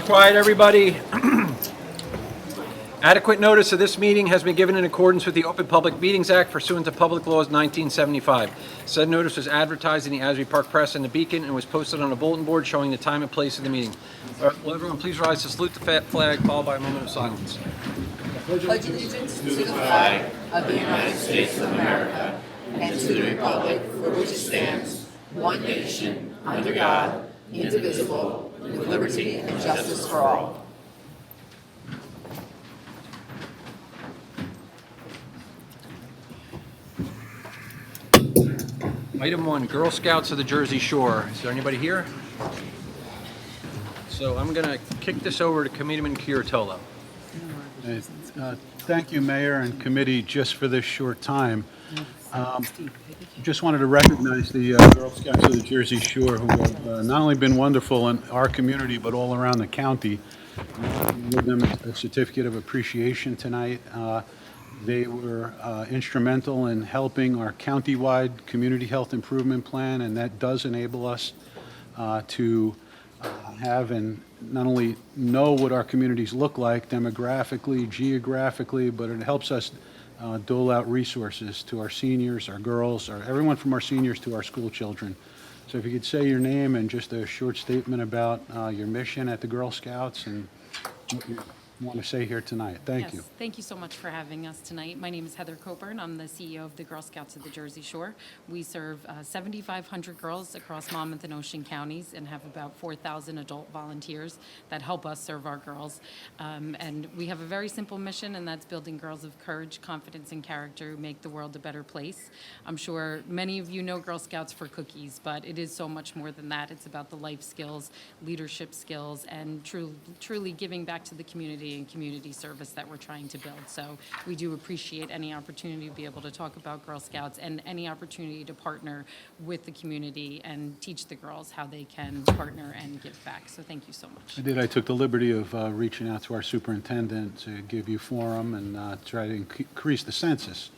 Quiet, everybody. Adequate notice of this meeting has been given in accordance with the Open Public Meetings Act pursuant to Public Laws 1975. Said notice was advertised in the Asbury Park Press and the Beacon and was posted on a bulletin board showing the time and place of the meeting. Will everyone please rise to salute the flag, followed by a moment of silence. Pledge allegiance to the flag of the United States of America and to the republic for which it stands, one nation, under God, indivisible, with liberty and justice for all. Item 1, Girl Scouts of the Jersey Shore. Is there anybody here? So I'm going to kick this over to Committeeman Curatolo. Thank you, Mayor and Committee, just for this short time. Just wanted to recognize the Girl Scouts of the Jersey Shore, who have not only been wonderful in our community, but all around the county. Give them a certificate of appreciation tonight. They were instrumental in helping our countywide community health improvement plan, and that does enable us to have and not only know what our communities look like demographically, geographically, but it helps us dole out resources to our seniors, our girls, or everyone from our seniors to our school children. So if you could say your name and just a short statement about your mission at the Girl Scouts and what you want to say here tonight. Thank you. Thank you so much for having us tonight. My name is Heather Coburn. I'm the CEO of the Girl Scouts of the Jersey Shore. We serve 7,500 girls across Monmouth and Ocean counties and have about 4,000 adult volunteers that help us serve our girls. And we have a very simple mission, and that's building girls of courage, confidence, and character who make the world a better place. I'm sure many of you know Girl Scouts for cookies, but it is so much more than that. It's about the life skills, leadership skills, and truly giving back to the community and community service that we're trying to build. So we do appreciate any opportunity to be able to talk about Girl Scouts and any opportunity to partner with the community and teach the girls how they can partner and give back. So thank you so much. I took the liberty of reaching out to our superintendent to give you forum and try to increase the census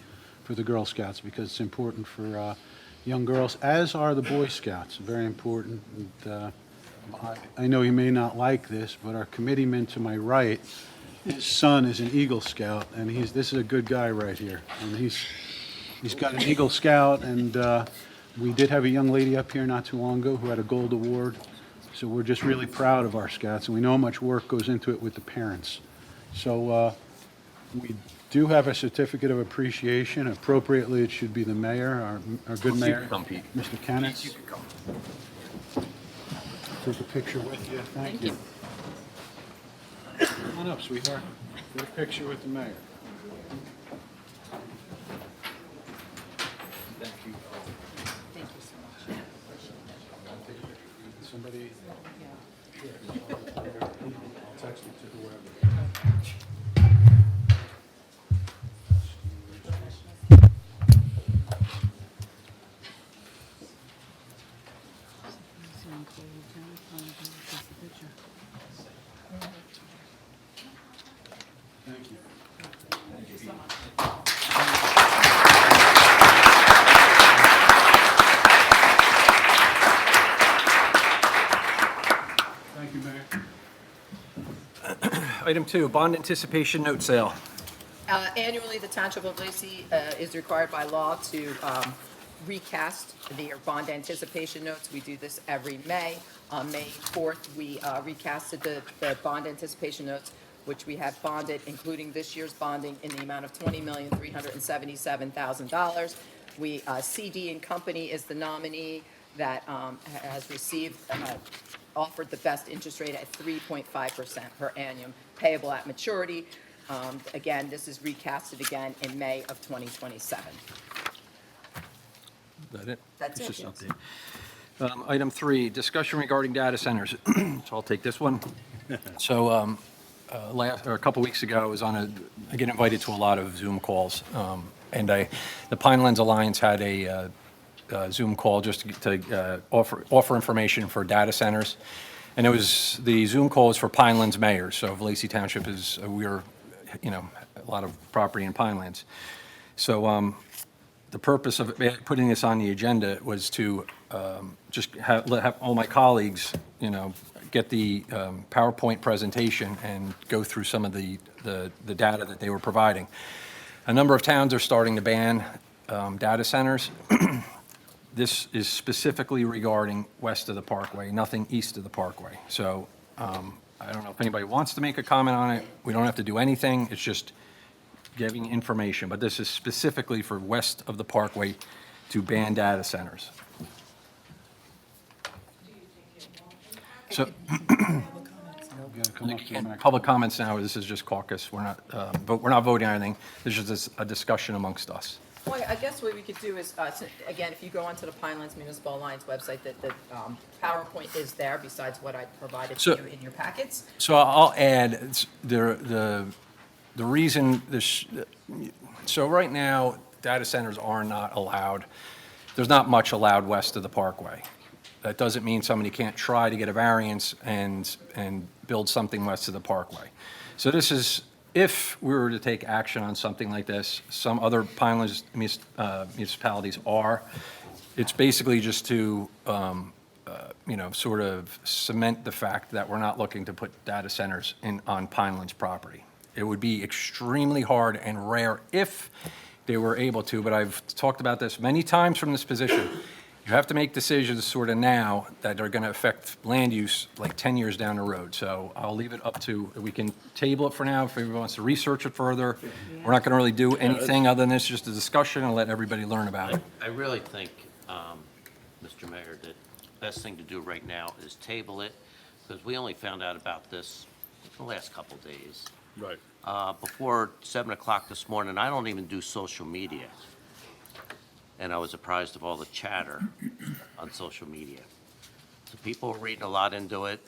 for the Girl Scouts, because it's important for young girls, as are the Boy Scouts. Very important. And, I know you may not like this, but our committeeman to my right, his son is an Eagle Scout, and this is a good guy right here. And he's got an Eagle Scout, and we did have a young lady up here not too long ago who had a gold award. So we're just really proud of our Scouts, and we know how much work goes into it with the parents. So we do have a certificate of appreciation. Appropriately, it should be the mayor, our good mayor, Mr. Kenneth. Take a picture with you. Thank you. Come on up, sweetheart. Get a picture with the mayor. Thank you. Thank you so much. Somebody? Sure. I'll text it to whoever. Thank you. Thank you, Mayor. Item 2, Bond Anticipation Note Sale. Annually, the Township of Lacey is required by law to recast their bond anticipation notes. We do this every May. On May 4th, we recasted the bond anticipation notes, which we have bonded, including this year's bonding, in the amount of $20,377,000. CD and Company is the nominee that has received, offered the best interest rate at 3.5% per annum, payable at maturity. Again, this is recasted again in May of 2027. Is that it? That's It's it, just yes. update. Item 3, discussion regarding data centers. So I'll take this one. So a couple weeks ago, I get invited to a lot of Zoom calls, and the Pinelands Alliance had a Zoom call just to offer information for data centers, and the Zoom call was for Pinelands mayors. So if Lacey Township we're a lot of property in Pinelands. So the purpose of putting this on the agenda was to just have all my colleagues, get the PowerPoint presentation and go through some of the data that they were providing. A number of towns are starting to ban data centers. This is specifically regarding west of the Parkway, nothing east of the Parkway. So I don't know if anybody wants to make a comment on it. We don't have to do anything. It's just giving information. But this is specifically for west of the Parkway to ban data centers. So, public comments now, this is just caucus, we're not, we're not voting on anything, this is just a discussion amongst us. Well, I guess what we could do is, again, if you go onto the Pinelands Municipal Alliance website, the PowerPoint is there besides what I provided to So- you in your packets. So I'll add, the reason this, so right now, data centers are not allowed, there's not much allowed west of the Parkway. That doesn't mean somebody can't try to get a variance and build something west of the Parkway. So this is, if we were to take action on something like this, some other Pinelands municipalities are, it's basically just to, sort of cement the fact that we're not looking to put data centers on Pinelands property. It would be extremely hard and rare if they were able to, but I've talked about this many times from this position. You have to make decisions sort of now that are going to affect land use like 10 years down the road. So I'll leave it up to, we can table it for now if everyone wants to research it further. We're not going to really do anything other than this, just a discussion and let everybody learn about it. I really think, Mr. Mayor, that the best thing to do right now is table it, because we only found out about this the last couple days. Right. Before 7 o'clock this morning. I don't even do social media. And I was apprised of all the chatter on social media. So people are reading a lot into it.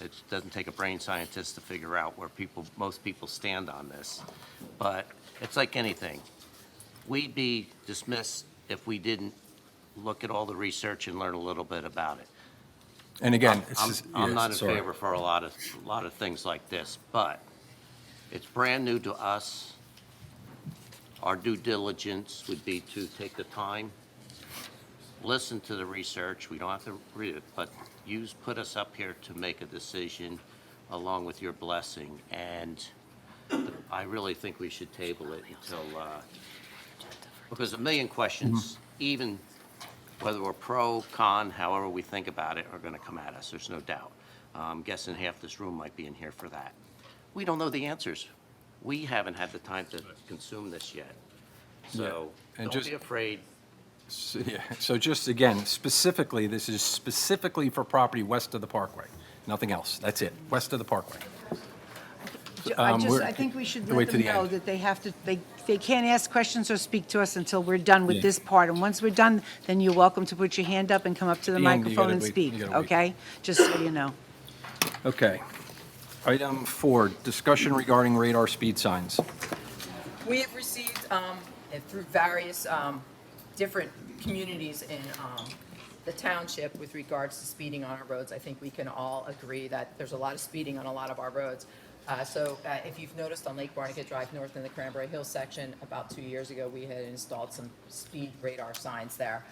It doesn't take a brain scientist to figure out where most people stand on this. But it's like anything. We'd be dismissed if we didn't look at all the research and learn a little bit about it. And again, it's just. I'm yeah, not in sorry. favor for a lot of things like this, but it's brand new to us. Our due diligence would be to take the time, listen to the research. We don't have to read it, but put us up here to make a decision along with your blessing. And I really think we should table it until, because a million questions, even whether we're pro, con, however we think about it, are going to come at us. There's no doubt. I'm guessing half this room might be in here for that. We don't know the answers. We haven't had the time to consume this yet. So Yeah, and don't be afraid. So just again, specifically, this is specifically for property west of the Parkway, nothing else. That's it, west of the Parkway. I think we should wait let to them the know end. that they have to, they can't ask questions or speak to us until we're done with Yeah. this part. And once we're done, then you're welcome to put your hand up and come up to the The end, you microphone gotta and wait- speak, you gotta wait. okay? Just so you know. Okay. Item 4, discussion regarding radar speed signs. We have received, through various different communities in the township with regards to speeding on our roads. I think we can all agree that there's a lot of speeding on a lot of our roads. So if you've noticed on Lake Barnegat Drive North in the Cranberry Hill section, about 2 years ago, we had installed some speed radar signs there.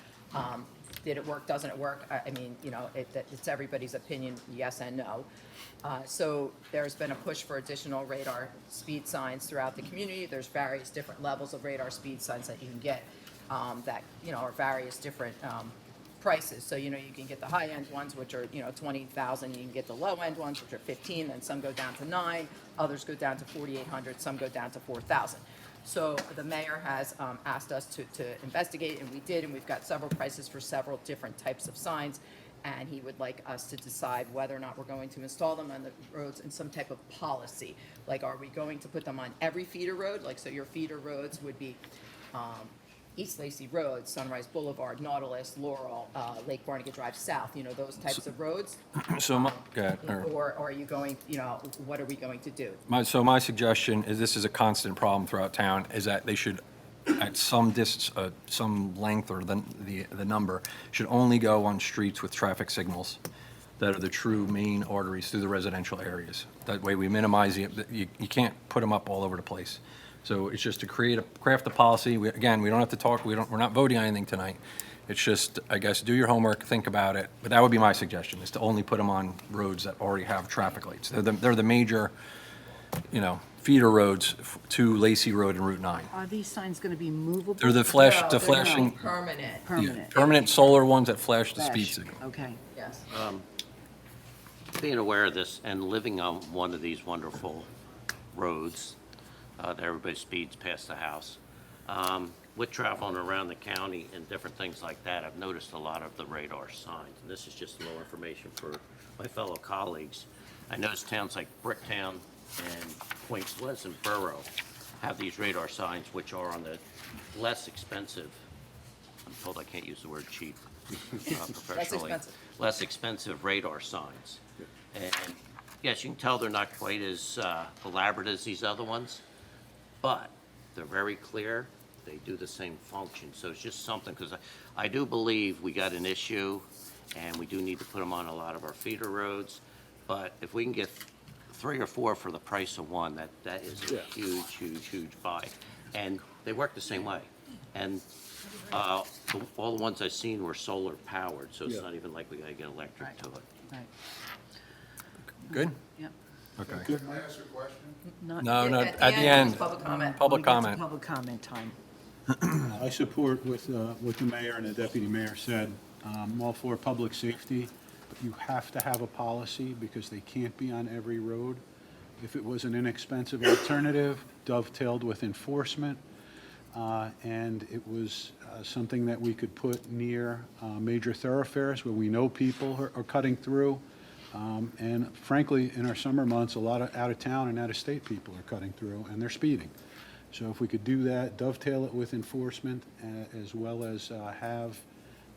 Did it work, doesn't it work? I mean, it's everybody's opinion, yes and no. So there's been a push for additional radar speed signs throughout the community. There's various different levels of radar speed signs that you can get that, are various different prices. So, you can get the high-end ones, which are, 20,000. You can get the low-end ones, which are 15, and some go down to 9. Others go down to 4,800. Some go down to 4,000. So the mayor has asked us to investigate, and we did, and we've got several prices for several different types of signs. And he would like us to decide whether or not we're going to install them on the roads in some type of policy. Like, are we going to put them on every feeder road? Like, so your feeder roads would be East Lacey Road, Sunrise Boulevard, Nautilus, Laurel, Lake Barnegat Drive South, those types of roads? So Or are you going, what are we going to do? my suggestion is, this is a constant problem throughout town, is that they should, at some distance, some length or the number, should only go on streets with traffic signals that are the true main arteries through the residential areas. That way we minimize you can't put them up all over the place. So it's just to craft a policy. Again, we don't have to talk, we're not voting on anything tonight. It's just, I guess, do your homework, think about it, but that would be my suggestion, is to only put them on roads that already have traffic lights. They're the major, feeder roads to Lacey Road and Route 9. Are these signs going to be movable? They're the No, they're gonna be flashing, Permanent, yeah, Permanent? permanent solar ones that flash the Flash. speed signal. Okay. yes. Being aware of this and living on one of these wonderful roads that everybody speeds past the house, with traveling around the county and different things like that, I've noticed a lot of the radar signs. And this is just more information for my fellow colleagues. I noticed towns like Bricktown and Point Pleasant Borough have these radar signs, which are on the less expensive, I'm told I can't use the word cheap professionally. expensive. Less expensive radar signs. And yes, you can tell they're not quite as elaborate as these other ones, but they're very clear. They do the same function. So it's just something, because I do believe we got an issue, and we do need to put them on a lot of our feeder roads. But if we can get 3 or 4 for the price of one, that is a huge buy. And they work the same way. And all the ones I've seen were solar powered, so it's not even like we gotta get electric to it. Right. Good? Yep. Okay. Can I ask a question? No, no, At at the end. Public comment. Public We get to comment. Public comment time. I support what the mayor and the deputy mayor said. I'm all for public safety, but you have to have a policy because they can't be on every road. If it was an inexpensive alternative, dovetailed with enforcement, and it was something that we could put near major thoroughfares where we know people are cutting through. And frankly, in our summer months, a lot of out-of-town and out-of-state people are cutting through, and they're speeding. So if we could do that, dovetail it with enforcement, as well as have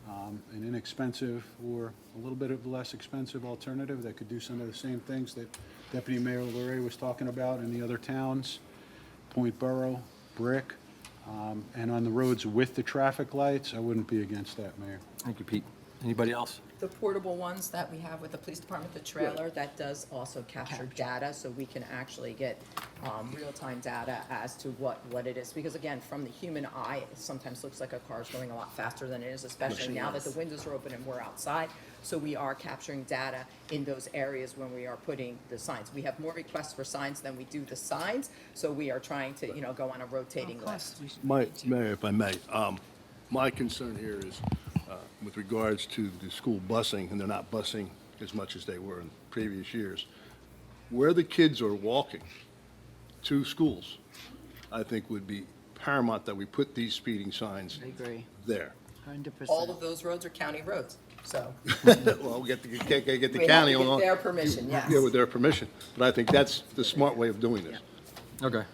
an inexpensive or a little bit of less expensive alternative that could do some of the same things that Deputy Mayor Lurie was talking about in the other towns, Point Borough, Brick, and on the roads with the traffic lights, I wouldn't be against that, Mayor. Thank you, Pete. Anybody else? The portable ones that we have with the police department, the trailer, that does also capture data, so we can actually get real-time data as to what it is. Because again, from the human eye, it sometimes looks like a car's going a lot faster than it is, especially now that the windows are open and we're outside. So we are capturing data in those areas when we are putting the signs. We have more requests for signs than we do the signs, so we are trying to, go on a rotating list. Mayor, if I may, my concern here is with regards to the school busing, and they're not busing as much as they were in previous years. Where the kids are walking to schools, I think would be paramount that we put these speeding signs I agree, there. 100%. All of those roads are county roads, so Well, we get the we have county to get on. their permission, yes. Yeah, with their permission. But I think that's the smart way of doing this. Okay.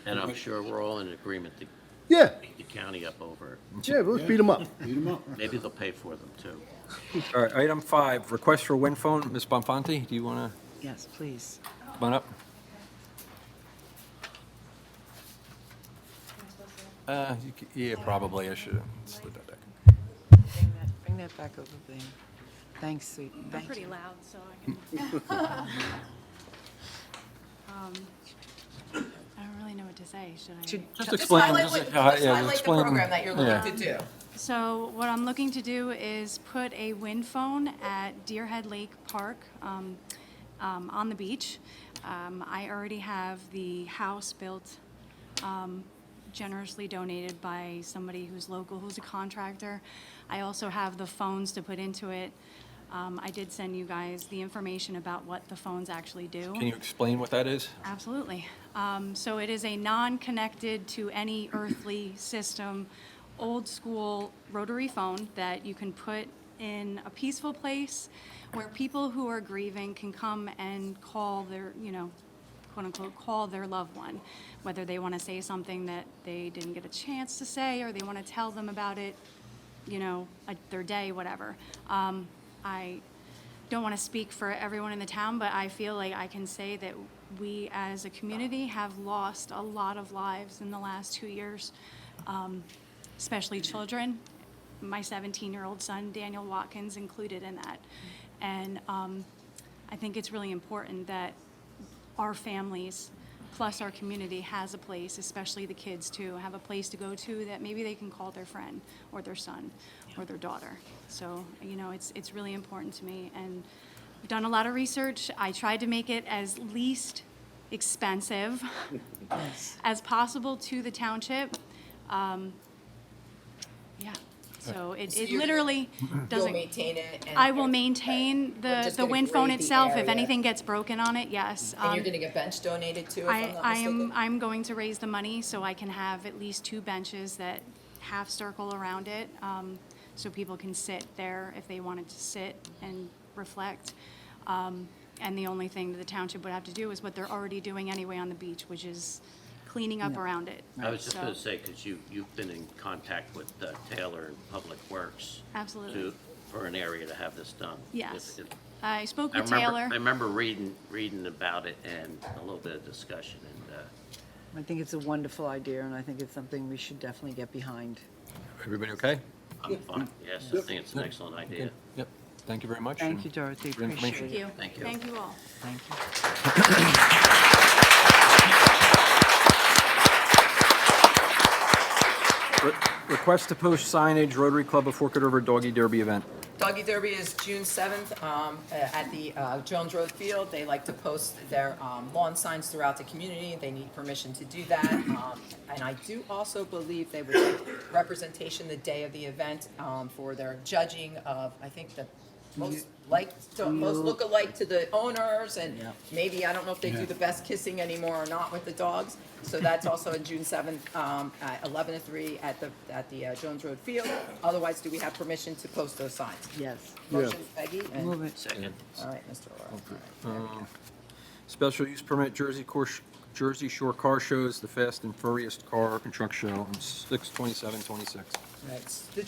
And I'm sure we're all in agreement to Yeah, beat the county up over it. yeah, let's beat them up. Beat 'em up. Maybe they'll pay for them, too. All right, item 5, request for wind phone. Ms. Bonfanti, do you want Yes, please. to come on up? Yeah, probably. I should have slid that back. Bring that back over there. Thanks, sweet. I'm Thank pretty you. loud, so I can. I don't really know what to say, should I? Should- Just Just explain. highlight just- what- yeah, just just highlight the explain- program that you're yeah. looking to do. So what I'm looking to do is put a wind phone at Deerhead Lake Park on the beach. I already have the house built, generously donated by somebody who's local, who's a contractor. I also have the phones to put into it. I did send you guys the information about what the phones actually do. Can you explain what that is? Absolutely. So it is a non-connected to any earthly system, old-school rotary phone that you can put in a peaceful place where people who are grieving can come and call their, quote-unquote, call their loved one, whether they want to say something that they didn't get a chance to say or they want to tell them about it, their day, whatever. I don't want to speak for everyone in the town, but I feel like I can say that we as a community have lost a lot of lives in the last 2 years, especially children. My 17-year-old son, Daniel Watkins, included in that. And I think it's really important that our families plus our community has a place, especially the kids too, have a place to go to that maybe they can call their friend or their son or their daughter. So, you know, it's really important to me. And I've done a lot of research. I tried to make it as least expensive as possible to the township. Yeah, so it So you're- literally You'll doesn't. maintain it? and- I will maintain We're just the gonna wind phone grade the itself. If area. anything gets broken on it, yes. And you're going to get bench donated too, if I'm not mistaken? I'm going to raise the money so I can have at least 2 benches that half circle around it, so people can sit there if they wanted to sit and reflect. And the only thing that the township would have to do is what they're already doing anyway on the beach, which is cleaning up around it. I was just So- going to say, because you've been in contact with Taylor and Public Works. Absolutely. For an area to have this done. Yes. If- I spoke I with remember, Taylor. I remember reading about it and a little bit of discussion, and I think it's a wonderful idea, and I think it's something we should definitely get behind. Everybody okay? I'm fine. Yes, I think it's an excellent idea. Yep. Thank you very much. Thank and you, Dorothy, for your information. appreciate it. Thank you. Thank you. Thank you all. Thank you. Request to post signage, Rotary Club of Forked River Doggy Derby event. Doggy Derby is June 7th at the Jones Road Field. They like to post their lawn signs throughout the community. They need permission to do that. And I do also believe they would like representation the day of the event for their judging of, I think, the most look-alike to the owners, and maybe, I don't know if they do the best kissing anymore or not with the dogs. So that's also on June 7th at 11 to 3 at the Jones Road Field. Otherwise, do we have permission to post those signs? Yes, Motion, Peggy? and- move it. Second. All right, Mr. Laura. Special use permit, Jersey Shore Car Shows, the Fast and Furious Car and Truck Show on 6/27/26. Right. The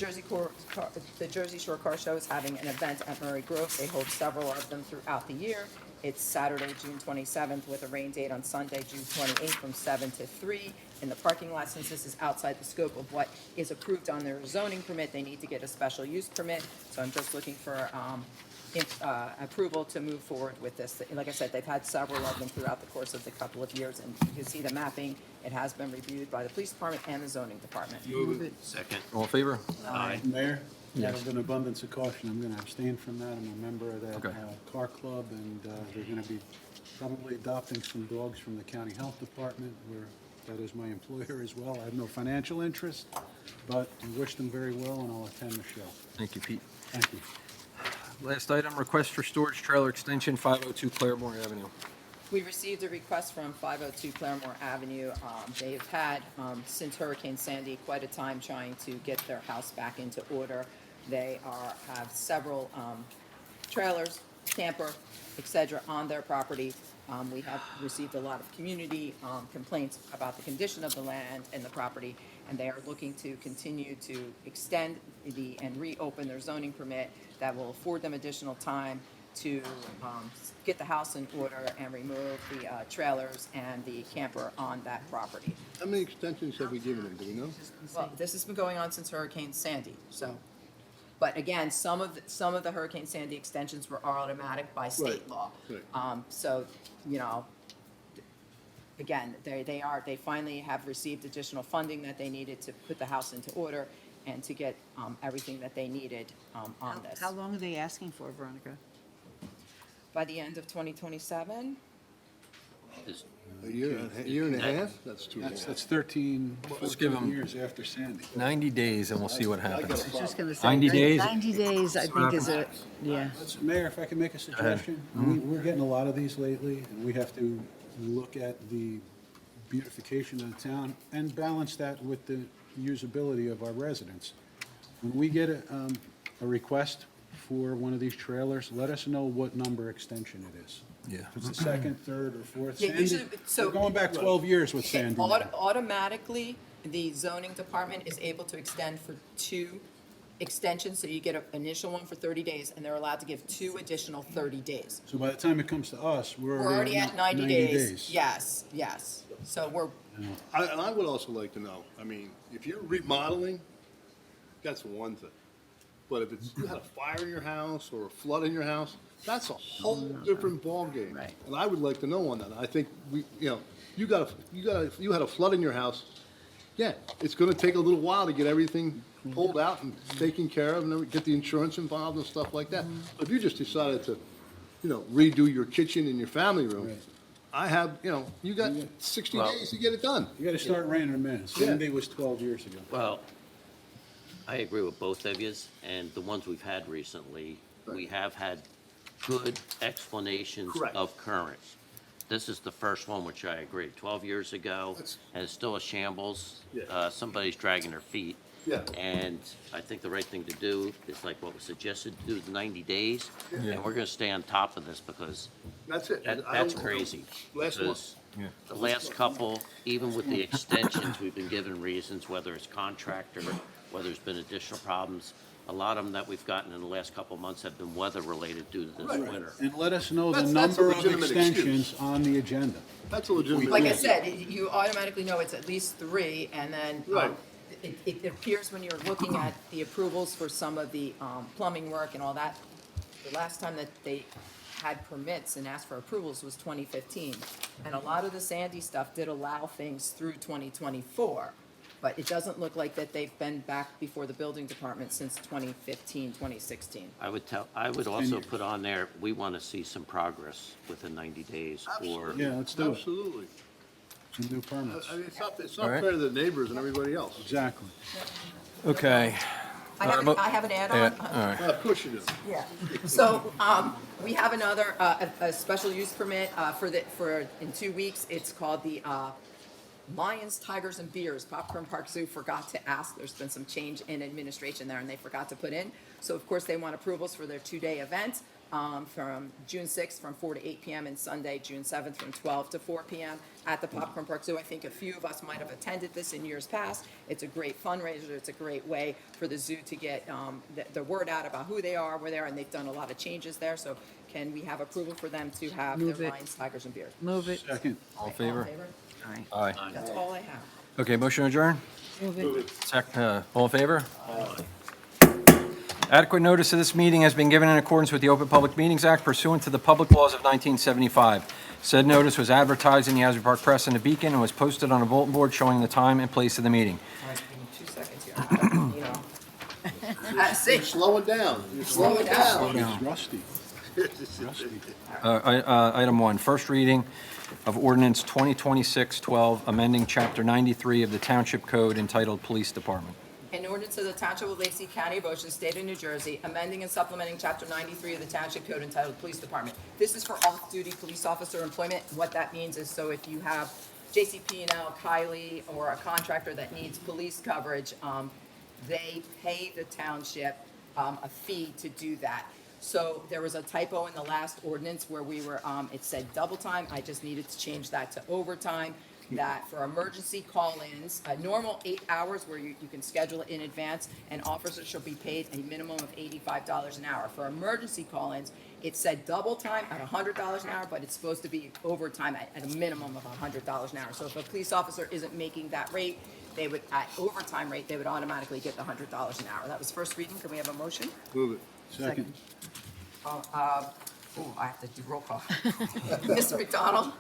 Jersey Shore Car Show is having an event at Murray Grove. They hold several of them throughout the year. It's Saturday, June 27th, with a rain date on Sunday, June 28th, from 7 to 3 in the parking lot. Since this is outside the scope of what is approved on their zoning permit, they need to get a special use permit. So I'm just looking for approval to move forward with this. Like I said, they've had several of them throughout the course of the couple of years, and you can see the mapping. It has been reviewed by the police department and the zoning department. Second. All in favor? Aye. Mayor, Yes. out of an abundance of caution, I'm going to abstain from that. I'm a member of that Okay. car club, and they're going to be probably adopting some dogs from the county health department, where that is my employer as well. I have no financial interest, but I wish them very well, and I'll attend the show. Thank you, Pete. Thank you. Last item, request for storage trailer extension, 502 Claremore Avenue. We received a request from 502 Claremore Avenue. They've had, since Hurricane Sandy, quite a time trying to get their house back into order. They have several trailers, camper, et cetera, on their property. We have received a lot of community complaints about the condition of the land and the property, and they are looking to continue to extend and reopen their zoning permit that will afford them additional time to get the house in order and remove the trailers and the camper on that property. How many extensions have we given them, do we know? Well, this has been going on since Hurricane Sandy, so. But again, some of the Hurricane Sandy extensions were automatic by state Right, law. right. So, you know, again, they finally have received additional funding that they needed to put the house into order and to get everything that they needed on this. How long are they asking for, Veronica? By the end of 2027? Is- A year and a half? That's too long. That's 13, Let's give 14 them- years after Sandy. 90 days, and we'll see what I happens. was just going to say. 90 days? 90 days, I think, is a, yeah. Mayor, if I can make a suggestion, we're getting a lot of these lately, and we have to look at the beautification of the town and balance that with the usability of our residents. When we get a request for one of these trailers, let us know what number extension it is. Yeah. If it's the second, third, or fourth. Yeah, Sandy, usually- so- we're going back 12 years with Sandy now. Automatically, the zoning department is able to extend for 2 extensions, so you get an initial one for 30 days, and they're allowed to give 2 additional 30 days. So by the time it comes to us, we're We're already at 90 days. days. Yes, yes. So we're, And I would also like to know, I mean, if you're remodeling, that's one thing. But if you had a fire in your house or a flood in your house, that's a whole different ballgame. Right. And I would like to know on that. I think you had a flood in your house, yeah, it's gonna take a little while to get everything pulled out and taken care of and then get the insurance involved and stuff like that. But if you just decided to, redo your kitchen and your family room, I have, you got 60 days to get it done. You gotta start reining them in. Sandy was 12 years ago. Well, I agree with both of yous, and the ones we've had recently, we have had good explanations Correct. of currents. This is the first one which I agree, 12 years ago, and it's still a shambles. Yeah. Somebody's dragging their feet. Yeah. And I think the right thing to do is like what was suggested, do the 90 days, and we're gonna stay on top of this because That's it. that's crazy. Last one. Because the last couple, even with the extensions, we've been given reasons, whether it's contractor, whether there's been additional problems. A lot of them that we've gotten in the last couple of months have been weather-related due to this winter. And let us know the That's a number of legitimate extensions excuse. on the agenda. That's a legitimate. Like I reason. said, you automatically know it's at least 3, and then Right. it appears when you're looking at the approvals for some of the plumbing work and all that, the last time that they had permits and asked for approvals was 2015. And a lot of the Sandy stuff did allow things through 2024, but it doesn't look like that they've been back before the building department since 2015, 2016. I would also put on there, we want to see some progress within 90 days or. Yeah, let's do it. Absolutely. Some new permits. I mean, it's not All right. fair to the neighbors and everybody else. Exactly. Okay. I have an add-on. Of course you do. Yeah, so, we have another, a special use permit, in 2 weeks. It's called the, Lions, Tigers, and Beers. Popcorn Park Zoo forgot to ask. There's been some change in administration there, and they forgot to put in. So, of course, they want approvals for their 2-day event, from June 6th from 4 to 8 p.m. and Sunday, June 7th from 12 to 4 p.m. at the Popcorn Park Zoo. I think a few of us might have attended this in years past. It's a great fundraiser. It's a great way for the zoo to get the word out about who they are, where they are, and they've done a lot of changes there. So can we have approval for them to have Move their it. Lions, Tigers, and Beers? Move it. Second. All in favor? Aye. Aye. That's all I have. Okay, motion adjourned? Move it. All in favor? Adequate notice of this meeting has been given in accordance with the Open Public Meetings Act pursuant to the public laws of 1975. Said notice was advertised in the Asbury Park Press and the Beacon and was posted on a bulletin board showing the time and place of the meeting. All right, give me 2 seconds here. See, You're slowing down. You're slowing down. It's rusty. Item 1, first reading of ordinance 2026-12, amending Chapter 93 of the Township Code entitled Police Department. an ordinance of the Township of Lacey, County of Ocean, State of New Jersey, amending and supplementing Chapter 93 of the Township Code entitled Police Department. This is for off-duty police officer employment. What that means is, so if you have JCP&L, Kylie, or a contractor that needs police coverage, they pay the township a fee to do that. So there was a typo in the last ordinance where we were, it said double time. I just needed to change that to overtime. That for emergency call-ins, a normal 8 hours where you can schedule it in advance, and officers shall be paid a minimum of $85 an hour. For emergency call-ins, it said double time at $100 an hour, but it's supposed to be overtime at a minimum of $100 an hour. So if a police officer isn't making that rate, they would, at overtime rate, they would automatically get the $100 an hour. That was first reading. Can we have a motion? Move it. Second. I have to do roll call. Mr. McDonald?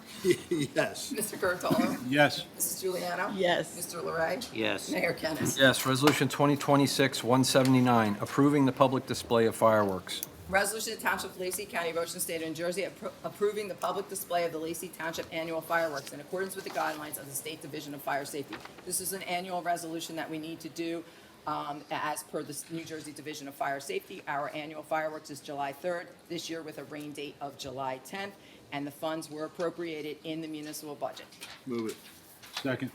Yes. Mr. Curatolo? Yes. Mrs. Juliano? Yes. Mr. Larray? Yes. Mayor Kennas? Yes, Resolution 2026-179, approving the public display of fireworks. Resolution to Township of Lacey, County of Ocean, State of New Jersey, approving the public display of the Lacey Township annual fireworks in accordance with the guidelines of the State Division of Fire Safety. This is an annual resolution that we need to do as per the New Jersey Division of Fire Safety. Our annual fireworks is July 3rd, this year with a rain date of July 10th, and the funds were appropriated in the municipal budget. Move it. Second.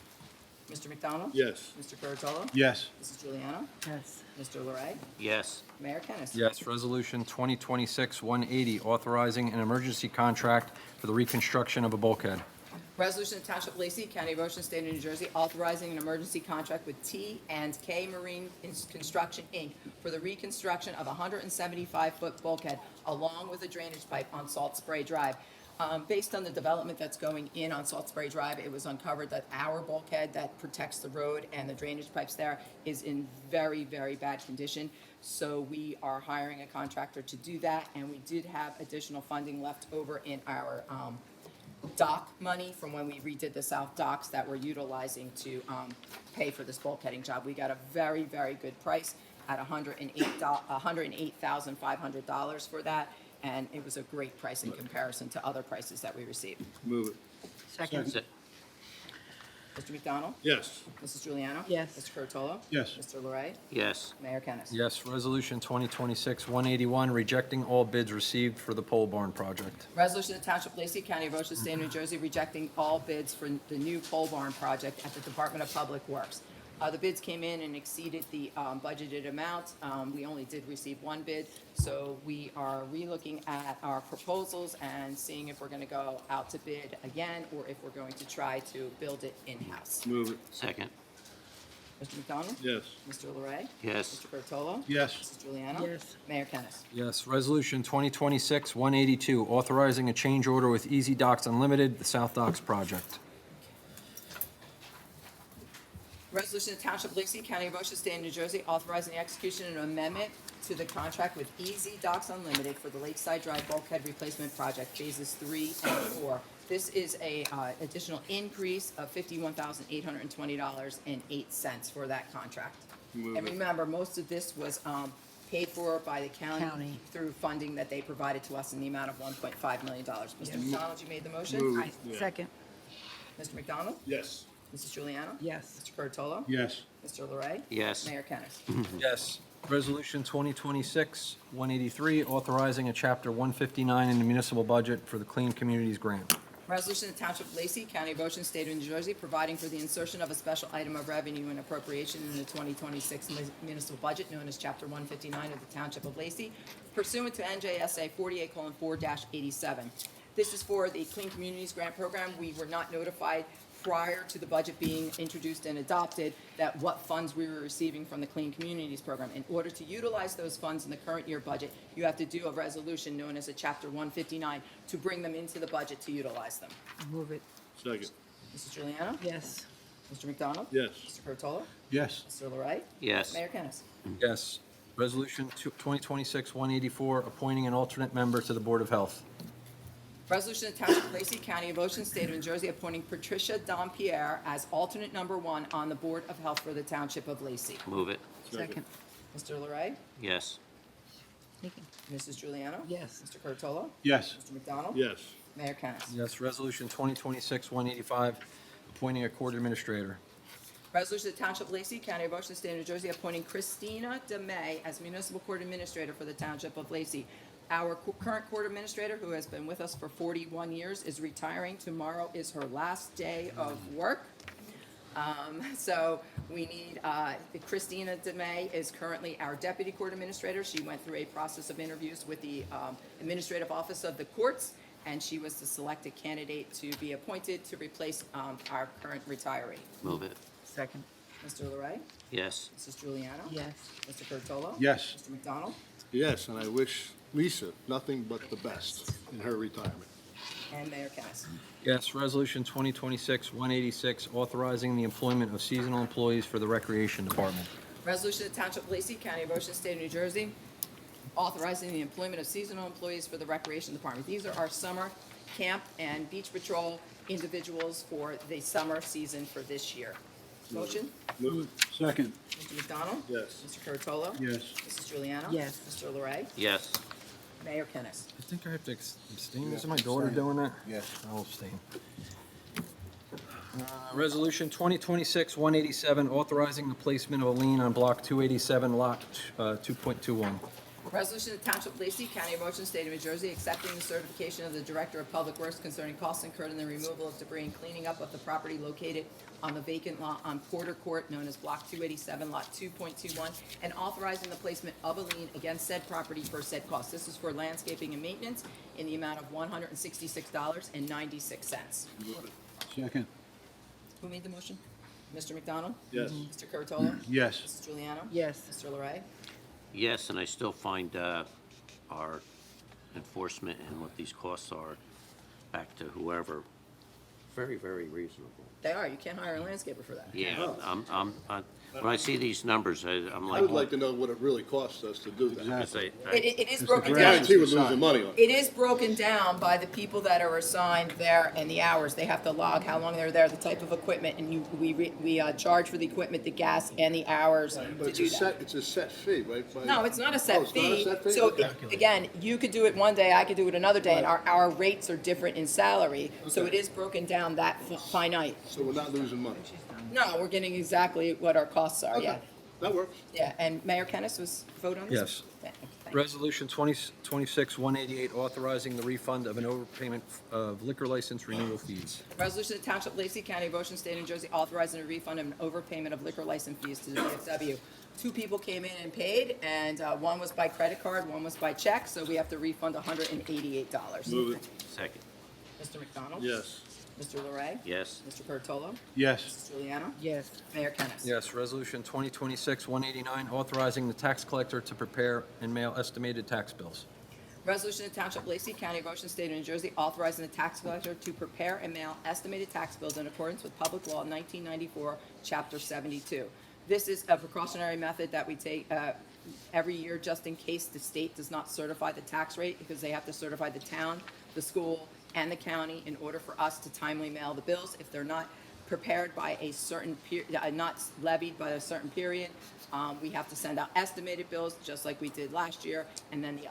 Mr. McDonald? Yes. Mr. Curatolo? Yes. Mrs. Juliano? Yes. Mr. Larray? Yes. Mayor Kennas? Yes, Resolution 2026-180, authorizing an emergency contract for the reconstruction of a bulkhead. Resolution to Township of Lacey, County of Ocean, State of New Jersey, authorizing an emergency contract with T&K Marine Construction, Inc. for the reconstruction of a 175-foot bulkhead along with a drainage pipe on Salt Spray Drive. Based on the development that's going in on Salisbury Drive, it was uncovered that our bulkhead that protects the road and the drainage pipes there is in very, very bad condition. So we are hiring a contractor to do that, and we did have additional funding left over in our dock money from when we redid the south docks that we're utilizing to pay for this bulkheading job. We got a very, very good price at $108,500 for that, and it was a great price in comparison to other prices that we received. Move it. Second. Se- Mr. McDonald? Yes. Mrs. Juliano? Yes. Mr. Curatolo? Yes. Mr. Larray? Yes. Mayor Kennas? Yes, Resolution 2026-181, rejecting all bids received for the pole barn project. Resolution of Township of Lacey, County of Ocean, State of New Jersey, rejecting all bids for the new pole barn project at the Department of Public Works. The bids came in and exceeded the budgeted amount. We only did receive one bid, so we are relooking at our proposals and seeing if we're going to go out to bid again or if we're going to try to build it in-house. Move it. Second. Mr. McDonald? Yes. Mr. Larray? Yes. Mr. Curatolo? Yes. Mrs. Juliano? Yes. Mayor Kennas? Yes, Resolution 2026-182, authorizing a change order with Easy Docks Unlimited, the South Docks project. Resolution of Township of Lacey, County of Ocean, State of New Jersey, authorizing the execution of an amendment to the contract with Easy Docks Unlimited for the Lakeside Drive Bulkhead Replacement Project, Phases 3 and 4. This is a additional increase of $51,820.08 for that contract. Move And it. remember, most of this was paid for by the county County. through funding that they provided to us in the amount of $1.5 million. Mr. McDonald, you made the motion? Move I- it. Yeah. Second. Mr. McDonald? Yes. Mrs. Juliano? Yes. Mr. Curatolo? Yes. Mr. Larray? Yes. Mayor Kennas? Yes. Resolution 2026-183, authorizing a Chapter 159 in the municipal budget for the Clean Communities Grant. Resolution of Township of Lacey, County of Ocean, State of New Jersey, providing for the insertion of a special item of revenue and appropriation in the 2026 municipal budget known as Chapter 159 of the Township of Lacey pursuant to NJSA 48:4-87. This is for the Clean Communities Grant Program. We were not notified prior to the budget being introduced and adopted that what funds we were receiving from the Clean Communities Program. In order to utilize those funds in the current year budget, you have to do a resolution known as a Chapter 159 to bring them into the budget to utilize them. Move it. Second. Mrs. Juliano? Yes. Mr. McDonald? Yes. Mr. Curatolo? Yes. Mr. Larray? Yes. Mayor Kennas? Yes. Resolution 2026-184, appointing an alternate member to the Board of Health. Resolution of Township of Lacey, County of Ocean, State of New Jersey, appointing Patricia Dompierre as alternate number 1 on the Board of Health for the Township of Lacey. Move it. Second. Mr. Larray? Yes. Mrs. Juliano? Yes. Mr. Curatolo? Yes. Mr. McDonald? Yes. Mayor Kennas? Yes. Resolution 2026-185, appointing a court administrator. Resolution of Township of Lacey, County of Ocean, State of New Jersey, appointing Christina DeMay as Municipal Court Administrator for the Township of Lacey. Our current court administrator, who has been with us for 41 years, is retiring. Tomorrow is her last day of work. So we need, Christina DeMay is currently our deputy court administrator. She went through a process of interviews with the administrative office of the courts, and she was the selected candidate to be appointed to replace our current retiree. Move it. Second. Mr. Larray? Yes. Mrs. Juliano? Yes. Mr. Curatolo? Yes. Mr. McDonald? Yes, and I wish Lisa nothing but the best in her retirement. And Mayor Kennas. Yes. Resolution 2026-186, authorizing the employment of seasonal employees for the Recreation Department. Resolution of Township of Lacey, County of Ocean, State of New Jersey, authorizing the employment of seasonal employees for the Recreation Department. These are our summer camp and beach patrol individuals for the summer season for this year. Motion? Move it. Second. Mr. McDonald? Yes. Mr. Curatolo? Yes. Mrs. Juliano? Yes. Mr. Larray? Yes. Mayor Kennas. I think I have to abstain. Is my daughter doing that? Yes. I'll abstain. Resolution 2026-187, authorizing the placement of a lien on Block 287, Lot 2.21. Resolution of Township of Lacey, County of Ocean, State of New Jersey, accepting the certification of the Director of Public Works concerning costs incurred in the removal of debris and cleaning up of the property located on the vacant lot on Porter Court, known as Block 287, Lot 2.21, and authorizing the placement of a lien against said property for said cost. This is for landscaping and maintenance in the amount of $166.96. Second. Who made the motion? Mr. McDonald? Yes. Mr. Curatolo? Yes. Mrs. Juliano? Yes. Mr. Larray? Yes, and I still find our enforcement and what these costs are back to whoever, very, very reasonable. They are, you can't hire a landscaper for that. Yeah, when I see these numbers, I'm I would like like, to know what it really costs us to do that. Exactly. It is Mr. broken Grant. down. Guarantee we're losing money on it. It is broken down by the people that are assigned there and the hours. They have to log how long they're there, the type of equipment, and we charge for the equipment, the gas, and the hours But to it's do a that. set, it's a set fee, right? By- No, it's not a Oh, set it's not a fee. set fee? So, Okay. again, you could do it one day, I could do it another day, and our rates are different in salary. So it is broken down that finite. So we're not losing money. No, we're getting exactly what our costs are, yeah. Okay, that works. Yeah, and Mayor Kennis was vote on this? Yes. Yeah, thank you. Resolution 2026-188, authorizing the refund of an overpayment of liquor license renewal fees. Resolution to Township of Lacey County, Ocean State, New Jersey, authorizing a refund of an overpayment of liquor license fees to the VFW. Two people came in and paid, and one was by credit card, one was by check, so we have to refund $188. Move it. second, Mr. McDonald? Yes. Mr. Larray? yes, Mr. Curatolo? Yes. Mrs. Juliana? Yes. Mayor Kennas? Yes, Resolution 2026-189, authorizing the tax collector to prepare and mail estimated tax bills. Resolution to Township of Lacey County, Ocean State, New Jersey, authorizing the tax collector to prepare and mail estimated tax bills in accordance with Public Law 1994, Chapter 72. This is a precautionary method that we take every year just in case the state does not certify the tax rate, because they have to certify the town, the school, and the county in order for us to timely mail the bills. If they're not prepared by a certain not levied by a certain period, we have to send out estimated bills, just like we did last year, and then the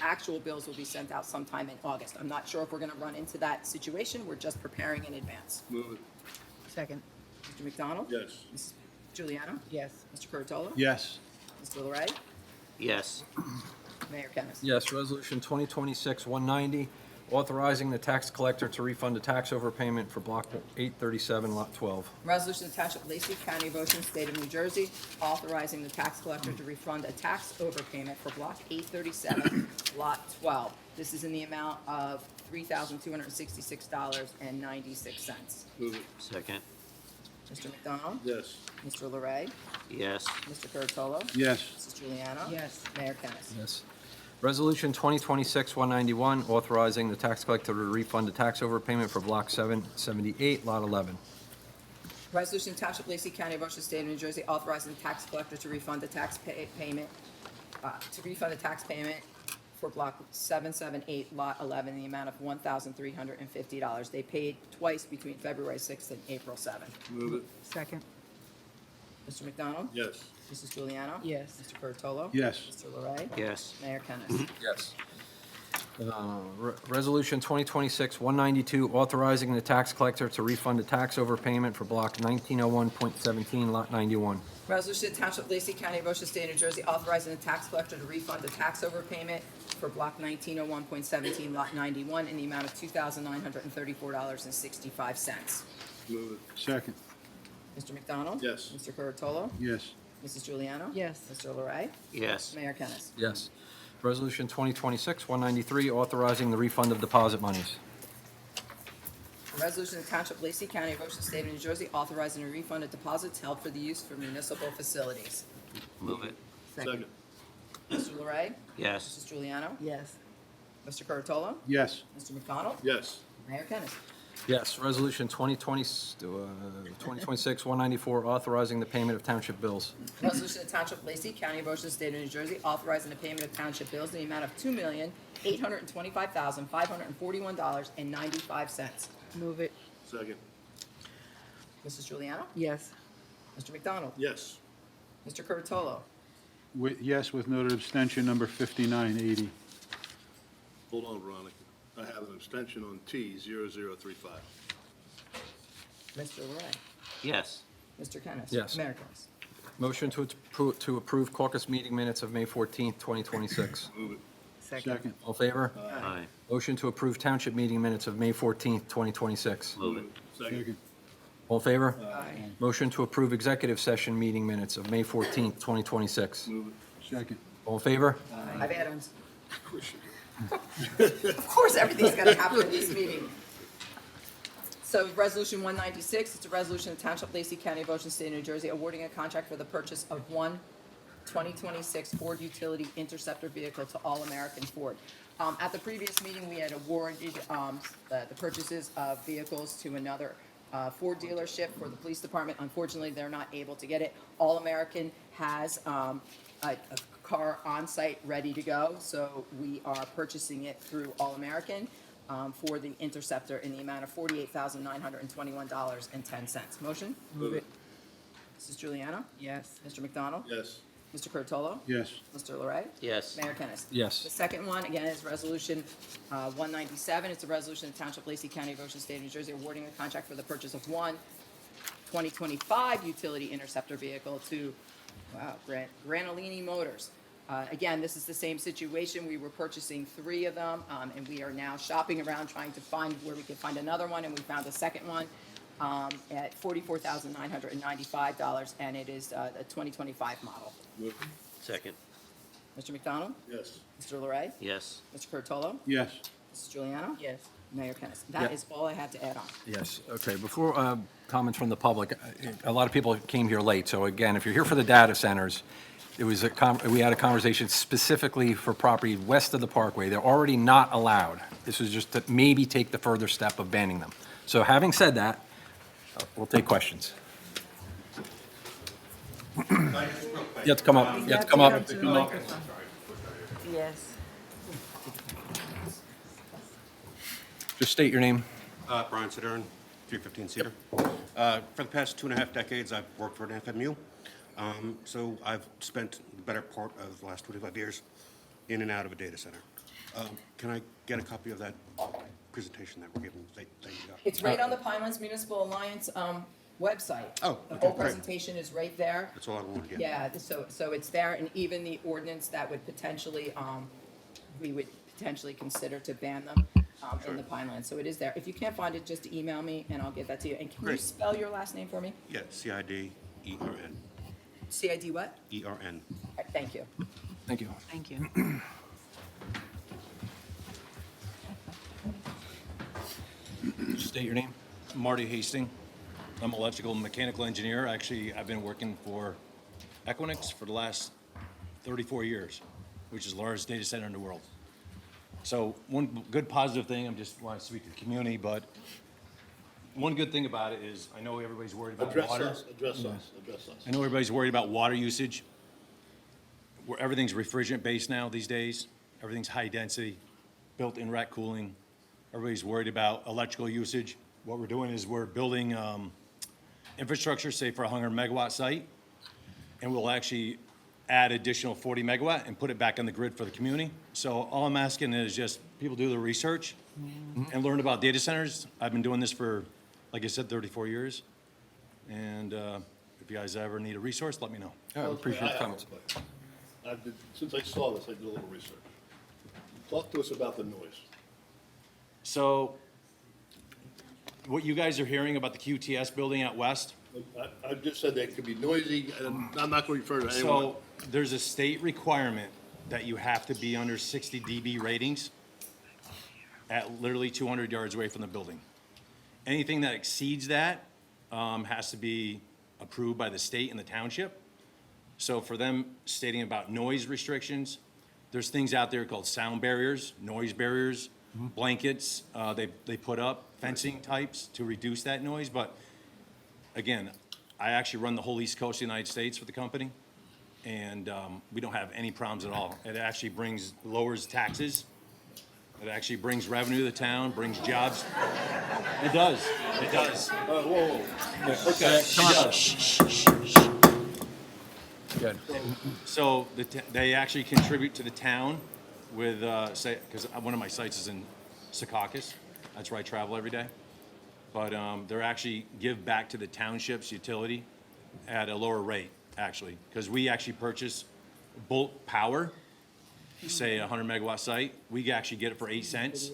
actual bills will be sent out sometime in August. I'm not sure if we're gonna run into that situation, we're just preparing in advance. Move it. Second. Mr. McDonald? Yes. Mrs. Juliana? Yes. Mr. Curatolo? Yes. Mr. Larray? yes, Mayor Kennas? Yes, Resolution 2026-190, authorizing the tax collector to refund a tax overpayment for Block 837, Lot 12. Resolution to Township of Lacey County, Ocean State of New Jersey, authorizing the tax collector to refund a tax overpayment for Block 837, Lot 12. This is in the amount of $3,266.96. Move it. second, Mr. McDonald? Yes. Mr. Larray? yes, Mr. Curatolo? Yes. Mrs. Juliana? Yes. Mayor Kennas? Yes. Resolution 2026-191, authorizing the tax collector to refund a tax overpayment for Block 778, Lot 11. Resolution to Township of Lacey County, Ocean State of New Jersey, authorizing the tax collector to refund the tax payment for Block 778, Lot 11, in the amount of $1,350. They paid twice between February 6th and April 7th. Move it. Second. Mr. McDonald? Yes. Mrs. Juliana? Yes. Mr. Curatolo? Yes. Mr. Larray? yes, Mayor Kennas? Yes. Resolution 2026-192, authorizing the tax collector to refund a tax overpayment for Block 1901.17, Lot 91. Resolution to Township of Lacey County, Ocean State, New Jersey, authorizing the tax collector to refund the tax overpayment for Block 1901.17, Lot 91, in the amount of $2,934.65. Move it. Second. Mr. McDonald? Yes. Mr. Curatolo? Yes. Mrs. Juliana? Yes. Mr. Larray? yes, Mayor Kennas? Yes. Resolution 2026-193, authorizing the refund of deposit monies. Resolution to Township of Lacey County, Ocean State of New Jersey, authorizing a refund of deposits held for the use for municipal facilities. move it, Second. Mr. Larray? yes, Mrs. Juliana? Yes. Mr. Curatolo? Yes. Mr. McDonald? Yes. Mayor Kennas? Yes. Resolution 2026-194, authorizing the payment of township bills. Resolution to Township of Lacey County, Ocean State of New Jersey, authorizing the payment of township bills in the amount of $2,825,541.95. Move it. Second. Mrs. Juliana? Yes. Mr. McDonald? Yes. Mr. Curatolo? Yes, with noted abstention, number 5980. Hold on, Veronica. I have an abstention on T0035. Mr. Larray? yes, Mr. Kennis? Yes. Mayor Kennis? Motion to approve caucus meeting minutes of May 14th, 2026. Move it. Second. All in favor? aye, Motion to approve township meeting minutes of May 14th, 2026. move it, Second. All in favor? Aye. Motion to approve executive session meeting minutes of May 14th, 2026. Move it. Second. All in favor? I've add-ons. Of course you do. Of course, everything's gonna happen in this meeting. So Resolution 196, it's a resolution of Township of Lacey County, Ocean State, New Jersey, awarding a contract for the purchase of one 2026 Ford Utility Interceptor vehicle to All American Ford. At the previous meeting, we had awarded the purchases of vehicles to another Ford dealership for the police department. Unfortunately, they're not able to get it. All American has a car on site ready to go, so we are purchasing it through All American for the Interceptor in the amount of $48,921.10. Motion? Move it. Mrs. Juliana? Yes. Mr. McDonald? Yes. Mr. Curatolo? Yes. Mr. Larray? Yes. Mayor Kennas. Yes. The second one, again, is Resolution 197. It's a resolution of Township of Lacey County, Ocean State, New Jersey, awarding the contract for the purchase of one 2025 utility interceptor vehicle to, Granolini Motors. Again, this is the same situation. We were purchasing 3 of them, and we are now shopping around trying to find where we could find another one, and we found a second one at $44,995, and it is a 2025 model. Move it. Second. Mr. McDonald? Yes. Mr. Larray? Yes. Mr. Curatolo? Yes. Mrs. Juliana? Yes. Mayor Kennas. That Yep. is all I have to add on. Yes, okay. Before comments from the public, a lot of people came here late, so again, if you're here for the data centers, it was we had a conversation specifically for property west of the Parkway. They're already not allowed. This is just to maybe take the further step of banning them. So having said that, we'll take questions. You have to come up, you have to come up. to the microphone. Yes. Just state your name. Brian Sedern, 315 Cedar. For the past 2.5 decades, I've worked for an FMU. So I've spent the better part of the last 25 years in and out of a data center. Can I get a copy of that presentation that we're giving? That you got? It's right on the Pinelands Municipal Alliance website. Oh, The okay, whole great. presentation is right there. That's all I wanted to get. Yeah, so it's there, and even the ordinance that would potentially, we would potentially consider to ban them in the Pinelands. So it is there. If you can't find it, just email me, and I'll get that to you. And can you Great. spell your last name for me? Yeah, C-I-D-E-R-N. CID what? E-R-N. All right, thank you. Thank you. Thank you. State your name. Marty Hasting. I'm an electrical and mechanical engineer. Actually, I've been working for Equinix for the last 34 years, which is the largest data center in the world. So one good positive thing, I just want to speak to the community, but one good thing about it is I know everybody's worried about water. Address us. I know everybody's worried about water usage. Where everything's refrigerant-based now these days. Everything's high density, built-in rack cooling. Everybody's worried about electrical usage. What we're doing is we're building infrastructure, say for a 100 megawatt site, and we'll actually add additional 40 megawatt and put it back on the grid for the community. So all I'm asking is just people do the research and learn about data centers. I've been doing this for, like I said, 34 years. And if you guys ever need a resource, let me know. I appreciate the comments. Since I saw this, I did a little research. Talk to us about the noise. So what you guys are hearing about the QTS building out west, I just said that it could be noisy, and I'm not going to refer to anyone. so there's a state requirement that you have to be under 60 dB ratings at literally 200 yards away from the building. Anything that exceeds that has to be approved by the state and the township. So for them stating about noise restrictions, there's things out there called sound barriers, noise barriers, blankets, they put up fencing types to reduce that noise. But again, I actually run the whole East Coast of the United States for the company, and we don't have any problems at all. It actually lowers taxes. It actually brings revenue to the town, brings jobs. It does. Whoa. Okay. Good. So they actually contribute to the town with, say, because one of my sites is in Secaucus. That's where I travel every day. But they're actually give back to the township's utility at a lower rate, actually, because we actually purchase bulk power, say a 100 megawatt site. We actually get it for 8 cents.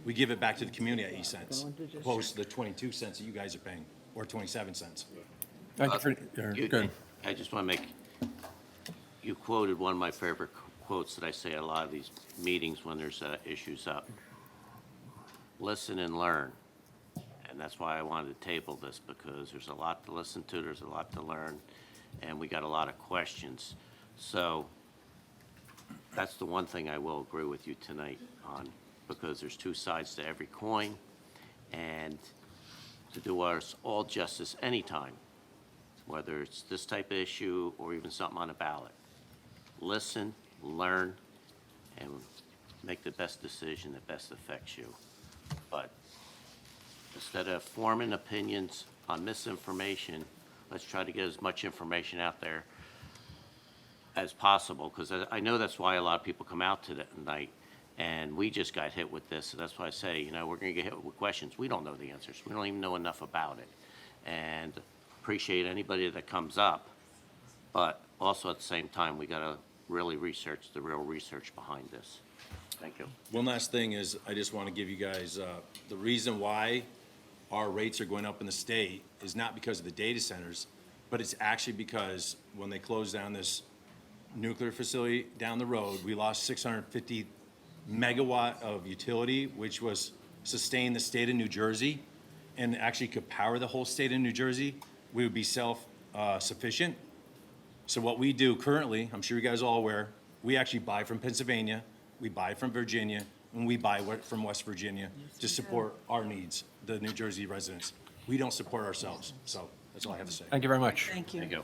We give it back to the community at 8 cents, opposed to the 22 cents that you guys are paying, or 27 cents. Thank you for, good. I just want to make, you quoted one of my favorite quotes that I say at a lot of these meetings when there's issues up. Listen and learn. And that's why I wanted to table this, because there's a lot to listen to, there's a lot to learn, and we got a lot of questions. So that's the one thing I will agree with you tonight on, because there's two sides to every coin. And to do us all justice anytime, whether it's this type of issue or even something on a ballot, listen, learn, and make the best decision that best affects you. But instead of forming opinions on misinformation, let's try to get as much information out there as possible, because I know that's why a lot of people come out tonight, and we just got hit with this, so that's why I say, you know, we're going to get hit with questions. We don't know the answers. We don't even know enough about it. And appreciate anybody that comes up, but also at the same time, we got to really research the real research behind this. Thank you. One last thing is, I just want to give you guys, the reason why our rates are going up in the state is not because of the data centers, but it's actually because when they closed down this nuclear facility down the road, we lost 650 megawatt of utility, which was sustain the state of New Jersey and actually could power the whole state of New Jersey. We would be self-sufficient. So what we do currently, I'm sure you guys are all aware, we actually buy from Pennsylvania, we buy from Virginia, and we buy from West Virginia to support our needs, the New Jersey residents. We don't support ourselves, so that's all I have to say. Thank you very much. Thank you. Thank you.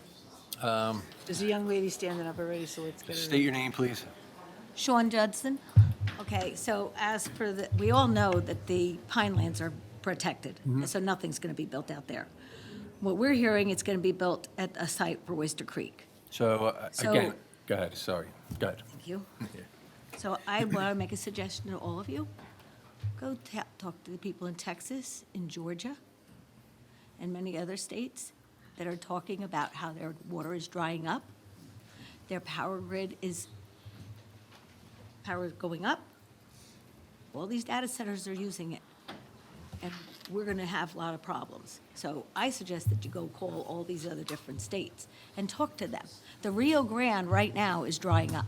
There's a young lady standing up already, so let's get her. State your name, please. Sean Judson. Okay, so as for the, we all know that the Pinelands are protected, and so nothing's going to be built out there. What we're hearing, it's going to be built at a site for Oyster Creek. So, So- again, go ahead, sorry. Go ahead. Thank you. So I want to make a suggestion to all of you. Go talk to the people in Texas, in Georgia, and many other states that are talking about how their water is drying up. Their power grid is, power is going up. All these data centers are using it. And we're going to have a lot of problems. So I suggest that you go call all these other different states and talk to them. The Rio Grande right now is drying up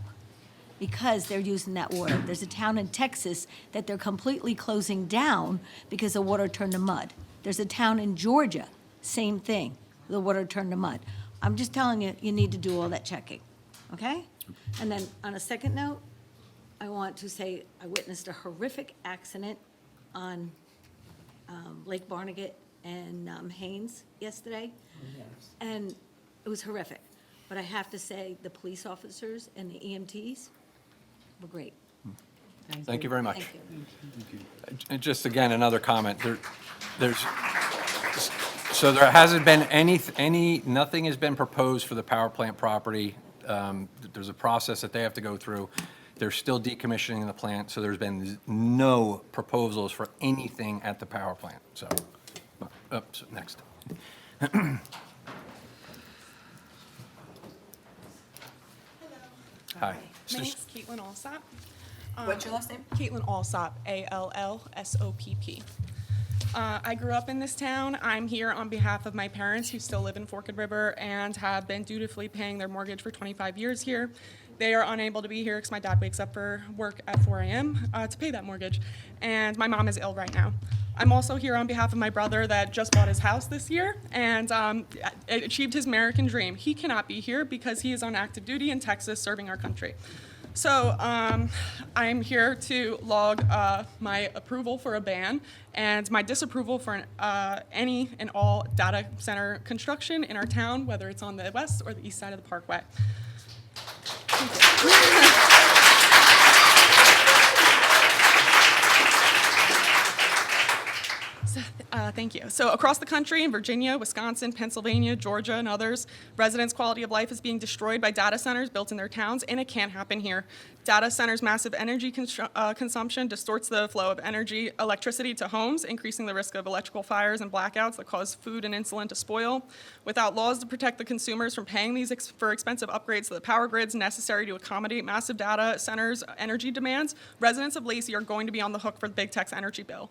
because they're using that water. There's a town in Texas that they're completely closing down because the water turned to mud. There's a town in Georgia, same thing, the water turned to mud. I'm just telling you, you need to do all that checking, okay? And then on a second note, I want to say I witnessed a horrific accident on Lake Barnegat and Haynes yesterday. And it was horrific. But I have to say, the police officers and the EMTs were great. Thank you very much. Thank you. And just again, another comment, so there hasn't been nothing has been proposed for the power plant property. There's a process that they have to go through. They're still decommissioning the plant, so there's been no proposals for anything at the power plant, so, oops, next. Hi. My name's Caitlin Alsop. What's your last name? Caitlin Alsop, Allsopp. I grew up in this town. I'm here on behalf of my parents who still live in Forked River and have been dutifully paying their mortgage for 25 years here. They are unable to be here because my dad wakes up for work at 4 a.m. To pay that mortgage, and my mom is ill right now. I'm also here on behalf of my brother that just bought his house this year and achieved his American dream. He cannot be here because he is on active duty in Texas serving our country. So I'm here to log my approval for a ban and my disapproval for any and all data center construction in our town, whether it's on the west or the east side of the Parkway. Thank you. So across the country, in Virginia, Wisconsin, Pennsylvania, Georgia, and others, residents' quality of life is being destroyed by data centers built in their towns, and it can't happen here. Data centers' massive energy consumption distorts the flow of electricity to homes, increasing the risk of electrical fires and blackouts that cause food and insulin to spoil. Without laws to protect the consumers from paying for expensive upgrades to the power grids necessary to accommodate massive data centers' energy demands, residents of Lacey are going to be on the hook for the Big Tech's energy bill.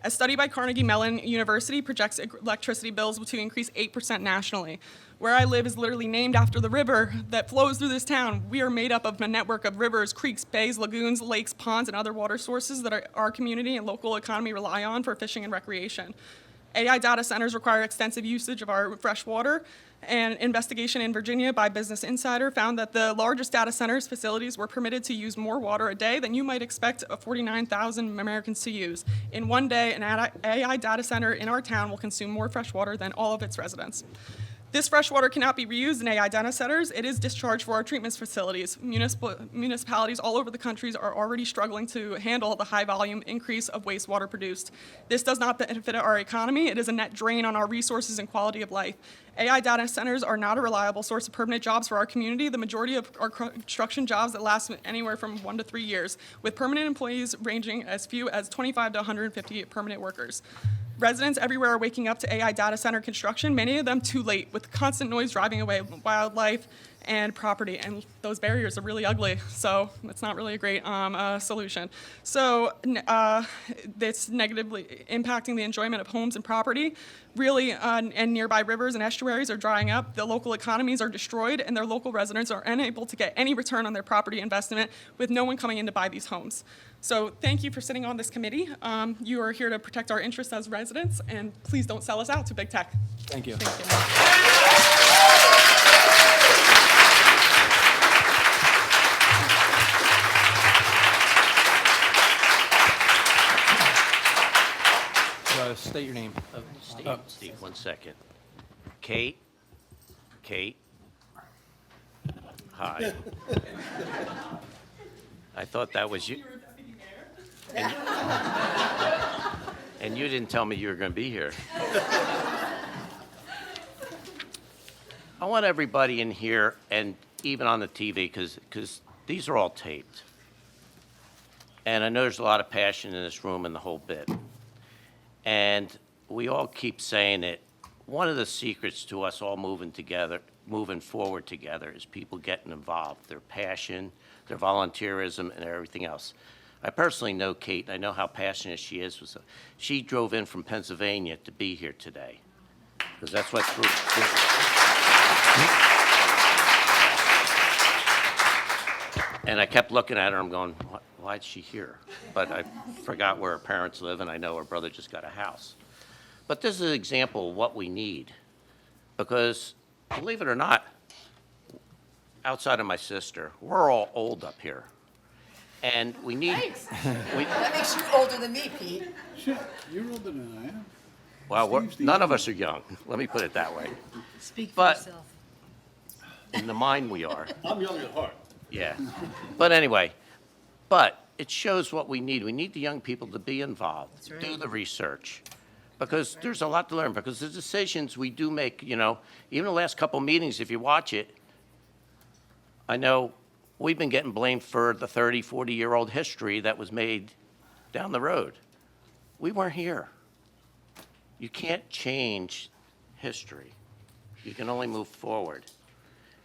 A study by Carnegie Mellon University projects electricity bills to increase 8% nationally. Where I live is literally named after the river that flows through this town. We are made up of a network of rivers, creeks, bays, lagoons, lakes, ponds, and other water sources that our community and local economy rely on for fishing and recreation. AI data centers require extensive usage of our fresh water. An investigation in Virginia by Business Insider found that the largest data centers facilities were permitted to use more water a day than you might expect 49,000 Americans to use. In one day, an AI data center in our town will consume more fresh water than all of its residents. This fresh water cannot be reused in AI data centers. It is discharged for our treatment facilities. Municipalities all over the country are already struggling to handle the high volume increase of wastewater produced. This does not benefit our economy. It is a net drain on our resources and quality of life. AI data centers are not a reliable source of permanent jobs for our community. The majority of our construction jobs that last anywhere from 1 to 3 years, with permanent employees ranging as few as 25 to 150 permanent workers. Residents everywhere are waking up to AI data center construction, many of them too late, with constant noise driving away wildlife and property, and those barriers are really ugly, so it's not really a great solution. So it's negatively impacting the enjoyment of homes and property. Really, and nearby rivers and estuaries are drying up. The local economies are destroyed, and their local residents are unable to get any return on their property investment, with no one coming in to buy these homes. So thank you for sitting on this committee. You are here to protect our interests as residents, and please don't sell us out to big tech. Thank you. State your name. Steve, 1 second. Kate? Hi. I thought that was you. And you didn't tell me you were going to be here. I want everybody in here, and even on the TV, because these are all taped. And I know there's a lot of passion in this room and the whole bit. And we all keep saying it. One of the secrets to us all moving forward together, is people getting involved, their passion, their volunteerism, and everything else. I personally know Kate, and I know how passionate she is. She drove in from Pennsylvania to be here today, because that's what. And I kept looking at her, I'm going, why is she here? But I forgot where her parents live, and I know her brother just got a house. But this is an example of what we need, because believe it or not, outside of my sister, we're all old up here. And we need. Thanks. That makes you older than me, Pete. Shit, you're older than I am. Well, none of us are young. Let me put it that way. Speak for But- yourself. In the mind, we are. I'm young at heart. Yeah. But anyway, but it shows what we need. We need the young people to be involved, do the research, because there's a lot to learn. Because the decisions we do make, even the last couple meetings, if you watch it, I know we've been getting blamed for the 30, 40-year-old history that was made down the road. We weren't here. You can't change history. You can only move forward.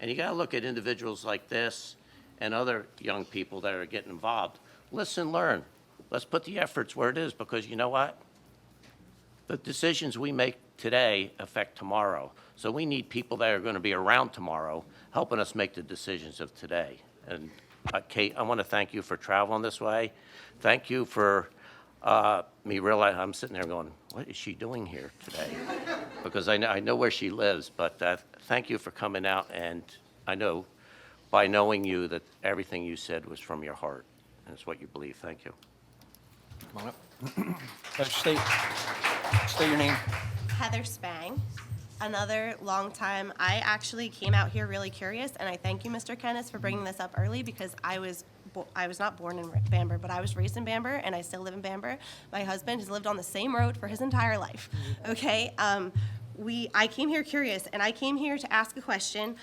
And you got to look at individuals like this and other young people that are getting involved. Listen, learn. Let's put the efforts where it is, because you know what? The decisions we make today affect tomorrow. So we need people that are going to be around tomorrow helping us make the decisions of today. And Kate, I want to thank you for traveling this way. Thank you for me realizing, I'm sitting there going, what is she doing here today? Because I know where she lives, but thank you for coming out, and I know by knowing you that everything you said was from your heart, and it's what you believe. Thank you. Come on up. State your name. Heather Spang, another long time. I actually came out here really curious, and I thank you, Mr. Kennis, for bringing this up early, because I was not born in Bamber, but I was raised in Bamber, and I still live in Bamber. My husband has lived on the same road for his entire life. Okay, I came here curious, and I came here to ask a question.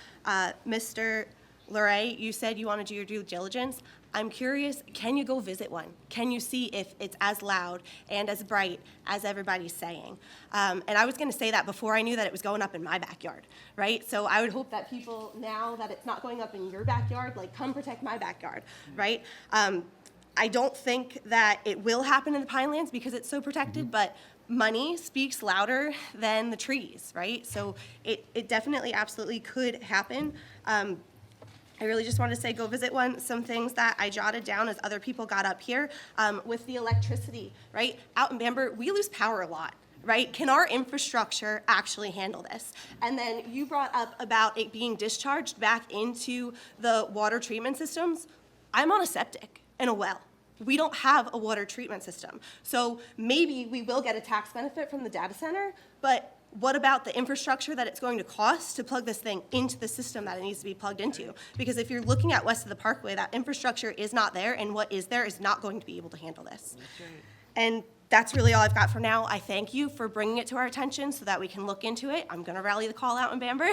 Mr. Luray, you said you want to do your due diligence. I'm curious, can you go visit one? Can you see if it's as loud and as bright as everybody's saying? And I was going to say that before I knew that it was going up in my backyard, right? So I would hope that people, now that it's not going up in your backyard, come protect my backyard, right? I don't think that it will happen in the Pinelands because it's so protected, but money speaks louder than the trees, right? So it definitely, absolutely could happen. I really just wanted to say, go visit one. Some things that I jotted down as other people got up here with the electricity, right? Out in Bamber, we lose power a lot, right? Can our infrastructure actually handle this? And then you brought up about it being discharged back into the water treatment systems. I'm on a septic and a well. We don't have a water treatment system. So maybe we will get a tax benefit from the data center, but what about the infrastructure that it's going to cost to plug this thing into the system that it needs to be plugged into? Because if you're looking at west of the Parkway, that infrastructure is not there, and what is there is not going to be able to handle this. And that's really all I've got for now. I thank you for bringing it to our attention so that we can look into it. I'm going to rally the call out in Bamber,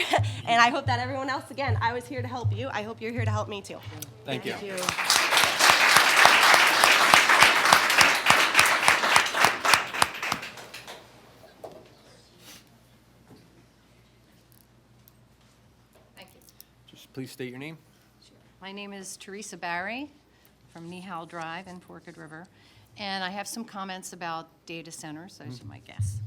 and I hope that everyone else, again, I was here to help you. I hope you're here to help me too. Thank you. Thank you. Just please state your name. My name is Teresa Barry from Nehal Drive in Forked River, and I have some comments about data centers, as you might guess.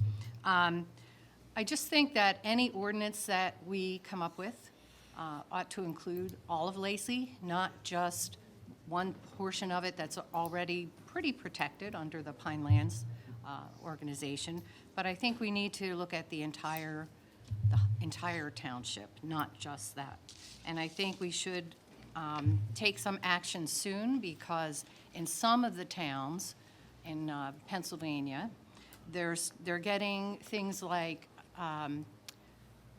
I just think that any ordinance that we come up with ought to include all of Lacey, not just one portion of it that's already pretty protected under the Pinelands organization. But I think we need to look at the entire township, not just that. And I think we should take some action soon, because in some of the towns in Pennsylvania, they're getting things like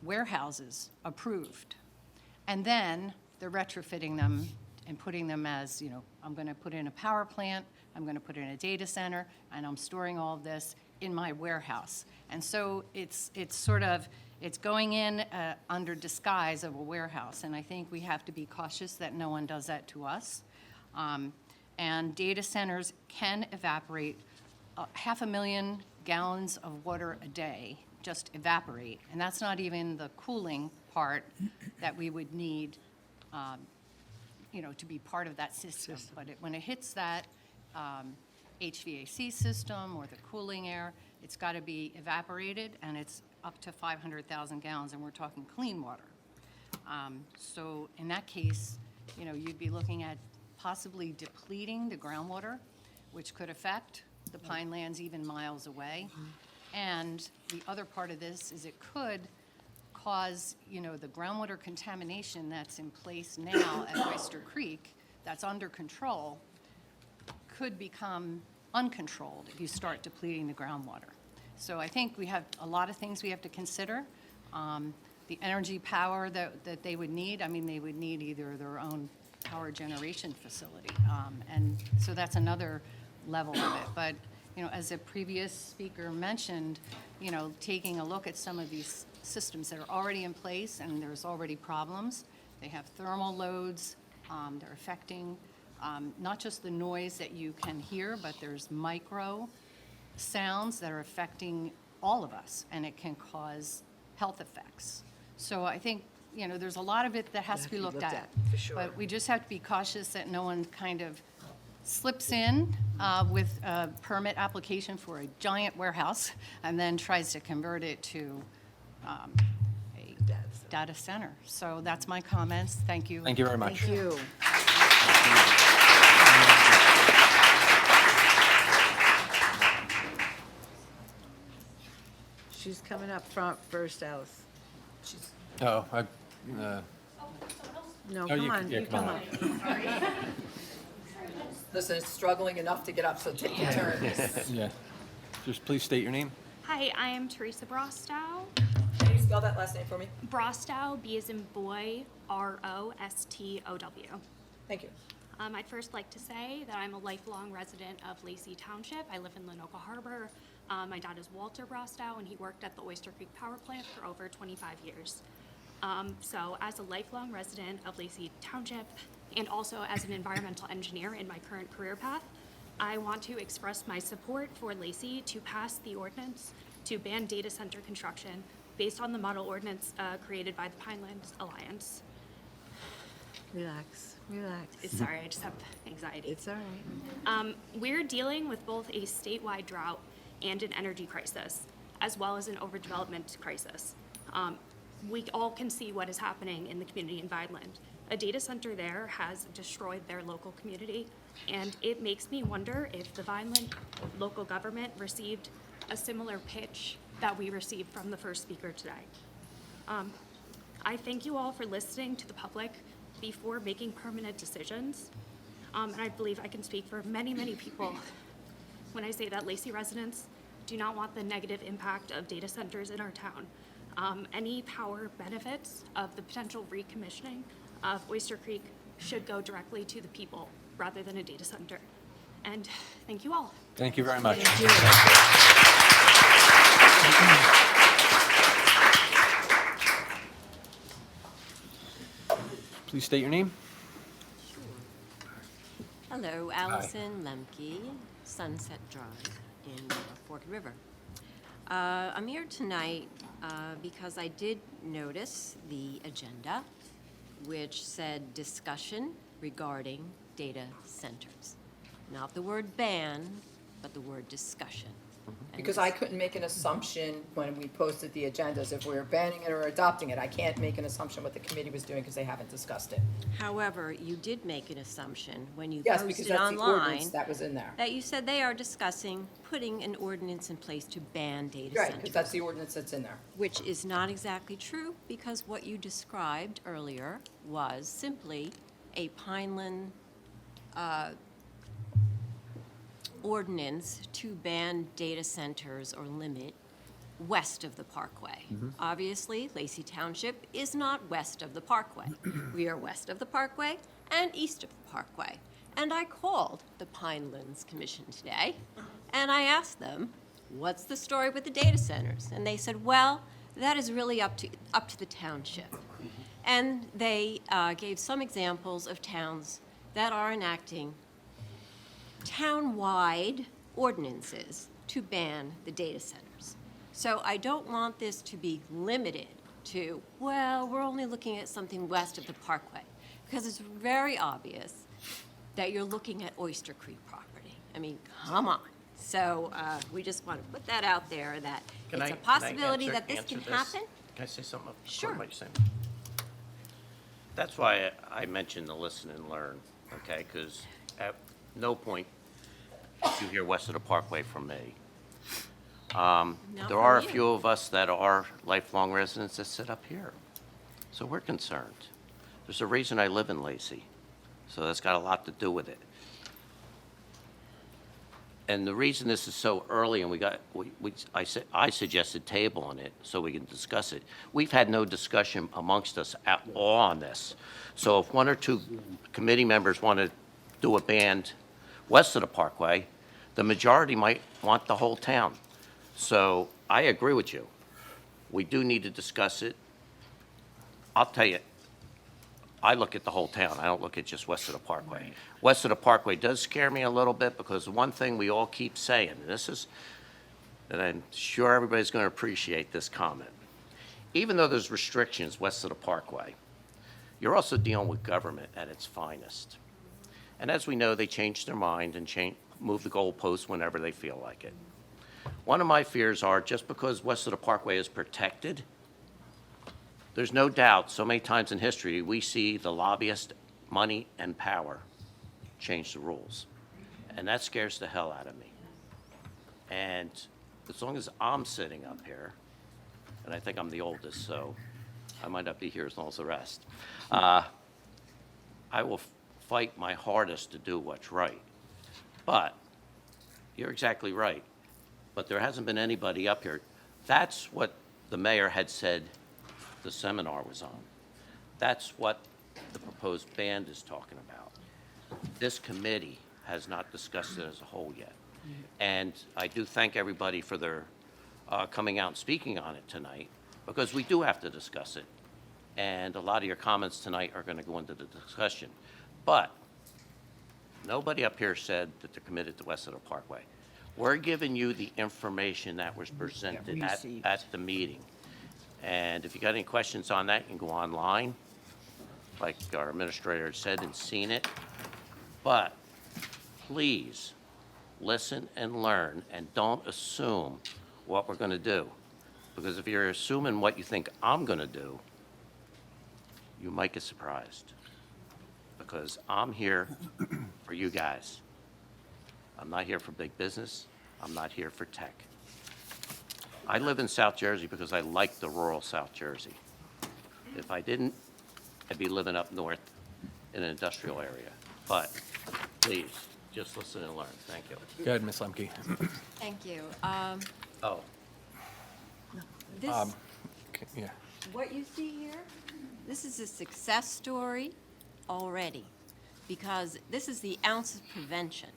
warehouses approved, and then they're retrofitting them and putting them as, I'm going to put in a power plant, I'm going to put in a data center, and I'm storing all of this in my warehouse. And so it's going in under disguise of a warehouse, and I think we have to be cautious that no one does that to us. And data centers can evaporate 500,000 gallons of water a day, just evaporate, and that's not even the cooling part that we would need, to be part of that system. But when it hits that HVAC system or the cooling air, it's got to be evaporated, and it's up to 500,000 gallons, and we're talking clean water. So in that case, you'd be looking at possibly depleting the groundwater, which could affect the Pinelands even miles away. And the other part of this is it could cause, the groundwater contamination that's in place now at Oyster Creek, that's under control, could become uncontrolled if you start depleting the groundwater. So I think we have a lot of things we have to consider. The energy power that they would need, they would need either their own power generation facility. And so that's another level of it. But, as a previous speaker mentioned, taking a look at some of these systems that are already in place and there's already problems. They have thermal loads. They're affecting not just the noise that you can hear, but there's micro sounds that are affecting all of us, and it can cause health effects. So I think, there's a lot of it that has to be looked at. for sure. But we just have to be cautious that no one kind of slips in with a permit application for a giant warehouse and then tries to convert it to a data center. So that's my comments. Thank you. Thank you very much. Thank you. She's coming up front first, Alice. Oh, No, Oh, come you- on, yeah, you come come on. up. Listen, it's struggling enough to get up, so take your turn. yeah. Just please state your name. Hi, I am Teresa Brostow. Can you spell that last name for me? Brostow, B as in boy, R-O-S-T-O-W. Thank you. I'd first like to say that I'm a lifelong resident of Lacey Township. I live in Lenoka Harbor. My dad is Walter Brostow, and he worked at the Oyster Creek Power Plant for over 25 years. So as a lifelong resident of Lacey Township, and also as an environmental engineer in my current career path, I want to express my support for Lacey to pass the ordinance to ban data center construction based on the model ordinance created by the Pinelands Alliance. Relax, relax. Sorry, I just have anxiety. It's all right. We're dealing with both a statewide drought and an energy crisis, as well as an overdevelopment crisis. We all can see what is happening in the community in Vineland. A data center there has destroyed their local community, and it makes me wonder if the Vineland local government received a similar pitch that we received from the first speaker today. I thank you all for listening to the public before making permanent decisions. And I believe I can speak for many, many people when I say that Lacey residents do not want the negative impact of data centers in our town. Any power benefits of the potential recommissioning of Oyster Creek should go directly to the people rather than a data center. And thank you all. Thank you very much. Please state your name. Hello, Allison Lemke, Sunset Drive in Forked River. I'm here tonight because I did notice the agenda, which said discussion regarding data centers. Not the word ban, but the word discussion. And Because I couldn't make an assumption when we posted the agendas, if we were banning it or adopting it. I can't make an assumption what the committee was doing because they haven't discussed it. However, you did make an assumption when you Yes, because posted that's the ordinance online that was in there. that you said they are discussing putting an ordinance in place to ban data Right, centers. because that's the ordinance that's in there. Which is not exactly true, because what you described earlier was simply a Pineland ordinance to ban data centers or limit west of the Parkway. Obviously, Lacey Township is not west of the Parkway. We are west of the Parkway and east of the Parkway. And I called the Pinelands Commission today, and I asked them, what's the story with the data centers? And they said, well, that is really up to the township. And they gave some examples of towns that are enacting town-wide ordinances to ban the data centers. So I don't want this to be limited to, well, we're only looking at something west of the Parkway, because it's very obvious that you're looking at Oyster Creek property. I mean, come on. So we just want to put that out there, that it's a possibility that this can happen. Can I say something? Sure. What you're saying? That's why I mentioned the listen and learn, okay? Because at no point did you hear west of the Parkway from me. There are a few of us that are lifelong residents that sit up here. So we're concerned. There's a reason I live in Lacey. So that's got a lot to do with it. And the reason this is so early, and I suggested table on it so we can discuss it. We've had no discussion amongst us at all on this. So if one or two committee members want to do a ban west of the Parkway, the majority might want the whole town. So I agree with you. We do need to discuss it. I'll tell you, I look at the whole town. I don't look at just west of the Parkway. West of the Parkway does scare me a little bit, because one thing we all keep saying, and I'm sure everybody's going to appreciate this comment. Even though there's restrictions west of the Parkway, you're also dealing with government at its finest. And as we know, they change their mind and move the goalposts whenever they feel like it. One of my fears are, just because west of the Parkway is protected, there's no doubt, so many times in history, we see the lobbyist, money, and power change the rules. And that scares the hell out of me. And as long as I'm sitting up here, and I think I'm the oldest, so I might not be here as long as the rest, I will fight my hardest to do what's right. But you're exactly right. But there hasn't been anybody up here. That's what the mayor had said the seminar was on. That's what the proposed ban is talking about. This committee has not discussed it as a whole yet. And I do thank everybody for their coming out and speaking on it tonight, because we do have to discuss it. And a lot of your comments tonight are going to go into the discussion. But nobody up here said that they're committed to west of the Parkway. We're giving you the information that was presented at the meeting. And if you got any questions on that, you can go online, like our administrator said, and seen it. But please listen and learn, and don't assume what we're going to do. Because if you're assuming what you think I'm going to do, you might get surprised. Because I'm here for you guys. I'm not here for big business. I'm not here for tech. I live in South Jersey because I like the rural South Jersey. If I didn't, I'd be living up north in an industrial area. But please, just listen and learn. Thank you. Go ahead, Ms. Lemke. Thank you. Oh, This, Yeah. what you see here, this is a success story already, because this is the ounce of prevention.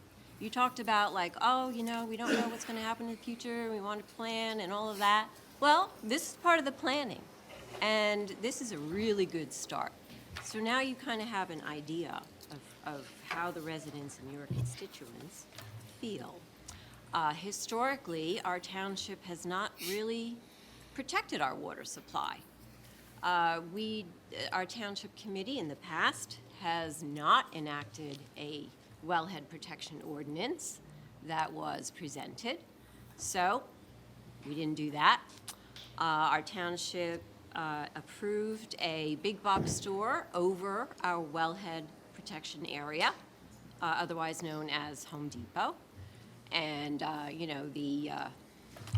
You talked about like, oh, you know, we don't know what's going to happen in the future, we want to plan and all of that. Well, this is part of the planning, and this is a really good start. So now you kind of have an idea of how the residents and your constituents feel. Historically, our township has not really protected our water supply. Our township committee in the past has not enacted a wellhead protection ordinance that was presented, so we didn't do that. Our township approved a big box store over our wellhead protection area, otherwise known as Home Depot. And, you know, the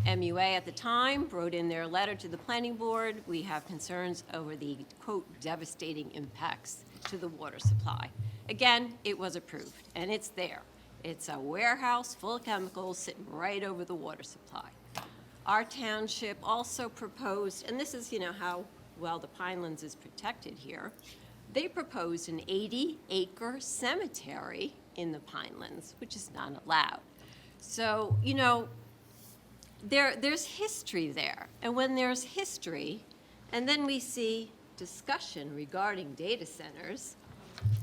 MUA at the time wrote in their letter to the planning board, we have concerns over the, quote, devastating impacts to the water supply. Again, it was approved, and it's there. It's a warehouse full of chemicals sitting right over the water supply. Our township also proposed, and this is, you know, how well the Pinelands is protected here, they proposed an 80-acre cemetery in the Pinelands, which is not allowed. So, you know, there's history there. And when there's history, and then we see discussion regarding data centers,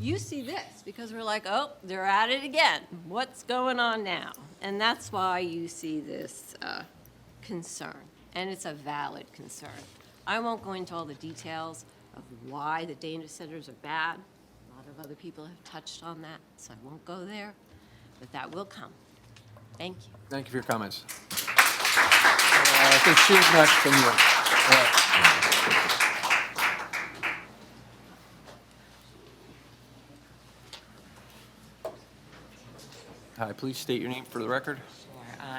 you see this, because we're like, oh, they're at it again. What's going on now? And that's why you see this concern, and it's a valid concern. I won't go into all the details of why the data centers are bad. A lot of other people have touched on that, so I won't go there, but that will come. Thank you. Thank you for your comments. I think she's next from you. Hi, please state your name for the record.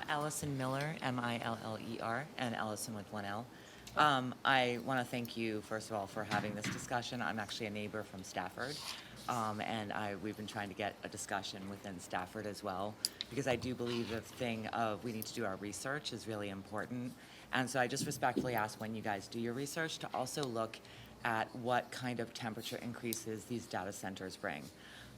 Allison Miller, Miller, and Allison with 1 L. I want to thank you, first of all, for having this discussion. I'm actually a neighbor from Stafford, and we've been trying to get a discussion within Stafford as well, because I do believe the thing of we need to do our research is really important. And so I just respectfully ask, when you guys do your research, to also look at what kind of temperature increases these data centers bring.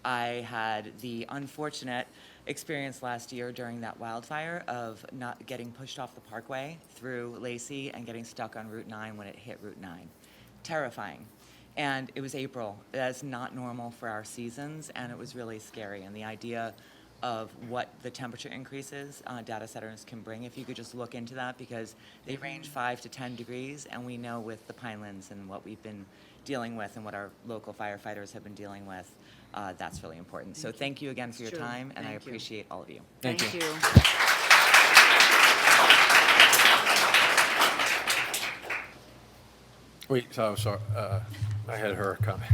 I had the unfortunate experience last year during that wildfire of not getting pushed off the parkway through Lacey and getting stuck on Route 9 when it hit Route 9. Terrifying. And it was April. That's not normal for our seasons, and it was really scary. And the idea of what the temperature increases data centers can bring, if you could just look into that, because they range 5 to 10 degrees, and we know with the Pinelands and what we've been dealing with and what our local firefighters have been dealing with, that's really important. So thank you again for your time, and I appreciate all of you. Thank you. Wait, so, sorry, I had her comment.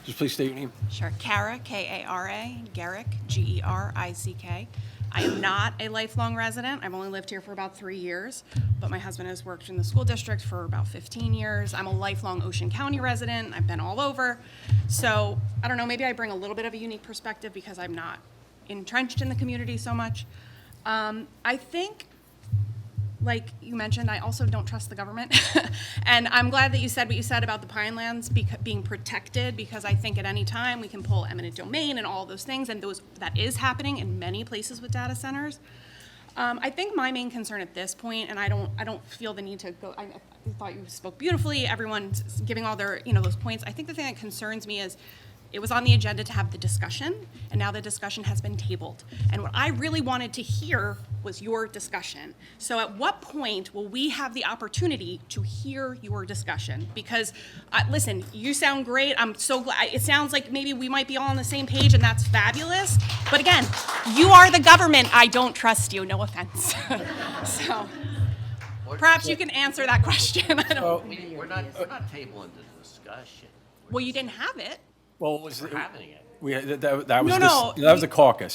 Just please state your name. Sure. Kara, K-A-R-A, Garrick, G-E-R-I-C-K. I am not a lifelong resident. I've only lived here for about 3 years, but my husband has worked in the school district for about 15 years. I'm a lifelong Ocean County resident. I've been all over. So I don't know, maybe I bring a little bit of a unique perspective because I'm not entrenched in the community so much. I think, like you mentioned, I also don't trust the government. And I'm glad that you said what you said about the Pinelands being protected, because I think at any time we can pull eminent domain and all those things, and that is happening in many places with data centers. I think my main concern at this point, and I don't feel the need to go, I thought you spoke beautifully, everyone's giving all their, those points. I think the thing that concerns me is it was on the agenda to have the discussion, and now the discussion has been tabled. And what I really wanted to hear was your discussion. So at what point will we have the opportunity to hear your discussion? Because, listen, you sound great. I'm so glad. It sounds like maybe we might be all on the same page, and that's fabulous. But again, you are the government. I don't trust you. No offense. So perhaps you can answer that question. We're not tabling the discussion. Well, you didn't have it. Well, We're having it. that was the caucus.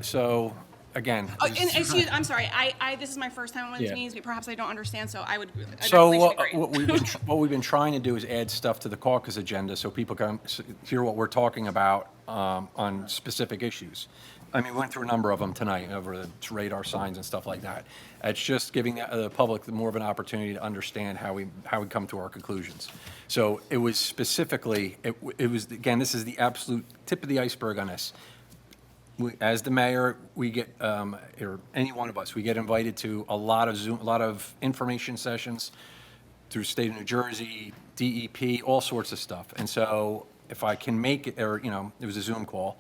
So again. And excuse, I'm sorry, this is my first time on these Yeah. meetings, but perhaps I don't understand, so I So definitely should agree. what we've been trying to do is add stuff to the caucus agenda so people can hear what we're talking about on specific issues. I mean, we went through a number of them tonight over the radar signs and stuff like that. It's just giving the public more of an opportunity to understand how we come to our conclusions. So it was specifically, it was, again, this is the absolute tip of the iceberg on this. As the mayor, we get, or any one of us, we get invited to a lot of information sessions through state of New Jersey, DEP, all sorts of stuff. And so if I can make it, or, it was a Zoom call.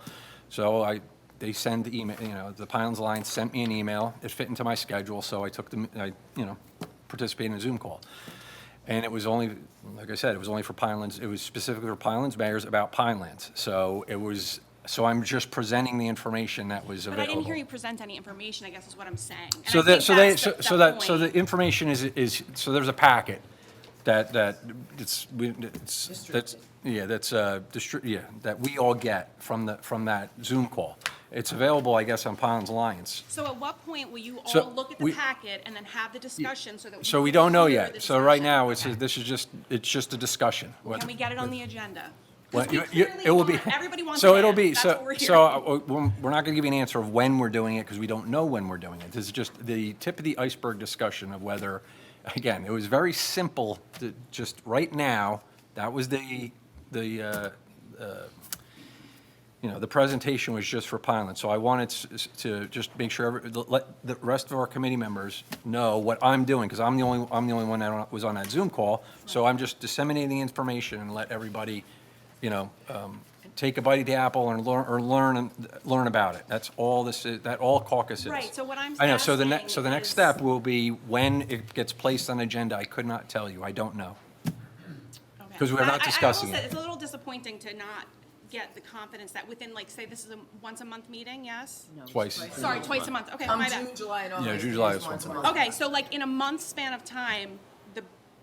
So they send the email, the Pinelands Alliance sent me an email. It fit into my schedule, so I took participated in a Zoom call. And it was only, like I said, it was only for Pinelands. It was specifically for Pinelands mayors about Pinelands. So I'm just presenting the information that was But available. I didn't hear you present any information, I guess is what I'm saying. And So I that, think so that's they, the so the point. information is, so there's a packet that that we all get from that Zoom call. It's available, I guess, on Pinelands Alliance. So at what point will you all So look at the packet and then have the discussion so that So we can don't know hear yet. the So right discussion? now, it's just a discussion. Can we get it on the agenda? Well, 'Cause we it clearly will be. want- everybody wants So an it'll answer. be, That's so, what we're we're not going to give you an answer of when we're doing it because we don't know when we're doing it. This is just the tip of the iceberg discussion of whether, again, it was very simple to just right now, that was the presentation was just for Pineland. So I wanted to just make sure, let the rest of our committee members know what I'm doing, because I'm the only one that was on that Zoom call. So I'm just disseminating the information and let everybody, take a bite of the apple and learn about it. That's all this is, that all caucus is. Right, so what I'm I know, so the asking next is- step will be when it gets placed on the agenda. I could not tell you. I don't know. Because we're not discussing I will say, it. it's a little disappointing to not get the confidence that within, like, say, this is a once-a-month meeting, yes? Twice. Sorry, twice a month, okay, my bad. June, July, and Yeah, August. June, July it was is once a month. Okay, so like in a month span of time,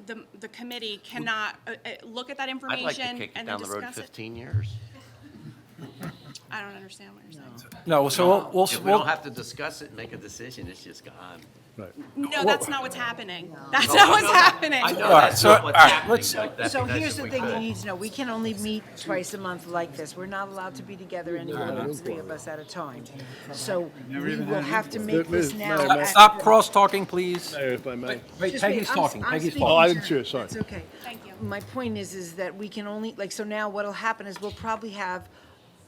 the committee cannot look at that I'd like to information kick it and then down the road discuss it? 15 years. I don't understand what you're saying. No, so we'll. If we don't have to discuss it and make a decision, it's just gone. No, that's not what's happening. That's not what's happening. I know All right, that's so- not what's all right, happening. let's- but that'd So be nice here's if the we thing you could. need to know, we can only meet twice a month like this. We're not allowed to be together any more than three of us at a time. So we will have to make this now. at Stop the- cross-talking, please. Mayor, if I may. Wait, Just Peggy's wait, I'm- talking. I'm Peggy's speaking Oh, I talking. didn't see it, sorry. It's okay. Thank you. My point is that we can only, like, so now what'll happen is we'll probably have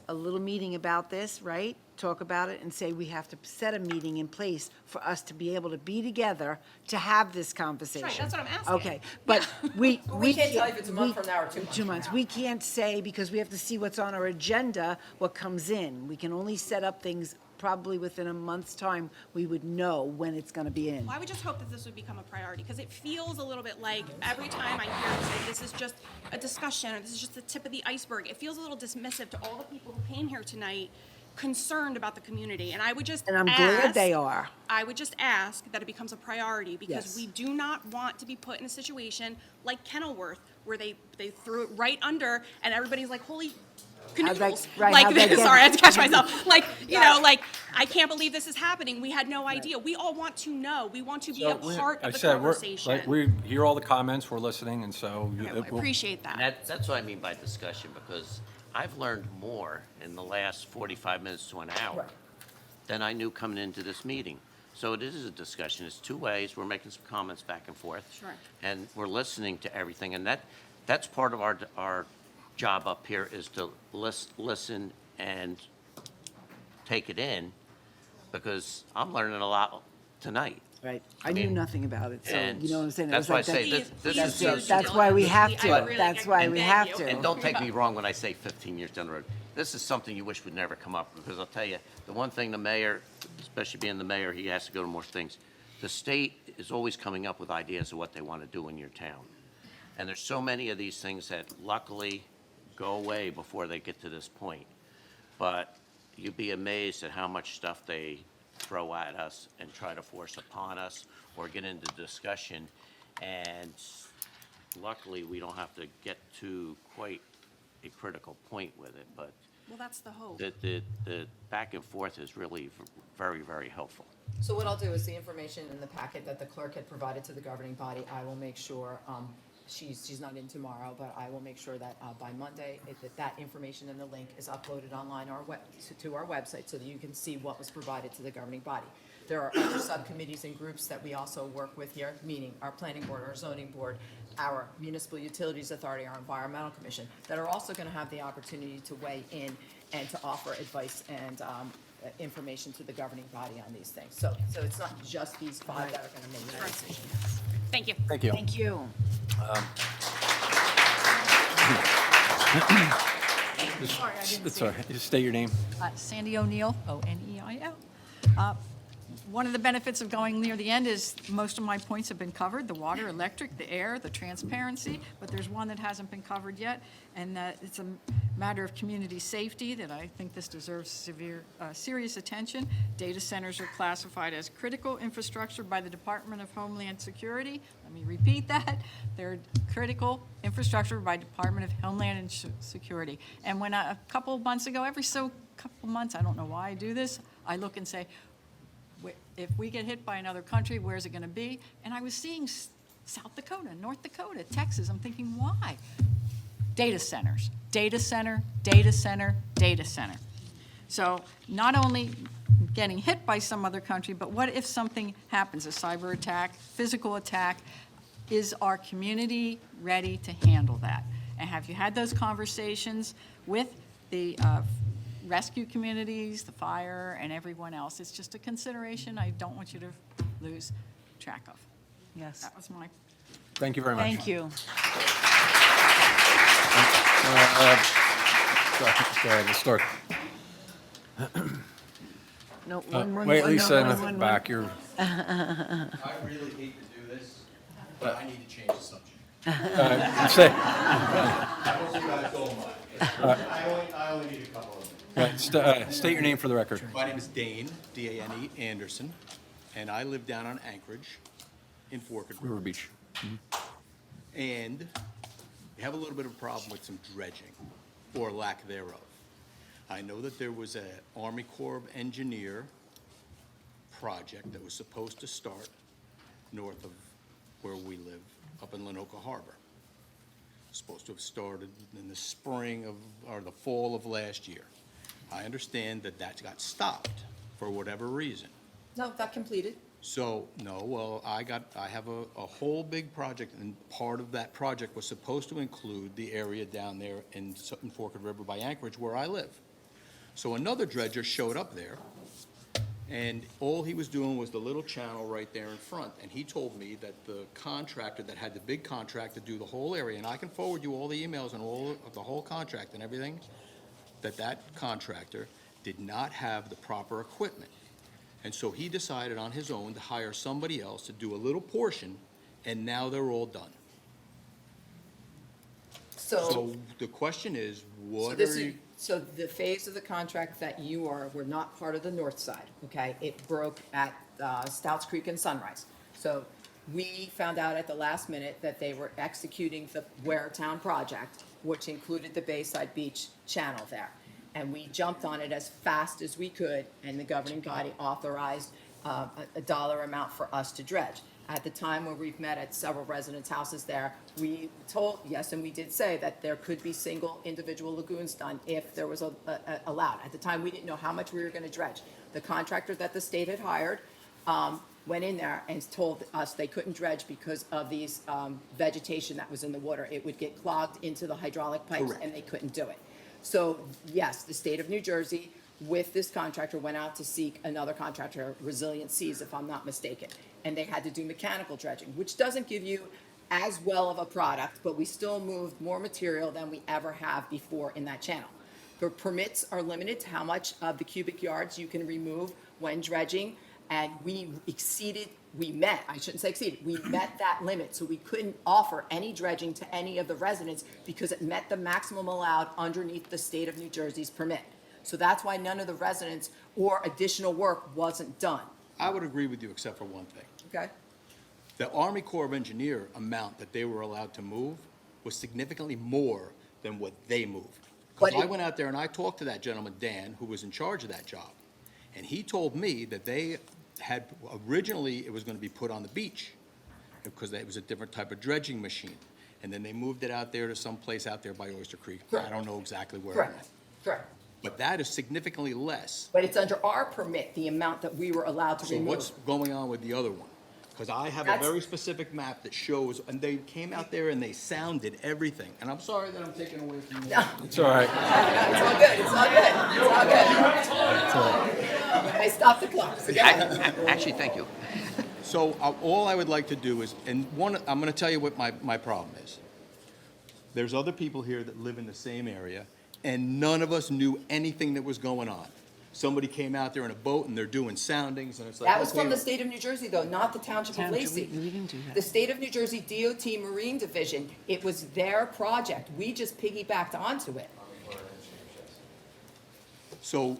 a little meeting about this, right? Talk about it and say we have to set a meeting in place for us to be able to be together to have this conversation. that's what I'm asking. Okay, but we. We can't tell you if it's a month we- from now or 2 months 2 from months. now. We can't say because we have to see what's on our agenda, what comes in. We can only set up things probably within a month's time. We would know when it's gonna be in. Well, I would just hope that this would become a priority, because it feels a little bit like every time I hear you say this is just a discussion, or this is just the tip of the iceberg, it feels a little dismissive to all the people who came here tonight concerned about the community, and I would just And I'm glad ask- they are. I would just ask that it becomes a priority, because Yes. we do not want to be put in a situation like Kenilworth, where they threw it right under, and everybody's like, holy How'd that- canoodles. right, Like, how'd that get- sorry, I had to catch myself. Like, like, I can't believe this is happening. We had no idea. We all want to know. We want to be a part I of the said, conversation. we hear all the comments, we're listening, and so. Okay, well, I appreciate that. And that's what I mean by discussion, because I've learned more in the last 45 minutes to an hour than I knew coming into this meeting. So it is a discussion. It's two ways. We're making some comments back and forth. Sure. And we're listening to everything. And that's part of our job up here, is to listen and take it in, because I'm learning a lot tonight. Right. I knew nothing about it, so And you know what I'm saying? It that's was why I like say that- this that's is it. just. That's why we have to. really That's why we beg have you. to. And don't take me wrong when I say 15 years down the road. This is something you wish would never come up, because I'll tell you, the one thing the mayor, especially being the mayor, he has to go to more things. The state is always coming up with ideas of what they want to do in your town. And there's so many of these things that luckily go away before they get to this point. But you'd be amazed at how much stuff they throw at us and try to force upon us or get into discussion. And luckily, we don't have to get to quite a critical point with it, but Well, that's the hope. The back and forth is really very, very helpful. So what I'll do is the information in the packet that the clerk had provided to the governing body, I will make sure, she's not in tomorrow, but I will make sure that by Monday, that information and the link is uploaded online to our website so that you can see what was provided to the governing body. There are other subcommittees and groups that we also work with here, meaning our planning board, our zoning board, our municipal utilities authority, our environmental commission, that are also going to have the opportunity to weigh in and to offer advice and information to the governing body on these things. So it's not just these five that are going to make that decision. Thank you. Thank you. Thank you. Sorry, I didn't It's see all right. Just state your name. Sandy O'Neill, O-N-E-I-L. One of the benefits of going near the end is most of my points have been covered, the water, electric, the air, the transparency, but there's one that hasn't been covered yet, and it's a matter of community safety that I think this deserves serious attention. Data centers are classified as critical infrastructure by the Department of Homeland Security. Let me repeat that. They're critical infrastructure by Department of Homeland Security. And when a couple of months ago, every couple of months, I don't know why I do this, I look and say, if we get hit by another country, where's it going to be? And I was seeing South Dakota, North Dakota, Texas. I'm thinking, why? Data centers, data center, data center, data center. So not only getting hit by some other country, but what if something happens, a cyber attack, physical attack? Is our community ready to handle that? And have you had those conversations with the rescue communities, the fire, and everyone else? It's just a consideration I don't want you to lose track of. Yes. That was my, Thank you very much. Thank you. Go ahead, let's start. No, Wait, Lisa, in the back, you're, I really hate to do this, but I need to change the subject. say, I don't think I told mine. I only need a couple of them. state your name for the record. My name is Dane, D-A-N-E, Anderson, and I live down on Anchorage in Forked River Beach. And we have a little bit of a problem with some dredging, or lack thereof. I know that there was an Army Corps of Engineer project that was supposed to start north of where we live, up in Lenoka Harbor. Supposed to have started in the spring of, or the fall of last year. I understand that that got stopped for whatever reason. No, that completed. So, no, well, I have a whole big project, and part of that project was supposed to include the area down there in Forked River by Anchorage where I live. So another dredger showed up there, and all he was doing was the little channel right there in front. And he told me that the contractor that had the big contract to do the whole area, and I can forward you all the emails and all of the whole contract and everything, that contractor did not have the proper equipment. And so he decided on his own to hire somebody else to do a little portion, and now they're all done. So the question is, what are you? So the phase of the contract that you were not part of the north side, okay? It broke at Stouts Creek and Sunrise. So we found out at the last minute that they were executing the Ware Town project, which included the Bayside Beach channel there. And we jumped on it as fast as we could, and the governing body authorized a dollar amount for us to dredge. At the time where we've met at several residents' houses there, we told, yes, and we did say that there could be single individual lagoons done if there was allowed. At the time, we didn't know how much we were gonna dredge. The contractor that the state had hired went in there and told us they couldn't dredge because of these vegetation that was in the water. It would get clogged into the hydraulic pipes, and they couldn't do it. So, yes, the state of New Jersey, with this contractor, went out to seek another contractor, Resilient Seas, if I'm not mistaken. And they had to do mechanical dredging, which doesn't give you as well of a product, but we still moved more material than we ever have before in that channel. The permits are limited to how much of the cubic yards you can remove when dredging, and we met that limit, so we couldn't offer any dredging to any of the residents because it met the maximum allowed underneath the state of New Jersey's permit. So that's why none of the residents or additional work wasn't done. I would agree with you except for one thing. Okay? The Army Corps of Engineer amount that they were allowed to move was significantly more than what they moved. Because But I it- went out there and I talked to that gentleman, Dan, who was in charge of that job. And he told me that they had, originally, it was going to be put on the beach because it was a different type of dredging machine. And then they moved it out there to some place out there by Oyster Creek. I don't know exactly where. Correct, correct. But that is significantly less. But it's under our permit, the amount that we were allowed to So remove. what's going on with the other one? Because I have a That's- very specific map that shows, and they came out there and they sounded everything. And I'm sorry that I'm taking away from you. It's all right. It's all good, it's all good, it's all good. I stopped the clock, so go ahead. Actually, thank you. So all I would like to do is, and one, I'm going to tell you what my problem is. There's other people here that live in the same area, and none of us knew anything that was going on. Somebody came out there in a boat, and they're doing soundings, and it's like, That was from okay, the state of New Jersey, though, not the Township of Township, Lacey. we didn't do that. The state of New Jersey DOT Marine Division, it was their project. We just piggybacked onto it. So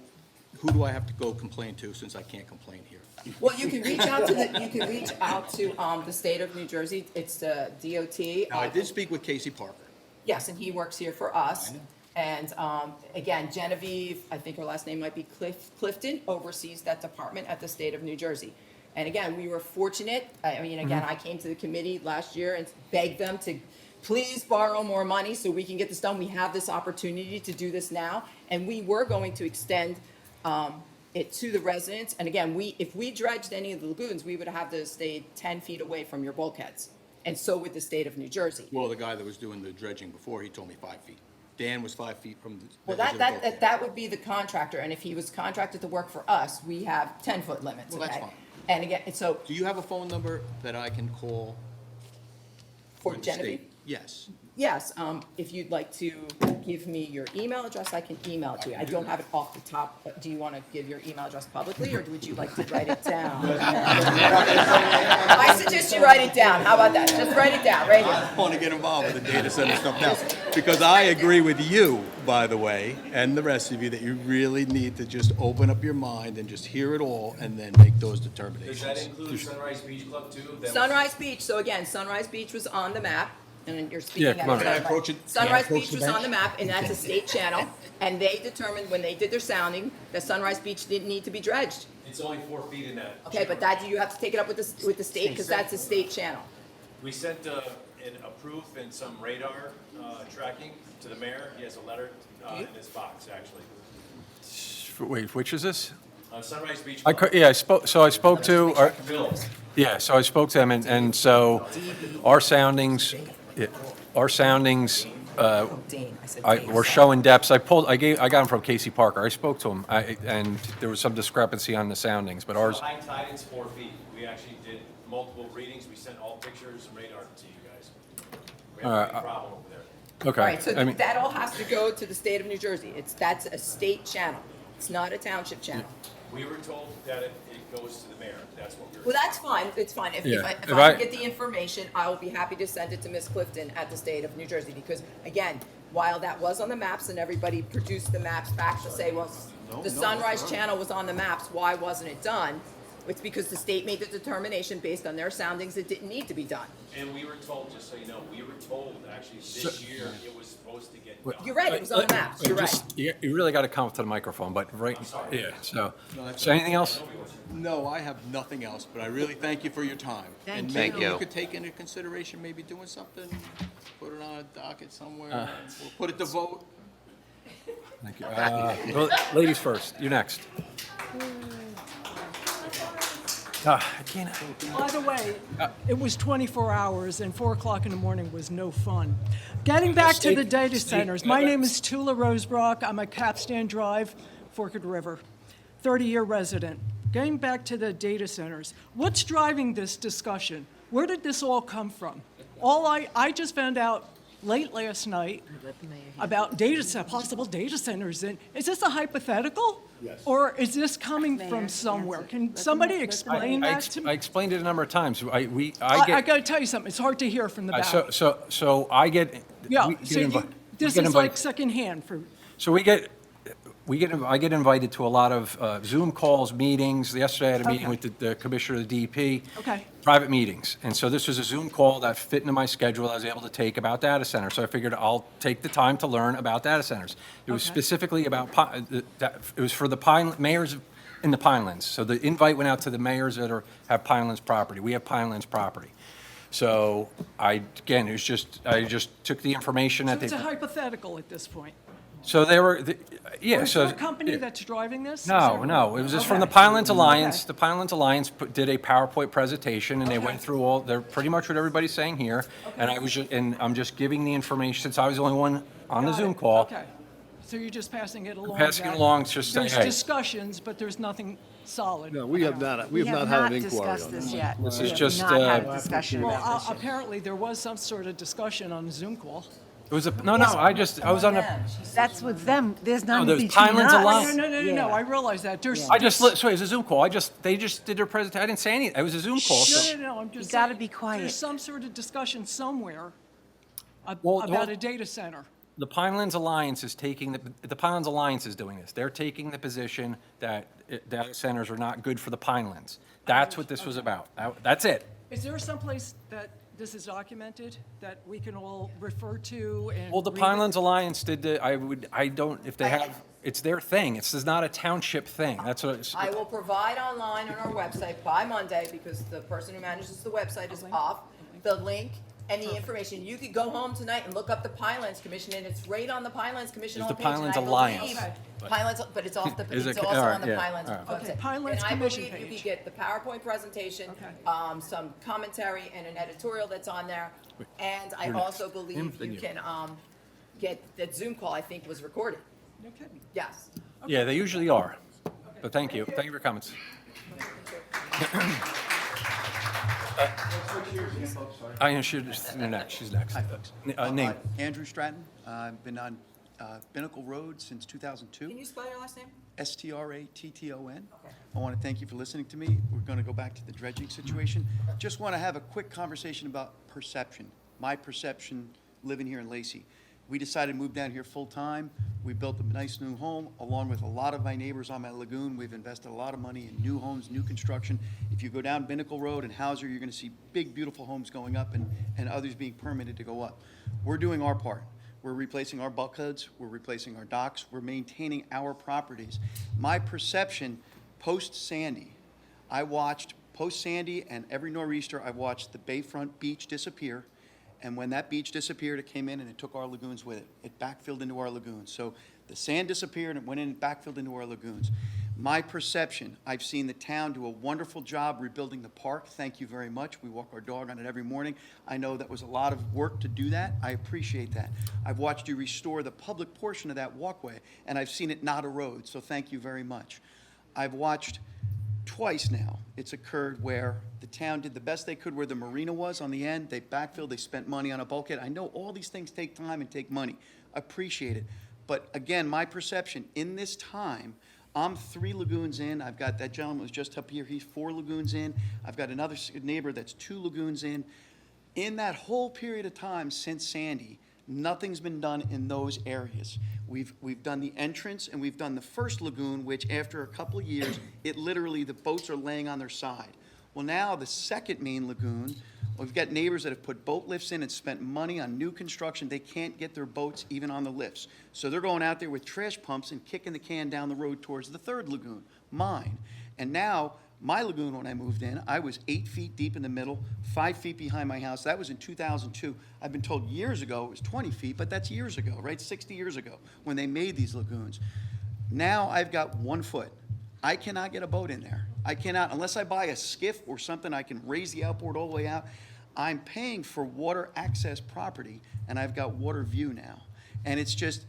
who do I have to go complain to, since I can't complain here? Well, you can reach out to the state of New Jersey. It's the DOT. Now, I did speak with Casey Parker. Yes, and he works here for us. And again, Genevieve, I think her last name might be Clifton, oversees that department at the state of New Jersey. And again, we were fortunate. I mean, again, I came to the committee last year and begged them to please borrow more money so we can get this done. We have this opportunity to do this now. And we were going to extend it to the residents. And again, if we dredged any of the lagoons, we would have to stay 10 feet away from your bulkheads. And so would the state of New Jersey. Well, the guy that was doing the dredging before, he told me 5 feet. Dan was 5 feet from the. Well, edge of the bulkhead. that would be the contractor, and if he was contracted to work for us, we have 10-foot limits, Well, that's okay? fine. And again, so Do you have a phone number that I can call? for with the state? Genevieve, Yes. yes, if you'd like to give me your email address, I can email it to you. I don't have it off the top, but do you want to give your email address publicly, or would you like to write it down? I suggest you write it down, how about that? Just write it down, right here. I want to get involved with the data center stuff now, because I agree with you, by the way, and the rest of you, that you really need to just open up your mind and just hear it all, and then make those determinations. Does that include Sunrise Beach Club too? That- Sunrise Beach, so again, Sunrise Beach was on the map, and you're speaking. Yeah, at come on. a Can I time. approach it? Sunrise Can I approach Beach the was on bench? the map, and that's a state channel, and they determined when they did their sounding that Sunrise Beach didn't need to be dredged. It's only 4 feet in that. Okay, but that, you have to take it up with the state, because that's a state channel. We sent a proof and some radar tracking to the mayor. He has a letter in his box, actually. Wait, which is this? Sunrise Beach. Yeah, I spoke to, Bill. yeah, so I spoke to them, and so our soundings, Dane, I said Dane. were showing depths. I got them from Casey Parker. I spoke to him, and there was some discrepancy on the soundings, but ours, High tide, it's 4 feet. We actually did multiple readings. We sent all pictures and radar to you guys. We All have right, a big problem over there. okay. All right, so I mean, that all has to go to the state of New Jersey. That's a state channel. It's not a township channel. We were told that it goes to the mayor. That's what we were. Well, that's fine, it's fine. If Yeah. I If can I- get the information, I will be happy to send it to Ms. Clifton at the state of New Jersey, because, again, while that was on the maps and everybody produced the maps back to say, well, the Sunrise Channel was on the maps, why wasn't it done? It's because the state made the determination based on their soundings, it didn't need to be done. And we were told, just so you know, we were told actually this year it was supposed to get done. You're right, it was on the maps, you're right. You really got to come to the microphone, but right, yeah, so anything else? No, I have nothing else, but I really thank you for your time. And Thank maybe you. you could take into consideration maybe doing something, put it on a docket somewhere, or put it to vote. Thank you. Well, ladies first, you're next. I can't. By the way, it was 24 hours and 4 o'clock in the morning was no fun. Getting back to the data centers, my name is Tula Rosebrock. I'm at Capstan Drive, Forked River, 30-year resident. Getting back to the data centers, what's driving this discussion? Where did this all come from? I just found out late last night about possible data centers. And is this a hypothetical? Yes. Or is this coming from somewhere? Can somebody explain that to me? I explained it a number of times. I I get, got to tell you something. It's hard to hear from the back. so I get. Yeah, we get so invi- we this get is invited- like secondhand for, So we get, I get invited to a lot of Zoom calls, meetings. Yesterday I had a meeting with the commissioner of the DEP. Okay. Private meetings. And so this was a Zoom call that fit into my schedule. I was able to take about data centers. So I figured I'll take the time to learn about data centers. It was Okay. specifically about, it was for the mayors in the Pinelands. So the invite went out to the mayors that have Pinelands property. We have Pinelands property. So I just took the information So that it's a they, hypothetical at this point. so they were, yeah, Is so. there a company that's driving this? No, no, it was just from the Okay. Pinelands Alliance. Okay. The Pinelands Alliance did a PowerPoint presentation, and they Okay. went through they're pretty much what everybody's saying here. And I'm just giving the information, since I was the only one on the Got Zoom it. call. Okay. So you're just passing it along? Passing it that along, just saying, There's hey. discussions, but there's nothing solid. No, we have not had an inquiry discussed on this this. yet. This We is have just, not had a discussion Well, about this yet. apparently, there was some sort of discussion on a Zoom call. It was I was on a, That's with them, there's none there's between Pinelands us. Alliance. No, I realize that. There's. sorry, it was a Zoom call. They just did their presentation. I didn't say anything. It was a Zoom call, so. No, I'm just You gotta saying, be quiet. There's some sort of discussion somewhere Well, about a data center. The Pinelands Alliance is the Pinelands Alliance is doing this. They're taking the position that data centers are not good for the Pinelands. That's what this was about. That's it. Is there someplace that this is documented, that we can all refer to and? Well, the read it? Pinelands Alliance if they have, it's their thing. This is not a township thing. That's what it's. I will provide online on our website by Monday, because the person who manages the website is off, the link and the information. You could go home tonight and look up the Pinelands Commission, and it's right on the Pinelands Commission It's the homepage. and Pinelands I Alliance. believe- Okay. Pinelands, but it's off Is it's it- also all on the right, yeah, Pinelands all right. website. Okay, Pinelands And I Commission believe you page. could get the PowerPoint presentation, Okay. some commentary and an editorial that's on there. And I You're next. also believe Then you you. can, get, that Zoom call, I think, was recorded. No kidding. Yes. Yeah, they usually are. But thank you. Thank you for your comments. I know she's next. She's next. Name. Andrew Stratton. I've been on Pinnacle Road since 2002. Can you spell your last name? Stratton. I want to thank you for listening to me. We're going to go back to the dredging situation. Just want to have a quick conversation about perception. My perception living here in Lacey. We decided to move down here full-time. We built a nice new home, along with a lot of my neighbors on my lagoon. We've invested a lot of money in new homes, new construction. If you go down Pinnacle Road and Hauser, you're going to see big, beautiful homes going up and others being permitted to go up. We're doing our part. We're replacing our bulkheads, we're replacing our docks, we're maintaining our properties. My perception, post-Sandy, I watched post-Sandy and every nor'easter, I watched the Bayfront beach disappear. And when that beach disappeared, it came in and it took our lagoons with it. It backfilled into our lagoons. So the sand disappeared and it went in and backfilled into our lagoons. My perception, I've seen the town do a wonderful job rebuilding the park. Thank you very much. We walk our dog on it every morning. I know that was a lot of work to do that. I appreciate that. I've watched you restore the public portion of that walkway, and I've seen it not erode, so thank you very much. I've watched twice now it's occurred where the town did the best they could where the marina was on the end. They backfilled, they spent money on a bulkhead. I know all these things take time and take money. Appreciate it. But again, my perception, in this time, I'm 3 lagoons in. I've got that gentleman who's just up here, he's 4 lagoons in. I've got another neighbor that's 2 lagoons in. In that whole period of time since Sandy, nothing's been done in those areas. We've done the entrance and we've done the first lagoon, which after a couple of years, it literally, the boats are laying on their side. Well, now the second main lagoon, we've got neighbors that have put boat lifts in and spent money on new construction. They can't get their boats even on the lifts. So they're going out there with trash pumps and kicking the can down the road towards the third lagoon, mine. And now, my lagoon, when I moved in, I was 8 feet deep in the middle, 5 feet behind my house. That was in 2002. I've been told years ago it was 20 feet, but that's years ago, right? 60 years ago when they made these lagoons. Now I've got 1 foot. I cannot get a boat in there. I cannot, unless I buy a skiff or something, I can raise the outboard all the way out. I'm paying for water access property, and I've got water view now. And it's just,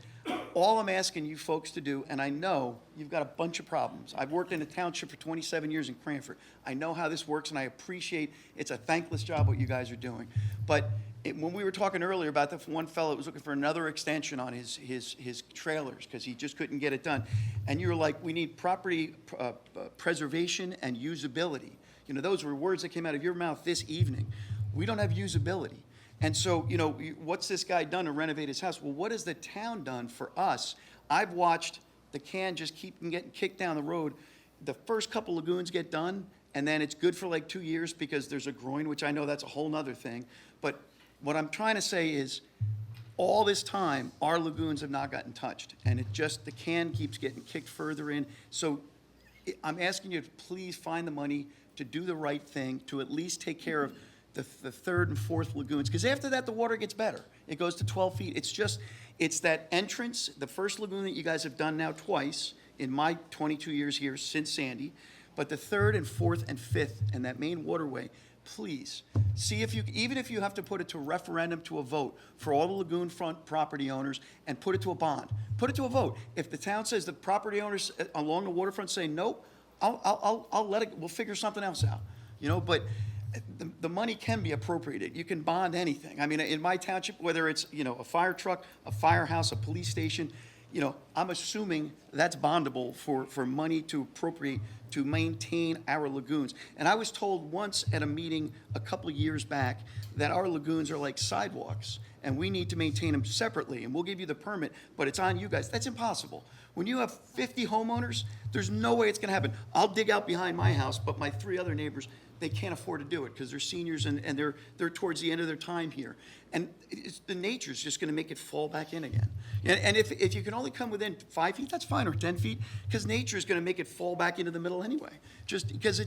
all I'm asking you folks to do, and I know you've got a bunch of problems. I've worked in a township for 27 years in Cranford. I know how this works, and I appreciate, it's a thankless job what you guys are doing. But when we were talking earlier about the one fellow that was looking for another extension on his trailers because he just couldn't get it done, and you were like, we need property preservation and usability. You know, those were words that came out of your mouth this evening. We don't have usability. And so, you know, what's this guy done to renovate his house? Well, what has the town done for us? I've watched the can just keep getting kicked down the road. The first couple lagoons get done, and then it's good for like 2 years because there's a groin, which I know that's a whole nother thing. But what I'm trying to say is, all this time, our lagoons have not gotten touched, and the can keeps getting kicked further in. So I'm asking you to please find the money to do the right thing, to at least take care of the third and fourth lagoons, because after that, the water gets better. It goes to 12 feet. It's that entrance, the first lagoon that you guys have done now twice in my 22 years here since Sandy, but the third and fourth and fifth and that main waterway, please, see if you, even if you have to put it to referendum, to a vote for all the lagoon front property owners, and put it to a bond. Put it to a vote. If the town says the property owners along the waterfront say, nope, I'll let it, we'll figure something else out, but the money can be appropriated. You can bond anything. I mean, in my township, whether it's, a fire truck, a firehouse, a police station, I'm assuming that's bondable for money to appropriate to maintain our lagoons. And I was told once at a meeting a couple of years back that our lagoons are like sidewalks, and we need to maintain them separately, and we'll give you the permit, but it's on you guys. That's impossible. When you have 50 homeowners, there's no way it's gonna happen. I'll dig out behind my house, but my 3 other neighbors, they can't afford to do it because they're seniors and they're towards the end of their time here. And the nature's just gonna make it fall back in again. And if you can only come within 5 feet, that's fine, or 10 feet, because nature's gonna make it fall back into the middle anyway. Just because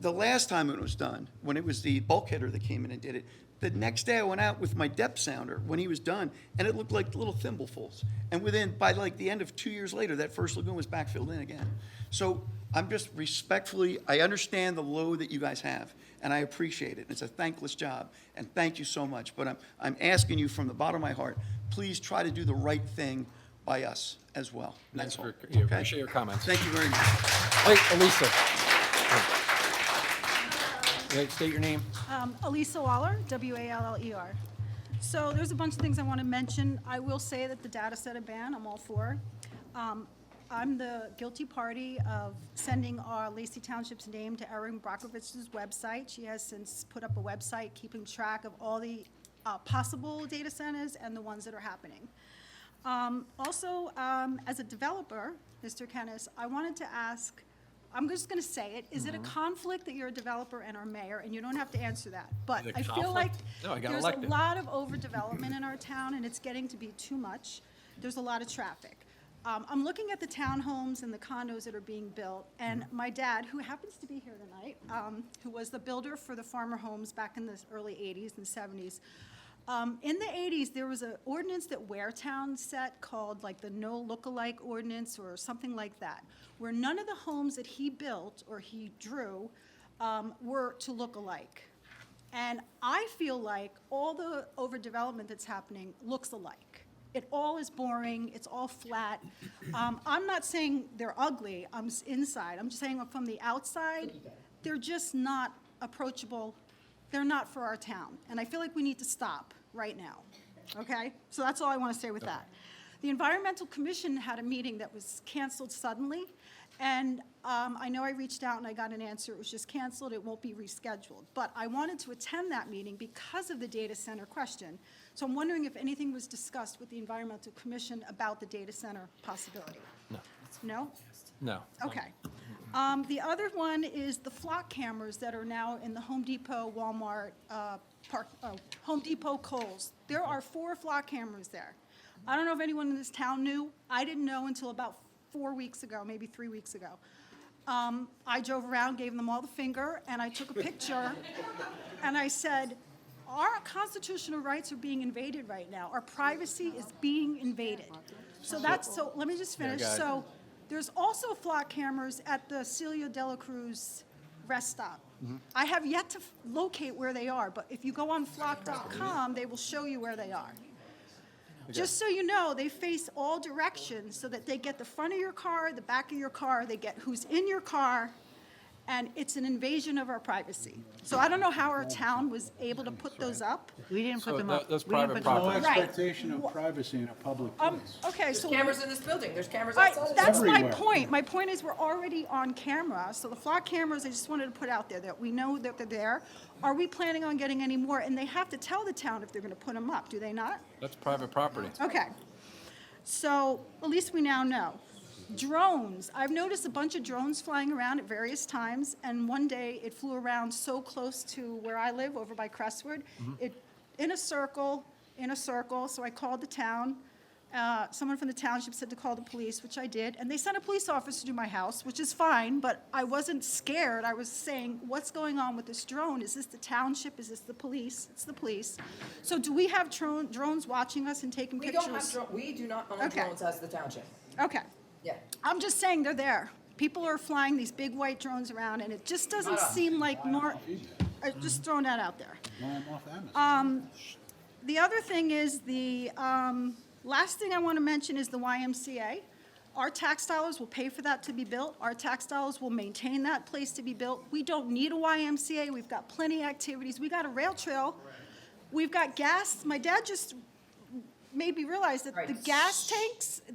the last time it was done, when it was the bulk hitter that came in and did it, the next day I went out with my depth sounder when he was done, and it looked like little thimblefuls. And by like the end of 2 years later, that first lagoon was back filled in again. So I'm just respectfully, I understand the load that you guys have, and I appreciate it. It's a thankless job, and thank you so much. But I'm asking you from the bottom of my heart, please try to do the right thing by us as well. That's all. Okay? Appreciate your comments. Thank you very much. Wait, Elisa. State your name. Elisa Waller, W-A-L-L-E-R. So there's a bunch of things I want to mention. I will say that the data center ban, I'm all for. I'm the guilty party of sending our Lacey Township's name to Erin Brockovich's website. She has since put up a website keeping track of all the possible data centers and the ones that are happening. Also, as a developer, Mr. Kennis, I wanted to ask, I'm just going to say it, is it a conflict that you're a developer and our mayor, and you don't have to answer that, but Is it I feel like conflict? No, I got there's elected. a lot of overdevelopment in our town, and it's getting to be too much. There's a lot of traffic. I'm looking at the townhomes and the condos that are being built, and my dad, who happens to be here tonight, who was the builder for the farmer homes back in the early 80s and 70s, in the 80s, there was an ordinance that Waretown set called like the no lookalike ordinance or something like that, where none of the homes that he built or he drew were to look alike. And I feel like all the overdevelopment that's happening looks alike. It all is boring, it's all flat. I'm not saying they're ugly, I'm inside. I'm just saying from the outside, they're just not approachable. They're not for our town. And I feel like we need to stop right now, okay? So that's all I want to say with that. The Environmental Commission had a meeting that was canceled suddenly, and I know I reached out and I got an answer. It was just canceled. It won't be rescheduled. But I wanted to attend that meeting because of the data center question. So I'm wondering if anything was discussed with the Environmental Commission about the data center possibility. No. No? No. Okay. The other one is the flock cameras that are now in the Home Depot, Walmart, Home Depot, Kohl's. There are 4 flock cameras there. I don't know if anyone in this town knew. I didn't know until about 4 weeks ago, maybe 3 weeks ago. I drove around, gave them all the finger, and I took a picture, and I said, our constitutional rights are being invaded right now. Our privacy is being invaded. So let me just finish. go ahead. So there's also flock cameras at the Celia de la Cruz rest stop. I have yet to locate where they are, but if you go on flock.com, they will show you where they are. Just so you know, they face all directions so that they get the front of your car, the back of your car, they get who's in your car, and it's an invasion of our privacy. So I don't know how our town was able to put those up. We didn't put them up. That's We didn't private put them up. No property. expectation of privacy in a public place. Okay, so. There's cameras in this building, there's cameras Right, outside. that's my Everywhere. point. My point is we're already on camera, so the flock cameras, I just wanted to put out there that we know that they're there. Are we planning on getting any more? And they have to tell the town if they're gonna put them up, do they not? That's private property. Okay. So at least we now know. Drones, I've noticed a bunch of drones flying around at various times, and one day it flew around so close to where I live, over by Crestwood, it, in a circle, so I called the town. Someone from the township said to call the police, which I did, and they sent a police officer to my house, which is fine, but I wasn't scared. I was saying, what's going on with this drone? Is this the township? Is this the police? It's the police. So do we have drones watching us and taking We pictures? don't have, we do not own Okay. drones as the township. Okay. Yeah. I'm just saying they're there. People are flying these big white drones around, and it just doesn't Not us. seem like just throwing that out there. Well, I'm off Amazon. The other thing is last thing I want to mention is the YMCA. Our tax dollars will pay for that to be built. Our tax dollars will maintain that place to be built. We don't need a YMCA. We've got plenty of activities. We got a rail trail. We've got gas. My dad just made me realize that the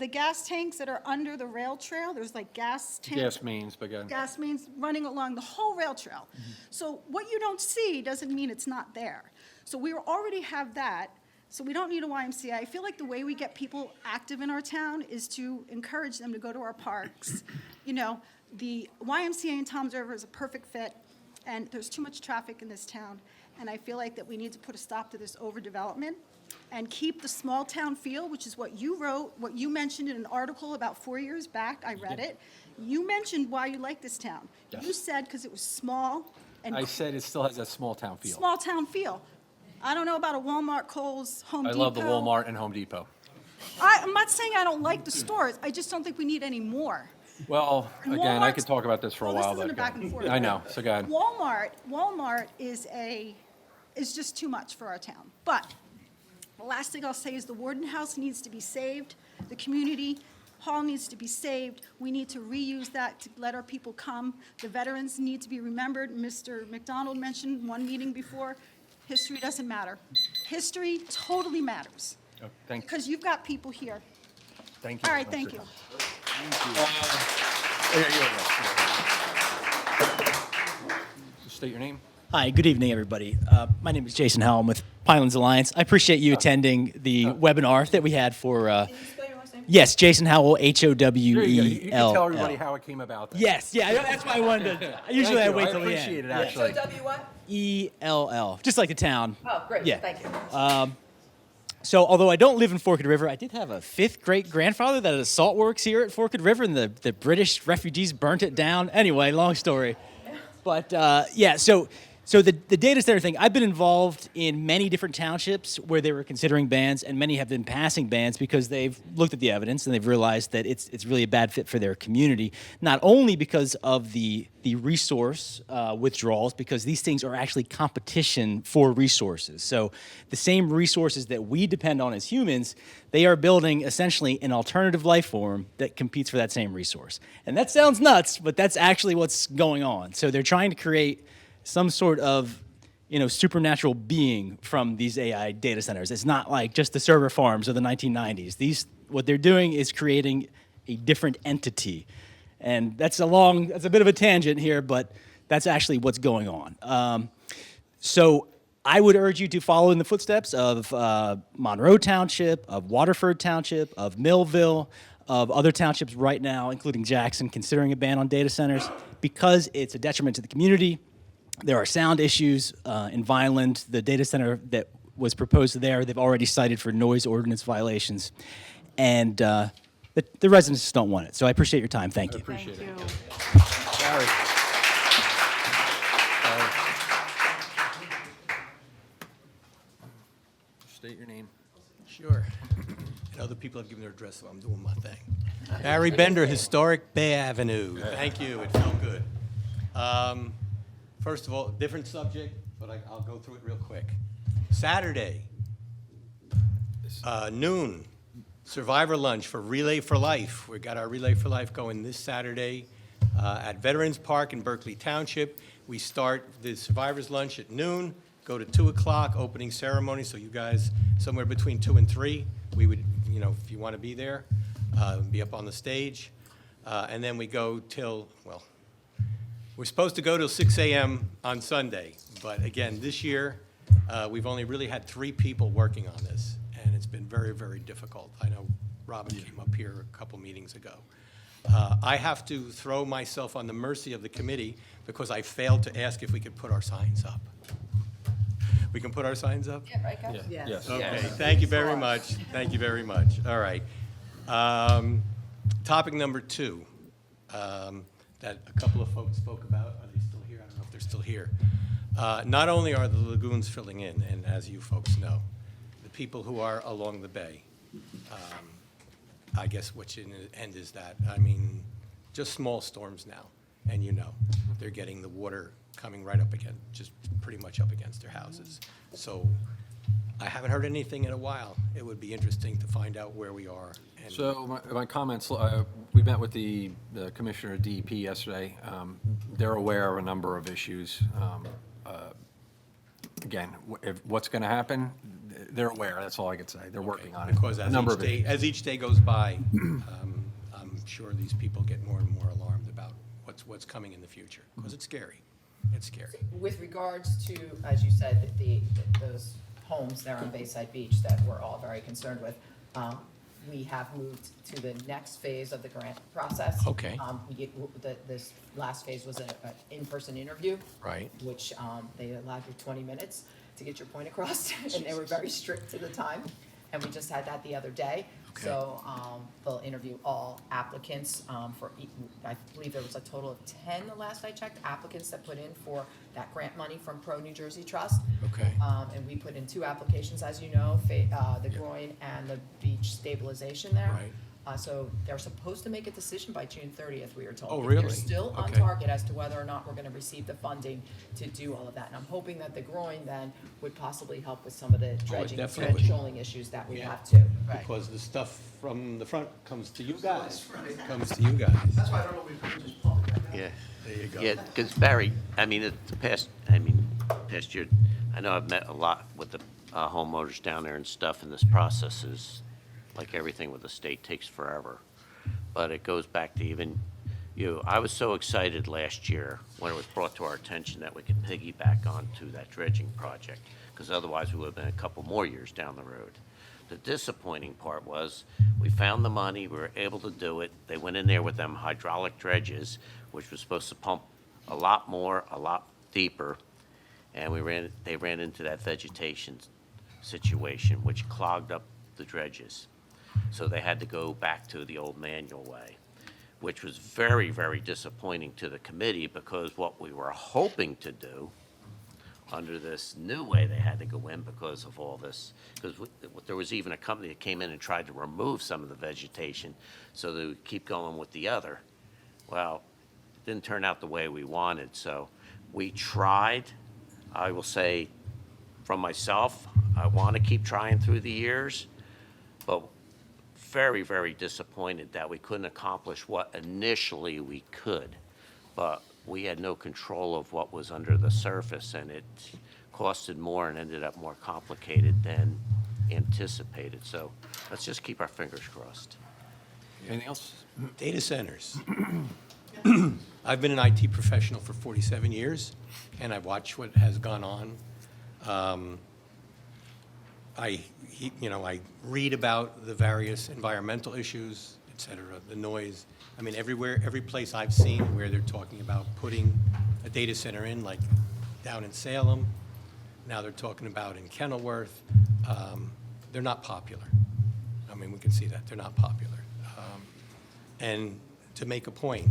gas tanks that are under the rail trail, there's like gas tanks. Gas mains, but again. Gas mains running along the whole rail trail. So what you don't see doesn't mean it's not there. So we already have that, so we don't need a YMCA. I feel like the way we get people active in our town is to encourage them to go to our parks. You know, the YMCA in Toms River is a perfect fit, and there's too much traffic in this town, and I feel like that we need to put a stop to this overdevelopment and keep the small town feel, which is what you wrote, what you mentioned in an article about 4 years back. I read it. You mentioned why you like this town. Yes. You said because it was small and I said it still has a small town feel. small town feel. I don't know about a Walmart, Kohl's, Home I Depot. love the Walmart and Home Depot. I'm not saying I don't like the stores. I just don't think we need any more. Well, And again, I Walmart's- could talk about this for a Well, while. this isn't but a back and forth. I know, so go ahead. Walmart is just too much for our town. But the last thing I'll say is the Warden House needs to be saved. The community hall needs to be saved. We need to reuse that to let our people come. The veterans need to be remembered. Mr. McDonald mentioned one meeting before, history doesn't matter. History totally matters, Oh, Thank you. because you've got people here. Thank you. All right, thank you. Just state your name. Hi, good evening, everybody. My name is Jason Howell. I'm with Pinelands Alliance. I appreciate you attending the webinar that we had for. Yes, Jason Howell, There you go. You can H-O-W-E-L-L. tell everybody how it came about. then. Yes, yeah, that's why I wanted to. Usually I Thank you. wait till the end. I appreciate it, Yeah. actually. W what? E-L-L, just like the town. Oh, great, Yeah. thank you. So, although I don't live in Forked River, I did have a fifth great grandfather that had a salt works here at Forked River, and the British refugees burnt it down. Anyway, long story. But so the data center thing, I've been involved in many different townships where they were considering bans, and many have been passing bans because they've looked at the evidence and they've realized that it's really a bad fit for their community. Not only because of the resource withdrawals, because these things are actually competition for resources. So the same resources that we depend on as humans, they are building essentially an alternative life form that competes for that same resource. And that sounds nuts, but that's actually what's going on. So they're trying to create some sort of, supernatural being from these AI data centers. It's not like just the server farms of the 1990s. What they're doing is creating a different entity. And that's a bit of a tangent here, but that's actually what's going on. So I would urge you to follow in the footsteps of Monroe Township, of Waterford Township, of Millville, of other townships right now, including Jackson, considering a ban on data centers because it's a detriment to the community. There are sound issues in Vineland. The data center that was proposed there, they've already cited for noise ordinance violations. And the residents just don't want it. So I appreciate your time. Thank you. Appreciate it. Barry. State your name. Sure. And other people have given their address, so I'm doing my thing. Barry Bender, Historic Bay Avenue. Thank you. It felt good. First of all, different subject, but I'll go through it real quick. Saturday, noon, Survivor Lunch for Relay for Life. We got our Relay for Life going this Saturday at Veterans Park in Berkeley Township. We start the Survivors Lunch at noon, go to 2 o'clock, opening ceremony, so you guys, somewhere between 2 and 3, we would, if you want to be there, be up on the stage. And then we go till, we're supposed to go till 6 a.m. on Sunday, but again, this year, we've only really had 3 people working on this, and it's been very, very difficult. I know Robin came up here a couple meetings ago. I have to throw myself on the mercy of the committee because I failed to ask if we could put our signs up. We can put our signs up? Yeah, right, guys? Yeah. Yes. Okay, thank you very much. Thank you very much. All right. Topic number 2, that a couple of folks spoke about. Are they still here? I don't know if they're still here. Not only are the lagoons filling in, and as you folks know, the people who are along the bay, I guess what's in the end is that, I mean, just small storms now, and you know, they're getting the water coming right up against, just pretty much up against their houses. So I haven't heard anything in a while. It would be interesting to find out where we are. And So my comments, we met with the Commissioner of DEP yesterday. They're aware of a number of issues. Again, what's going to happen, they're aware, that's all I could say. They're working on it. Because A number of issues. as each day goes by, I'm sure these people get more and more alarmed about what's coming in the future, because it's scary. It's scary. With regards to, as you said, those homes there on Bayside Beach that we're all very concerned with, we have moved to the next phase of the grant process. Okay. This last phase was an in-person interview. Right. Which they allowed you 20 minutes to get your point across, and they were very strict to the time. And we just had that the other day. Okay. So they'll interview all applicants I believe there was a total of 10, the last I checked, applicants that put in for that grant money from Pro New Jersey Trust. Okay. And we put in 2 applications, as you know, the groin and the beach stabilization there. Right. So they're supposed to make a decision by June 30th, we were told. Oh, But really? They're still on Okay. target as to whether or not we're going to receive the funding to do all of that. And I'm hoping that the groin then would possibly help with some of the dredging and definitely. shoaling issues that we Yeah. have too. Because the stuff from the front comes to you guys. Comes to you guys. That's why I don't know if we just pump it. Yeah. There you go. Yeah, because Barry, I mean, past year, I know I've met a lot with the homeowners down there and stuff, and this process is, like everything with the state, takes forever. But it goes back to even you. I was so excited last year when it was brought to our attention that we could piggyback onto that dredging project, because otherwise we would have been a couple more years down the road. The disappointing part was we found the money, we were able to do it. They went in there with them hydraulic dredges, which was supposed to pump a lot more, a lot deeper, and they ran into that vegetation situation, which clogged up the dredges. So they had to go back to the old manual way, which was very, very disappointing to the committee, because what we were hoping to do under this new way they had to go in because of all this, because there was even a company that came in and tried to remove some of the vegetation so they would keep going with the other. Well, it didn't turn out the way we wanted, so we tried. I will say, from myself, I want to keep trying through the years, but very, very disappointed that we couldn't accomplish what initially we could. But we had no control of what was under the surface, and it costed more and ended up more complicated than anticipated. So let's just keep our fingers crossed. Anything else? Data centers. I've been an IT professional for 47 years, and I've watched what has gone on. I read about the various environmental issues, et cetera, the noise. I mean, every place I've seen where they're talking about putting a data center in, like down in Salem, now they're talking about in Kenilworth, they're not popular. I mean, we can see that, they're not popular. And to make a point,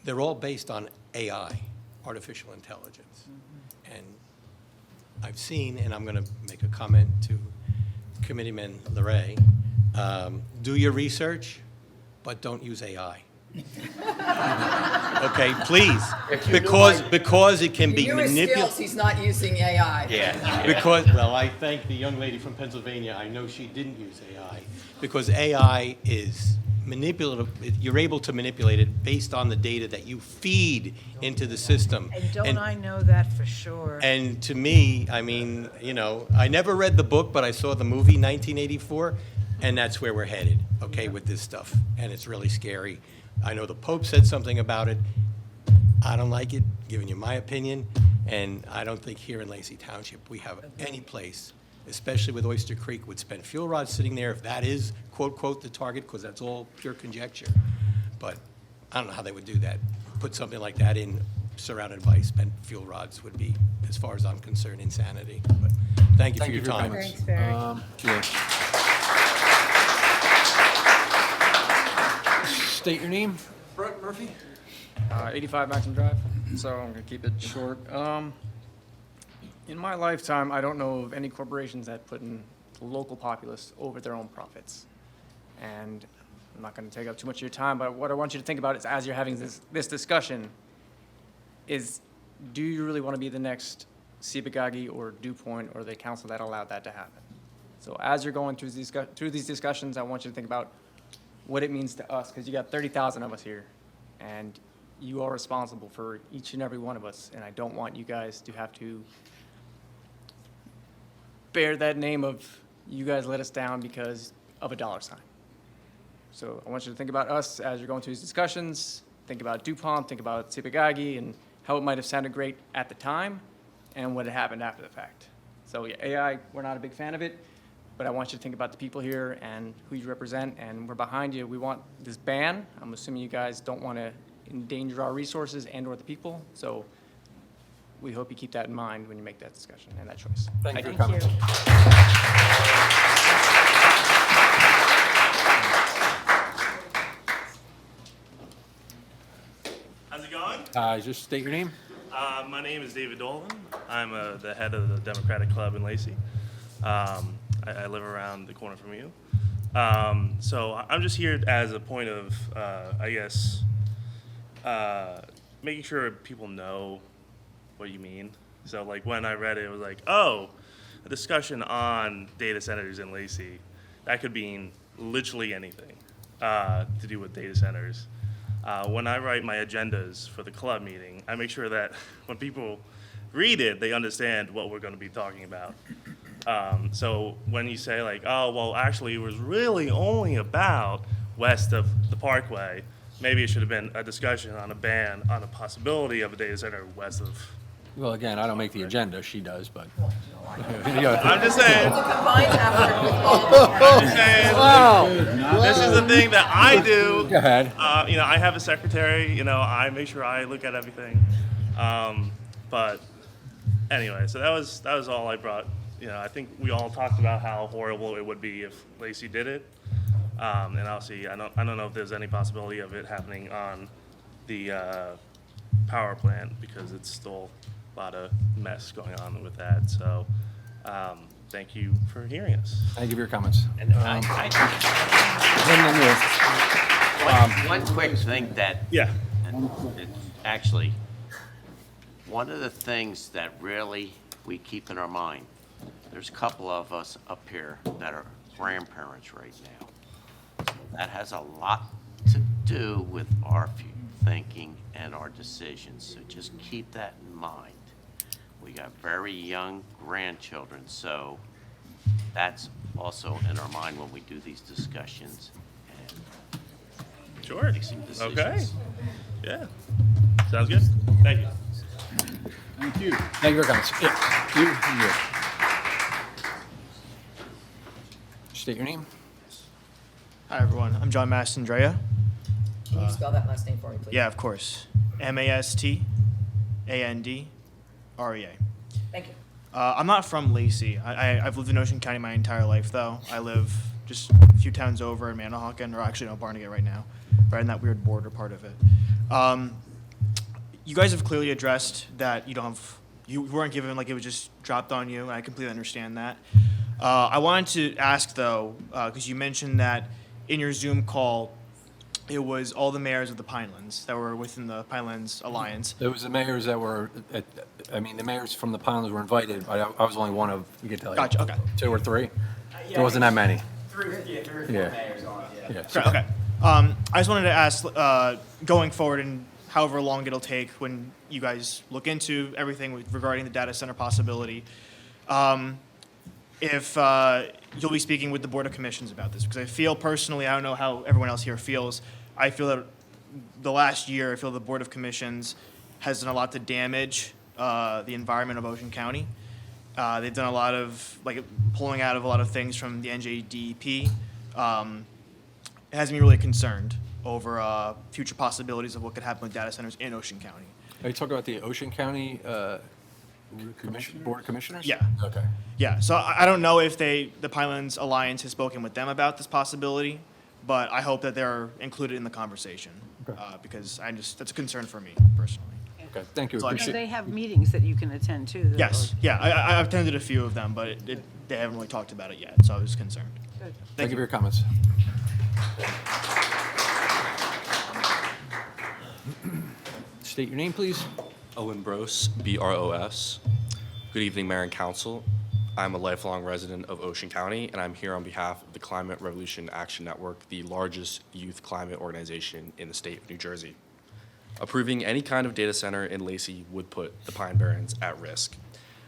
they're all based on AI, artificial intelligence. And I've seen, and I'm going to make a comment to Committeeman Larray, do your research, but don't use AI. Okay, please, because it can be manipulated. He's not using AI. Yeah, because, well, I thank the young lady from Pennsylvania. I know she didn't use AI, because AI is manipulative. You're able to manipulate it based on the data that you feed into the system. And don't I know that for sure? And to me, I mean, I never read the book, but I saw the movie 1984, and that's where we're headed, okay, with this stuff. And it's really scary. I know the Pope said something about it. I don't like it, giving you my opinion, and I don't think here in Lacey Township we have any place especially with Oyster Creek, would spend fuel rods sitting there, if that is quote, the target, because that's all pure conjecture. But I don't know how they would do that. Put something like that in surrounded by spent fuel rods would be, as far as I'm concerned, insanity. But thank you for your time. comments. Thanks, Barry. Yeah. State your name. Brett Murphy, 85 Maxim Drive, so I'm gonna keep it short. In my lifetime, I don't know of any corporations that put in the local populace over their own profits. And I'm not gonna take up too much of your time, but what I want you to think about is, as you're having this discussion, is do you really wanna be the next Sipagagi or DuPont or the council that allowed that to happen? So as you're going through these discussions, I want you to think about what it means to us, because you got 30,000 of us here, and you are responsible for each and every one of us, and I don't want you guys to have to bear that name of you guys let us down because of a dollar sign. So I want you to think about us as you're going through these discussions, think about DuPont, think about Sipagagi, and how it might have sounded great at the time, and what had happened after the fact. So yeah, AI, we're not a big fan of it, but I want you to think about the people here and who you represent, and we're behind you. We want this ban. I'm assuming you guys don't want to endanger our resources and/or the people, so we hope you keep that in mind when you make that discussion and that choice. Thank you for your Thank you. comments. How's it going? Just state your name. My name is David Dolan. I'm the head of the Democratic Club in Lacey. I live around the corner from you. So I'm just here as a point of, I guess, making sure people know what you mean. So like when I read it, it was like, oh, a discussion on data centers in Lacey. That could mean literally anything to do with data centers. When I write my agendas for the club meeting, I make sure that when people read it, they understand what we're going to be talking about. So when you say like, oh, well, actually it was really only about west of the Parkway, maybe it should have been a discussion on a ban on the possibility of a data center west of. Well, again, I don't make the agenda, she does, but. I'm just saying. It's a combined effort with all of I'm just saying, this is the thing that I do. Go ahead. I have a secretary, I make sure I look at everything. But anyway, so that was all I brought. I think we all talked about how horrible it would be if Lacey did it. And I'll see, I don't know if there's any possibility of it happening on the power plant, because it's still a lot of mess going on with that. So thank you for hearing us. Thank you for your comments. And one quick thing that. Yeah. It's actually, one of the things that really we keep in our mind, there's a couple of us up here that are grandparents right now. That has a lot to do with our thinking and our decisions, so just keep that in mind. We got very young grandchildren, so that's also in our mind when we do these discussions and Sure. make some decisions. Okay. Yeah. Sounds good. Thank you. Thank you. Thank you for your comments. Yeah, you. State your name. Hi, everyone. I'm John Mastandrea. Can you spell that last name for me, please? Yeah, of course. Mastandrea. Thank you. I'm not from Lacey. I've lived in Ocean County my entire life, though. I live just a few towns over in Manahawkin, or actually, no, Barnegat right now, right in that weird border part of it. You guys have clearly addressed that you weren't given, like it was just dropped on you, and I completely understand that. I wanted to ask, though, because you mentioned that in your Zoom call, it was all the mayors of the Pinelands that were within the Pinelands Alliance. It was the mayors that were, the mayors from the Pinelands were invited, but I was only one of, we could tell you. Gotcha, okay. 2 or 3? There wasn't that many. Three or Yeah. four mayors on it, Yeah. Correct, okay. I just wanted to ask, going forward and however long it'll take when you guys look into everything regarding the data center possibility, if you'll be speaking with the Board of Commissions about this, because I feel personally, I don't know how everyone else here feels, I feel that the last year, I feel the Board of Commissions has done a lot to damage the environment of Ocean County. They've done a lot of, like, pulling out of a lot of things from the NJDEP. It has me really concerned over future possibilities of what could happen with data centers in Ocean County. Are you talking about the Ocean County Board of Commissioners? Yeah. Okay. Yeah, so I don't know if the Pinelands Alliance has spoken with them about this possibility, but I hope that they're included in the conversation, because that's a concern for me personally. Okay, thank you. So I So should- they have meetings that you can attend to. that Yes, are- yeah, I've attended a few of them, but they haven't really talked about it yet, so I was concerned. Thank you for your comments. State your name, please. Owen Bros, B-R-O-S. Good evening, Mayor and Council. I'm a lifelong resident of Ocean County, and I'm here on behalf of the Climate Revolution Action Network, the largest youth climate organization in the state of New Jersey. Approving any kind of data center in Lacey would put the Pine Barrens at risk.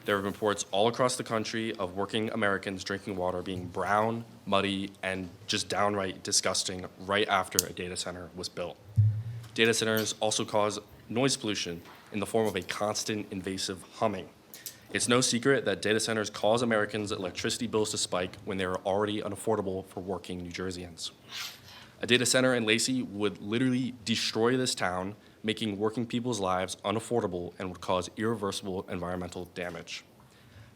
There have been reports all across the country of working Americans drinking water being brown, muddy, and just downright disgusting right after a data center was built. Data centers also cause noise pollution in the form of a constant invasive humming. It's no secret that data centers cause Americans' electricity bills to spike when they are already unaffordable for working New Jerseyans. A data center in Lacey would literally destroy this town, making working people's lives unaffordable and would cause irreversible environmental damage.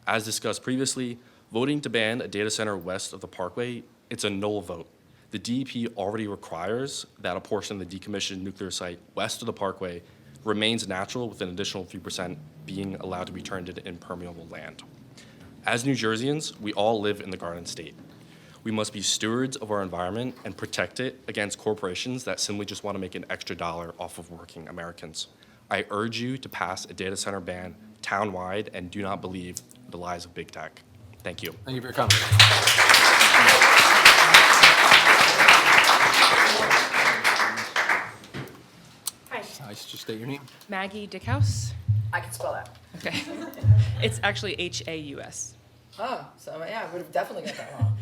As discussed previously, voting to ban a data center west of the Parkway, it's a no vote. The DEP already requires that a portion of the decommissioned nuclear site west of the Parkway remains natural with an additional 3% being allowed to be turned into impermeable land. As New Jerseyans, we all live in the Garden State. We must be stewards of our environment and protect it against corporations that simply just want to make an extra dollar off of working Americans. I urge you to pass a data center ban town-wide and do not believe the lies of big tech. Thank you. Thank you for your comments. Hi, Just state your name. Maggie Dickhouse. I can spell that. Okay. It's actually H-A-U-S. Oh, so yeah, I would have definitely got that wrong.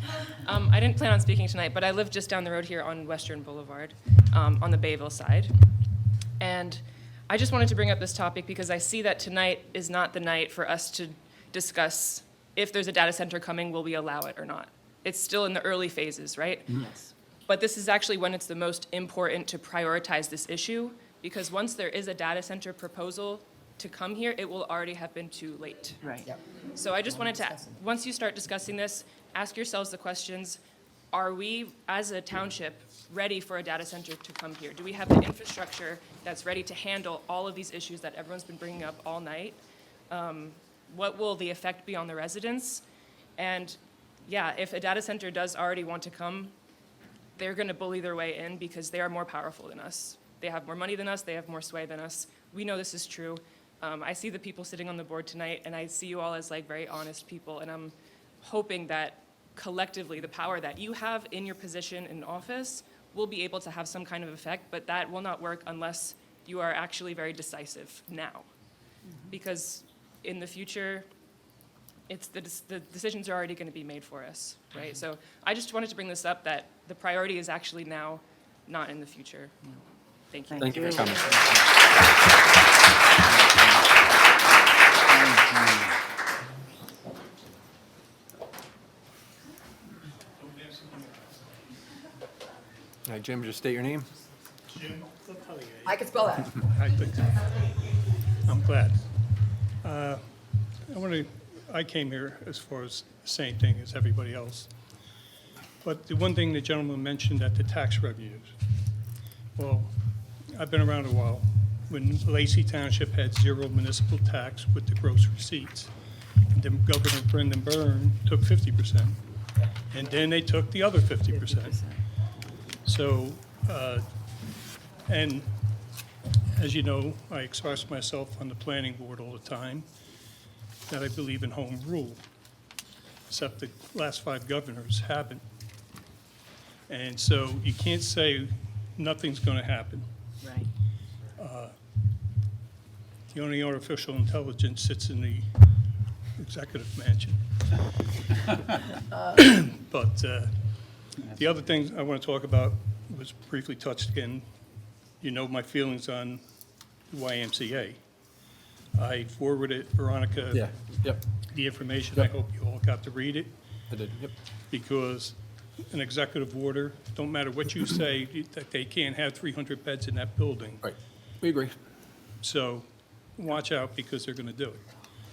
I didn't plan on speaking tonight, but I live just down the road here on Western Boulevard, on the Bayville side. And I just wanted to bring up this topic because I see that tonight is not the night for us to discuss if there's a data center coming, will we allow it or not? It's still in the early phases, right? Yes. But this is actually when it's the most important to prioritize this issue, because once there is a data center proposal to come here, it will already have been too late. Right. So I just wanted to, once you start discussing this, ask yourselves the questions, are we, as a township, ready for a data center to come here? Do we have the infrastructure that's ready to handle all of these issues that everyone's been bringing up all night? What will the effect be on the residents? And yeah, if a data center does already want to come, they're gonna bully their way in because they are more powerful than us. They have more money than us, they have more sway than us. We know this is true. I see the people sitting on the board tonight, and I see you all as like very honest people, and I'm hoping that collectively the power that you have in your position in office will be able to have some kind of effect, but that will not work unless you are actually very decisive now. Because in the future, the decisions are already going to be made for us, right? So I just wanted to bring this up, that the priority is actually now, not in the future. Thank you. Thank you for your comments. All right, Jim, just state your name. I can spell that. I'm glad. I came here as far as the same thing as everybody else. But the one thing the gentleman mentioned at the tax revenues. Well, I've been around a while. When Lacey Township had zero municipal tax with the gross receipts, and then Governor Brendan Byrne took 50%. And then they took the other 50%. So, and as you know, I express myself on the planning board all the time that I believe in home rule, except the last 5 governors haven't. And so you can't say nothing's going to happen. Right. The only artificial intelligence sits in the executive mansion. But the other thing I want to talk about was briefly touched again. You know my feelings on the YMCA. I forwarded Veronica Yeah, yep, the information. I hope you all got to read it, I did, yep. because an executive order, don't matter what you say, that they can't have 300 beds in that building. Right, we agree. So watch out, because they're going to do it.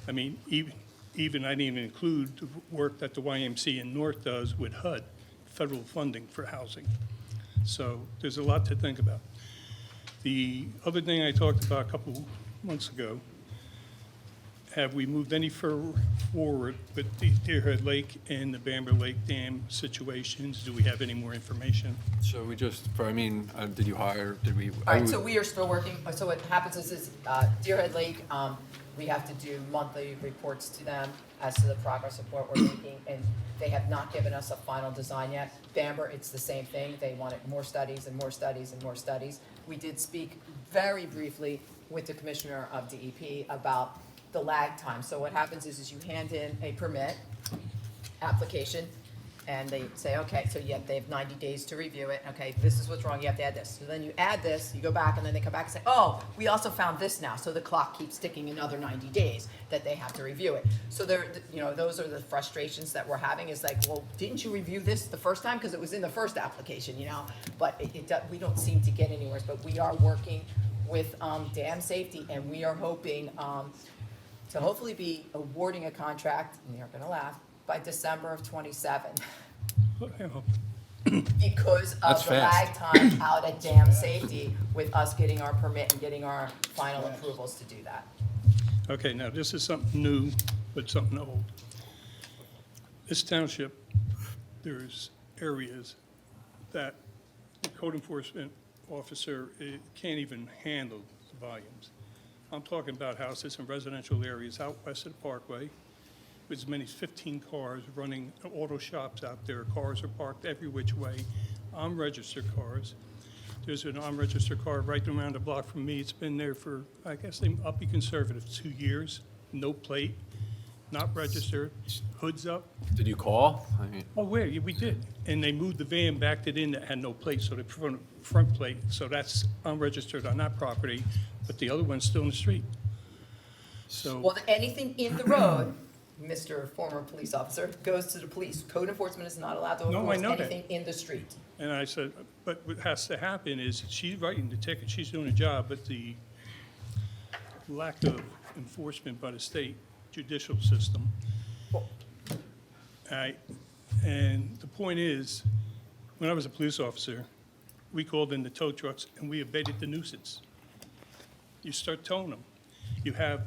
I mean, even I didn't even include the work that the YMCA in North does with HUD, federal funding for housing. So there's a lot to think about. The other thing I talked about a couple months ago, have we moved any forward with the Deerhead Lake and the Bamber Lake Dam situations? Do we have any more information? So we just, did you hire, did we? All right, so we are still working, so what happens is Deerhead Lake, we have to do monthly reports to them as to the progress of what we're making, and they have not given us a final design yet. Bamber, it's the same thing. They wanted more studies and more studies and more studies. We did speak very briefly with the Commissioner of DEP about the lag time. So what happens is you hand in a permit application, and they say, okay, so they have 90 days to review it. Okay, this is what's wrong, you have to add this. So then you add this, you go back, and then they come back and say, oh, we also found this now. So the clock keeps ticking another 90 days that they have to review it. So those are the frustrations that we're having, is like, well, didn't you review this the first time? Because it was in the first application, But we don't seem to get anywhere. But we are working with dam safety, and we are hoping to hopefully be awarding a contract, and you're gonna laugh, by December of '27. Because of That's the lag fast. time out at dam safety with us getting our permit and getting our final approvals to do that. Okay, now this is something new, but something old. This township, there's areas that the code enforcement officer can't even handle the volumes. I'm talking about houses in residential areas out west of the Parkway, with as many as 15 cars running auto shops out there. Cars are parked every which way, unregistered cars. There's an unregistered car right around the block from me. It's been there for, I guess, I'll be conservative, 2 years, no plate, not registered, hoods up. Did you call? Oh, where? Yeah, we did. And they moved the van, backed it in that had no plate, so they put a front plate. So that's unregistered on that property, but the other one's still in the street. So, Well, anything in the road, Mr. Former Police Officer, goes to the police. Code enforcement is not allowed to No, I enforce know that. anything in the street. and I said, but what has to happen is, she's writing the ticket, she's doing a job, but the lack of enforcement by the state judicial system. And the point is, when I was a police officer, we called in the tow trucks and we abated the nuisance. You start towing them. You have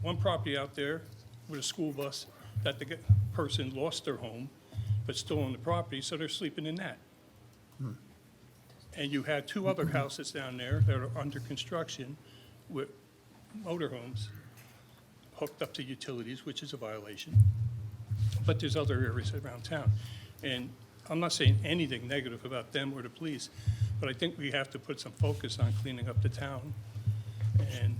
one property out there with a school bus that the person lost their home, but still on the property, so they're sleeping in that. And you had two other houses down there that are under construction with motorhomes hooked up to utilities, which is a violation. But there's other areas around town. And I'm not saying anything negative about them or the police, but I think we have to put some focus on cleaning up the town. And,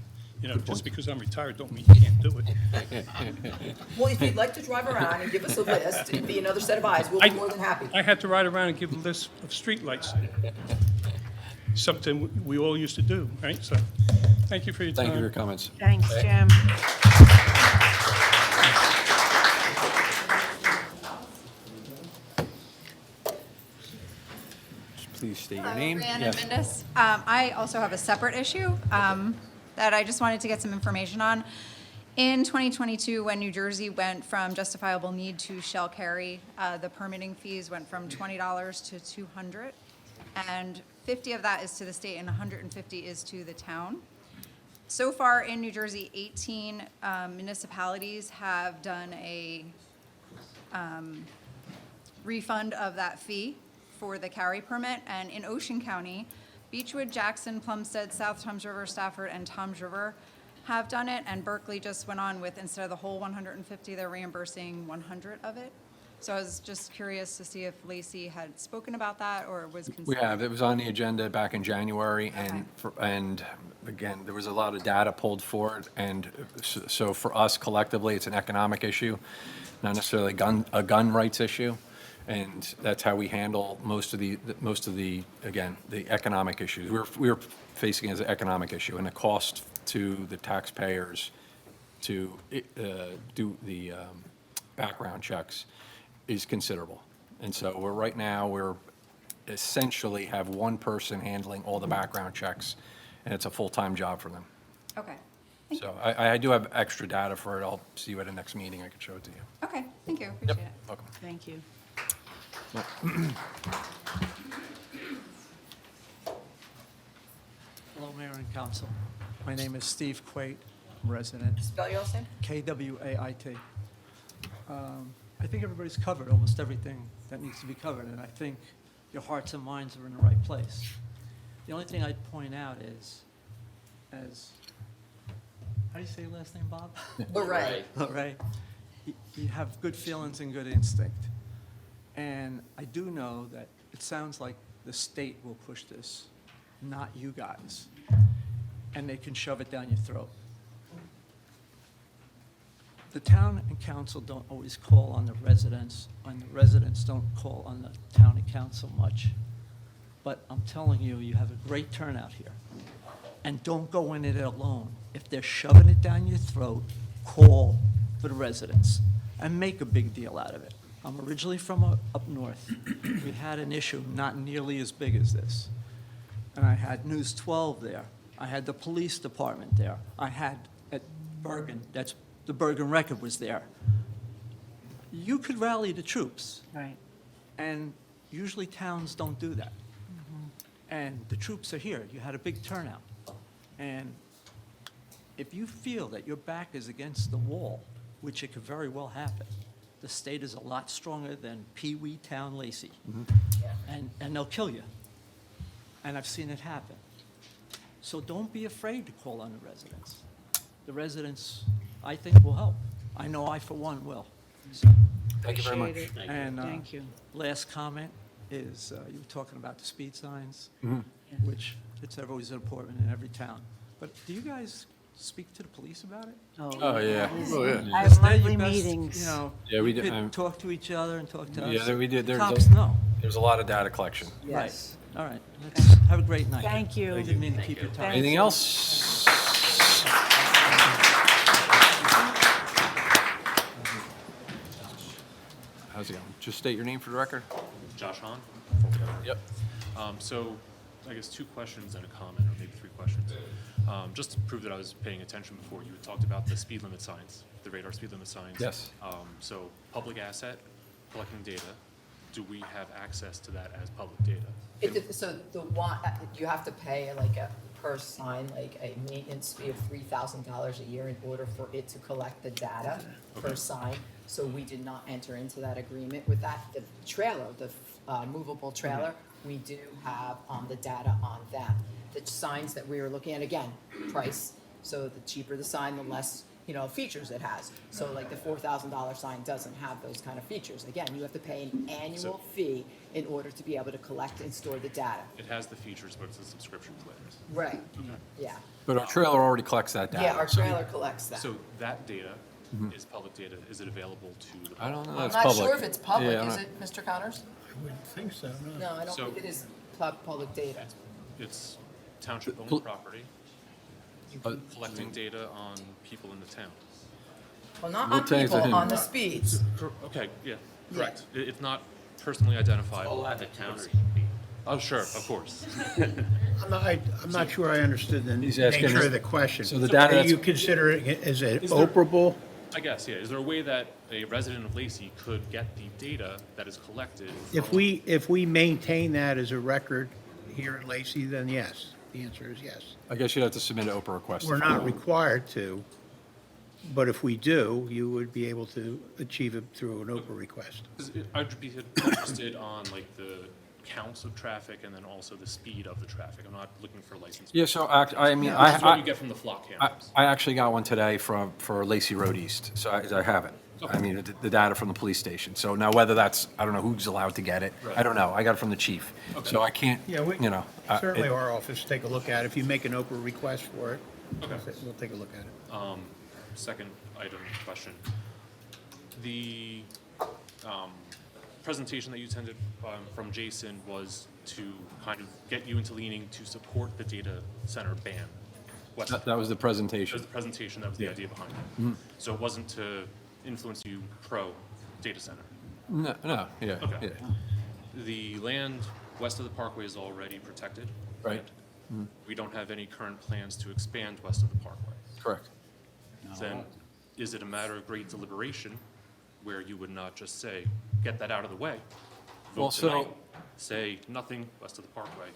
just because I'm retired don't mean you can't do it. Well, if you'd like to drive around and give us a list and be another set of eyes, we'll be more than happy. I had to ride around and give a list of streetlights. Something we all used to do, right? So, thank you for your time. Thank you for your comments. Thanks, Jim. Please state your name. Rhiannon Yes. Mendez. I also have a separate issue that I just wanted to get some information on. In 2022, when New Jersey went from justifiable need to shall carry, the permitting fees went from $20 to $200, and 50 of that is to the state and 150 is to the town. So far in New Jersey, 18 municipalities have done a refund of that fee for the carry permit, and in Ocean County, Beechwood, Jackson, Plumstead, South Toms River, Stafford, and Toms River have done it, and Berkeley just went on with, instead of the whole 150, they're reimbursing 100 of it. So I was just curious to see if Lacey had spoken about that or was considering. We have. It was on the agenda back in January, and again, there was a lot of data pulled forward, and so for us collectively, it's an economic issue, not necessarily a gun rights issue, and that's how we handle most of the again, the economic issues. We're facing as an economic issue, and the cost to the taxpayers to do the background checks is considerable. And so right now, we're essentially have one person handling all the background checks, and it's a full-time job for them. Okay, So I do have extra data for it. I'll see you at the next meeting. I can show it to you. okay, thank you, appreciate it. Welcome. Thank you. Hello, Mayor and Council. My name is Steve Quate, I'm a resident, Spell your last name? Kwait. I think everybody's covered almost everything that needs to be covered, and I think your hearts and minds are in the right place. The only thing I'd point out is, how do you say your last name, Bob? Lorray. Lorray. You have good feelings and good instinct. And I do know that it sounds like the state will push this, not you guys. And they can shove it down your throat. The town and council don't always call on the residents, and the residents don't call on the town and council much. But I'm telling you, you have a great turnout here. And don't go in it alone. If they're shoving it down your throat, call for the residents and make a big deal out of it. I'm originally from up north. We had an issue not nearly as big as this. And I had News 12 there. I had the police department there. I had at Bergen, the Bergen Record was there. You could rally the troops. Right. And usually towns don't do that. And the troops are here. You had a big turnout. And if you feel that your back is against the wall, which it could very well happen, the state is a lot stronger than Pee Wee Town Lacey. And they'll kill you. And I've seen it happen. So don't be afraid to call on the residents. The residents, I think, will help. I know I, for one, will. So, Thank you very much. Appreciate it. and Thank you. last comment is, you were talking about the speed signs, Mhm. which it's always important in every town. But do you guys speak to the police about it? Oh, yeah. Oh, yeah. I Is have that your monthly best- meetings. You know, Yeah, we you do, could talk to each other and talk to us. Yeah, we did. Cops know. There's a lot of data collection. Yes. Right. All right. Let's have a great night. Thank you. Didn't mean to keep your time. Anything else? How's it going? Just state your name for the record. Josh Hahn. Yep. So I guess 2 questions and a comment, or maybe 3 questions. Just to prove that I was paying attention before, you had talked about the speed limit signs, the radar speed limit signs. Yes. So public asset, collecting data, do we have access to that as public data? So the one, you have to pay like a per sign, like a maintenance fee of $3,000 a year in order for it to collect the data per Okay. sign. So we did not enter into that agreement with that. The trailer, the movable trailer, we do have the data on that. The signs that we were looking at, again, price. So the cheaper the sign, the less, features it has. So like the $4,000 sign doesn't have those kind of features. Again, you have to pay an annual So- fee in order to be able to collect and store the data. It has the features, but it's a subscription plan. Right, Okay. yeah. But our trailer already collects that data. Yeah, our so- trailer collects that. So that data Mhm. is public data. Is it available to the public? I don't know. I'm That's not public. sure if it's public, Yeah, I'm is not- it, Mr. Connors? I wouldn't think so, no. No, I don't So- think it is public data. It's township-owned property, collecting data on people in the town. Well, not We'll on take it to people, him. on the speeds. Okay, yeah, correct. It's not personally identifiable. At the town It's- or Oh, sure, of course. I'm not sure I understood the He's asking nature us- of the question. so the data Are that's- you considering it as an Is there- operable? I guess, yeah. Is there a way that a resident of Lacey could get the data that is collected? If from- we maintain that as a record here in Lacey, then yes. The answer is yes. I guess you'd have to submit an Oprah request. We're not required to, but if we do, you would be able to achieve it through an Oprah request. 'Cause I'd be interested on like the counts of traffic and then also the speed of the traffic. I'm not looking for license. Yeah, so I mean, This is what you get from the flock cameras. I actually got one today for Lacey Road East, so I have it. I mean, the data from the police station. So now whether that's, I don't know who's allowed to get it. I don't know. I got it from the chief. So I can't, Yeah, we, certainly it- our office take a look at it. If you make an Oprah request for it, Okay. we'll take a look at it. Second item question. The presentation that you attended from Jason was to kind of get you into leaning to support the data center ban. west. That was the That presentation. was the presentation, that was the idea behind it. Mhm. So it wasn't to influence you pro data center. No, yeah, Okay. yeah. The land west of the Parkway is already protected. Right. Mhm. We don't have any current plans to expand west of the Parkway. Correct. Then, is it a matter of great deliberation where you would not just say, get that out of the way? Well, Vote so- tonight, say nothing west of the Parkway.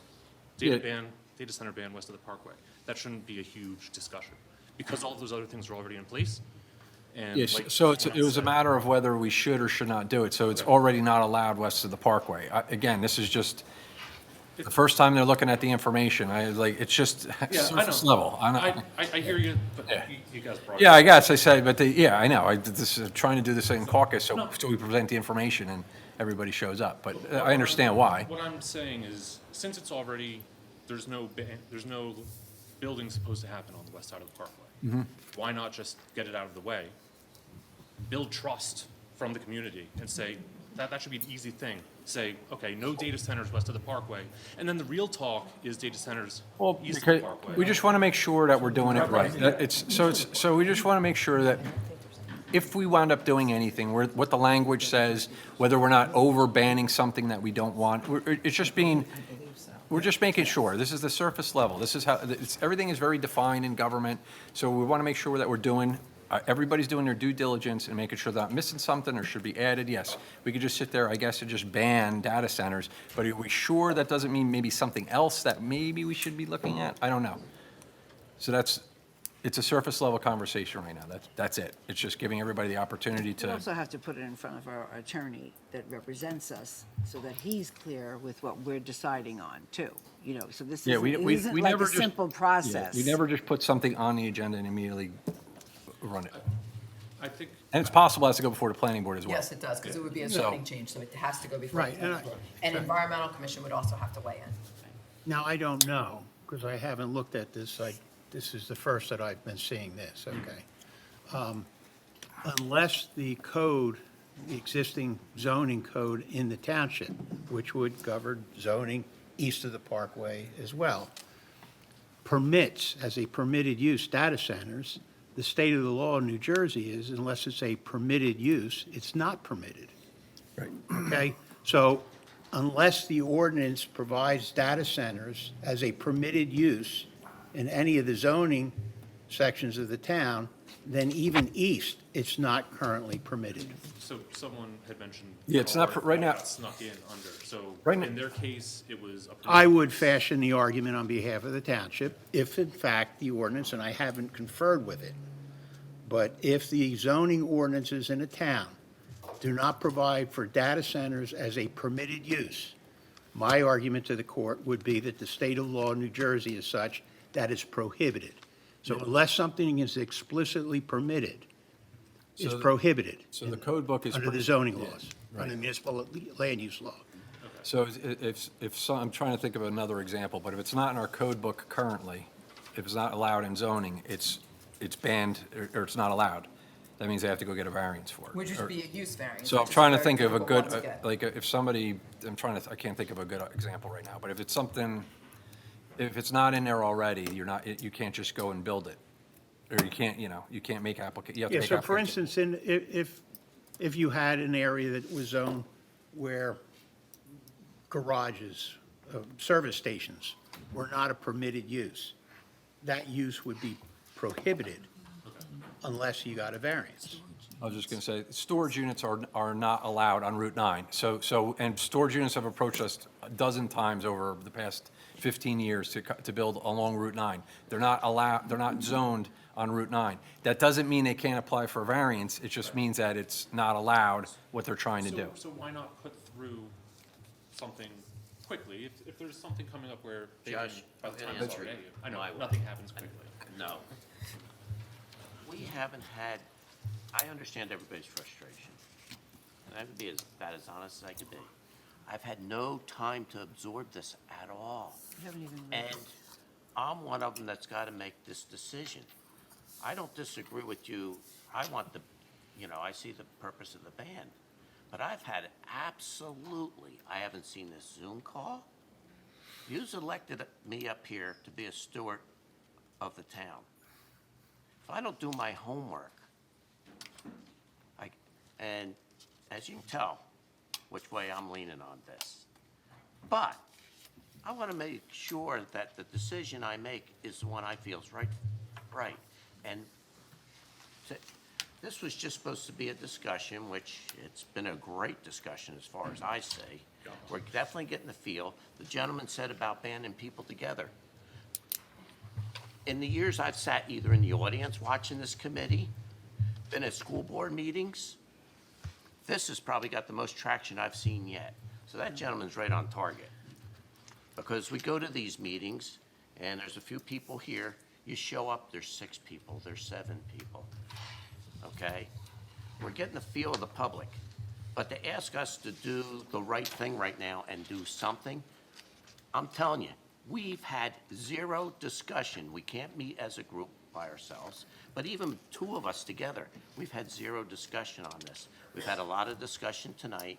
Yeah. Data center ban west of the Parkway. That shouldn't be a huge discussion, because all those other things are already in place. And Yes, like so Matt it was a said- matter of whether we should or should not do it. So it's already not allowed west of the Parkway. Again, this is just the first time they're looking at the information. It's just Yeah, I surface know. level. I hear you, but you guys brought it Yeah, up. I guess I said, but I know. This is trying to do this in caucus, so we present the information and everybody shows up. But I understand why. What I'm saying is, since it's already, there's no building supposed to happen on the west side of the Parkway. Mhm. Why not just get it out of the way? Build trust from the community and say, that should be an easy thing. Say, okay, no data centers west of the Parkway. And then the real talk is data centers Well, east of because the Parkway. we just want to make sure that we're doing it right. So we just want to make sure that if we wind up doing anything, what the language says, whether we're not over banning something that we don't want, we're just making sure. This is the surface level. This is how, everything is very defined in government. So we want to make sure that we're doing, everybody's doing their due diligence and making sure they're not missing something or should be added. Yes, we could just sit there, I guess, and just ban data centers. But are we sure that doesn't mean maybe something else that maybe we should be looking at? I don't know. So it's a surface level conversation right now. That's it. It's just giving everybody the opportunity We to. also have to put it in front of our attorney that represents us so that he's clear with what we're deciding on too. So this Yeah, isn't we like never a just. simple Yeah, process. we never just put something on the agenda and immediately run it. I think. And it's possible it has to go before the planning board as well. Yes, it does, because it would be a So- zoning change, so it has to go before. Right, and And environmental commission would also have to weigh in. Now, I don't know, because I haven't looked at this, this is the first that I've been seeing this, okay? Unless the code, the existing zoning code in the township, which would govern zoning east of the Parkway as well, permits, as a permitted use, data centers, the state of the law in New Jersey is, unless it's a permitted use, it's not permitted. Right. Okay? So unless the ordinance provides data centers as a permitted use in any of the zoning sections of the town, then even east, it's not currently permitted. So someone had mentioned. Yeah, it's not how right now- got Snuck in under, so Right now- in their case, it was. a I would fashion the argument on behalf of the township, if in fact the ordinance, and I haven't conferred with it, but if the zoning ordinances in a town do not provide for data centers as a permitted use, my argument to the court would be that the state of law in New Jersey is such that it's prohibited. So unless something is explicitly permitted, it's So- prohibited. So the code book is. Under the pretty- zoning yeah, laws, right. under the municipal land use law. So I'm trying to think of another example, but if it's not in our code book currently, if it's not allowed in zoning, it's banned or it's not allowed. That means they have to go get a variance for it. Would just Or- be a use variance. So I'm which is trying to very think of a difficult good, one to get. like, if somebody, I can't think of a good example right now, but if it's something, if it's not in there already, you can't just go and build it. Or you can't, you can't make you have to Yeah, make so for application. instance, if you had an area that was zoned where garages, service stations were not a permitted use, that use would be prohibited unless you got a variance. I was just going to say, storage units are not allowed on Route 9. And storage units have approached us a dozen times over the past 15 years to build along Route 9. They're not allowed, they're not zoned on Route 9. That doesn't mean they can't apply for a variance, it just means that it's not allowed what they're trying to do. So why not put through something quickly? If there's something coming up where they Josh, can, by the time I'll it's answer ready, I know, my way. nothing happens quickly. No. We haven't had, I understand everybody's frustration, and I would be as about as honest as I could be. I've had no time to absorb this at all. You haven't even read And I'm one of them that's got to make this decision. I don't disagree with you. I want the, I see the purpose of the ban. But I've had absolutely, I haven't seen this Zoom call. You've elected me up here to be a steward of the town. If I don't do my homework, and as you can tell, which way I'm leaning on this. But I want to make sure that the decision I make is the one I feel is right. And this was just supposed to be a discussion, which it's been a great discussion as far as I say. We're definitely getting the feel. The gentleman said about banding people together. In the years I've sat either in the audience watching this committee, been at school board meetings, this has probably got the most traction I've seen yet. So that gentleman's right on target. Because we go to these meetings, and there's a few people here, you show up, there's 6 people, there's 7 people, okay? We're getting the feel of the public. But to ask us to do the right thing right now and do something, I'm telling you, we've had 0 discussion. We can't meet as a group by ourselves, but even 2 of us together, we've had 0 discussion on this. We've had a lot of discussion tonight.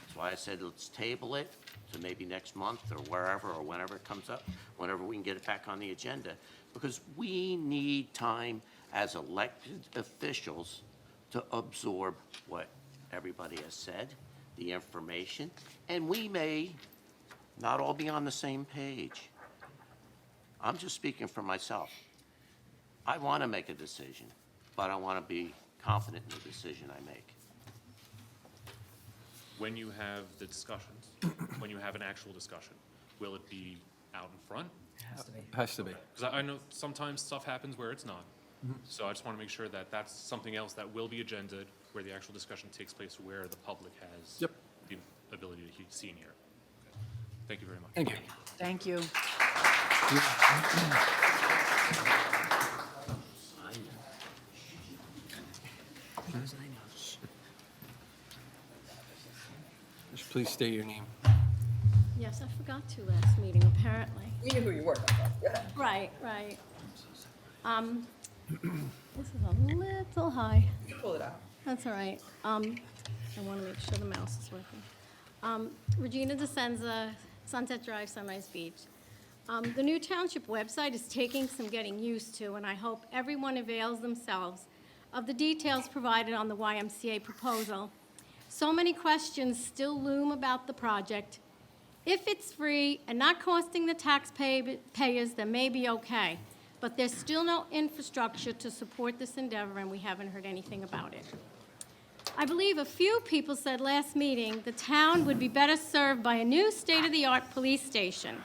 That's why I said let's table it to maybe next month or wherever or whenever it comes up, whenever we can get it back on the agenda, because we need time as elected officials to absorb what everybody has said, the information, and we may not all be on the same page. I'm just speaking for myself. I want to make a decision, but I want to be confident in the decision I make. When you have the discussions, when you have an actual discussion, will it be out in front? Has to be. Because I know sometimes stuff happens where it's not. So I just want to make sure that that's something else that will be agended, where the actual discussion takes place, where the public has the ability to see and hear. Okay. Thank you very much. Thank you. Thank you. Just please state your name. Yes, I forgot to last meeting, apparently. We knew who you were. Right, right. This is a little high. You pull it out. That's all right. I want to make sure the mouse is working. Regina DeSenza, Sunset Drive, Sunrise Beach. The new township website is taking some getting used to, and I hope everyone avails themselves of the details provided on the YMCA proposal. So many questions still loom about the project. If it's free and not costing the taxpayers, then maybe okay. But there's still no infrastructure to support this endeavor, and we haven't heard anything about it. I believe a few people said last meeting the town would be better served by a new state-of-the-art police station.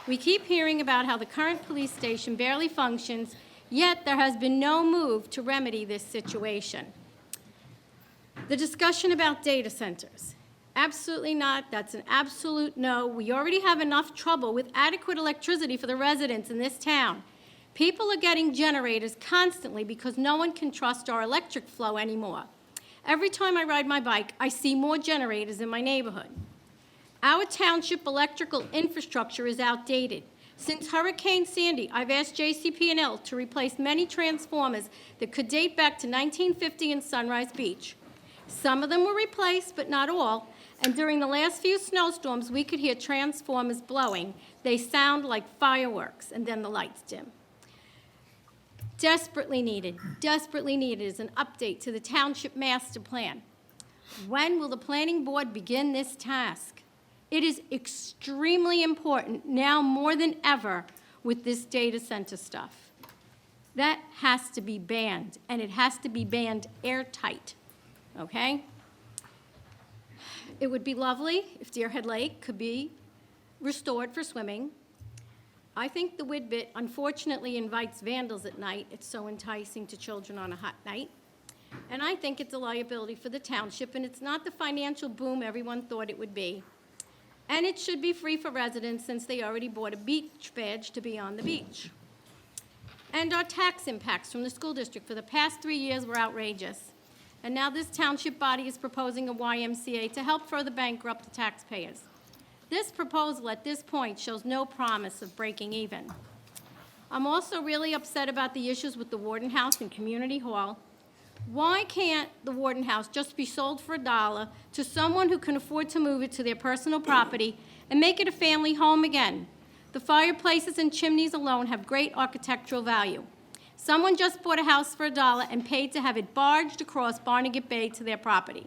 We keep hearing about how the current police station barely functions, yet there has been no move to remedy this situation. The discussion about data centers. Absolutely not. That's an absolute no. We already have enough trouble with adequate electricity for the residents in this town. People are getting generators constantly because no one can trust our electric flow anymore. Every time I ride my bike, I see more generators in my neighborhood. Our township electrical infrastructure is outdated. Since Hurricane Sandy, I've asked JCP&L to replace many transformers that could date back to 1950 in Sunrise Beach. Some of them were replaced, but not all, and during the last few snowstorms, we could hear transformers blowing. They sound like fireworks, and then the lights dim. Desperately needed is an update to the township master plan. When will the planning board begin this task? It is extremely important now more than ever with this data center stuff. That has to be banned, and it has to be banned airtight, okay? It would be lovely if Deerhead Lake could be restored for swimming. I think the Whidbit unfortunately invites vandals at night. It's so enticing to children on a hot night. And I think it's a liability for the township, and it's not the financial boom everyone thought it would be. And it should be free for residents since they already bought a beach badge to be on the beach. And our tax impacts from the school district for the past 3 years were outrageous. And now this township body is proposing a YMCA to help further bankrupt the taxpayers. This proposal at this point shows no promise of breaking even. I'm also really upset about the issues with the Warden House and Community Hall. Why can't the Warden House just be sold for $1 to someone who can afford to move it to their personal property and make it a family home again? The fireplaces and chimneys alone have great architectural value. Someone just bought a house for $1 and paid to have it barged across Barnegat Bay to their property.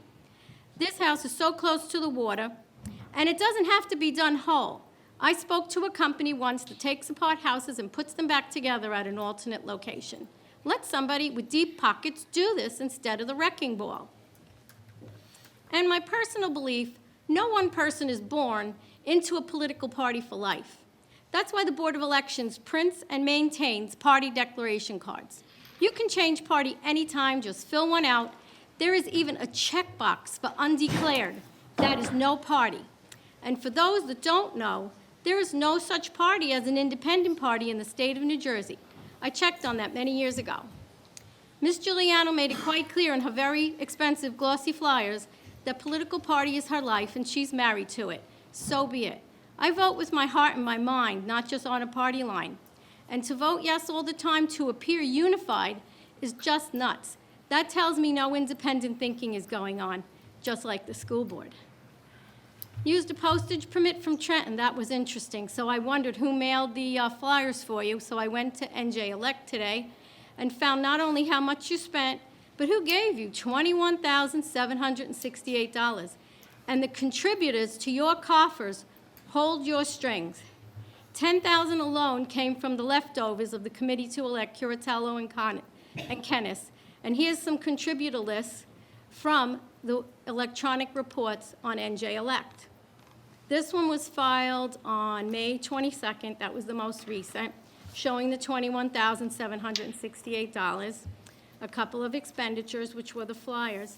This house is so close to the water, and it doesn't have to be done whole. I spoke to a company once that takes apart houses and puts them back together at an alternate location. Let somebody with deep pockets do this instead of the wrecking ball. And my personal belief, no one person is born into a political party for life. That's why the Board of Elections prints and maintains party declaration cards. You can change party anytime, just fill one out. There is even a checkbox for undeclared. That is no party. And for those that don't know, there is no such party as an independent party in the state of New Jersey. I checked on that many years ago. Ms. Giuliano made it quite clear in her very expensive glossy flyers that political party is her life and she's married to it. So be it. I vote with my heart and my mind, not just on a party line. And to vote yes all the time to appear unified is just nuts. That tells me no independent thinking is going on, just like the school board. Used a postage permit from Trenton. That was interesting. So I wondered who mailed the flyers for you. So I went to NJ Elect today and found not only how much you spent, but who gave you $21,768. And the contributors to your coffers hold your strings. $10,000 alone came from the leftovers of the committee to elect Curatello and Kennis. And here's some contributor lists from the electronic reports on NJ Elect. This one was filed on May 22nd, that was the most recent, showing the $21,768, a couple of expenditures, which were the flyers.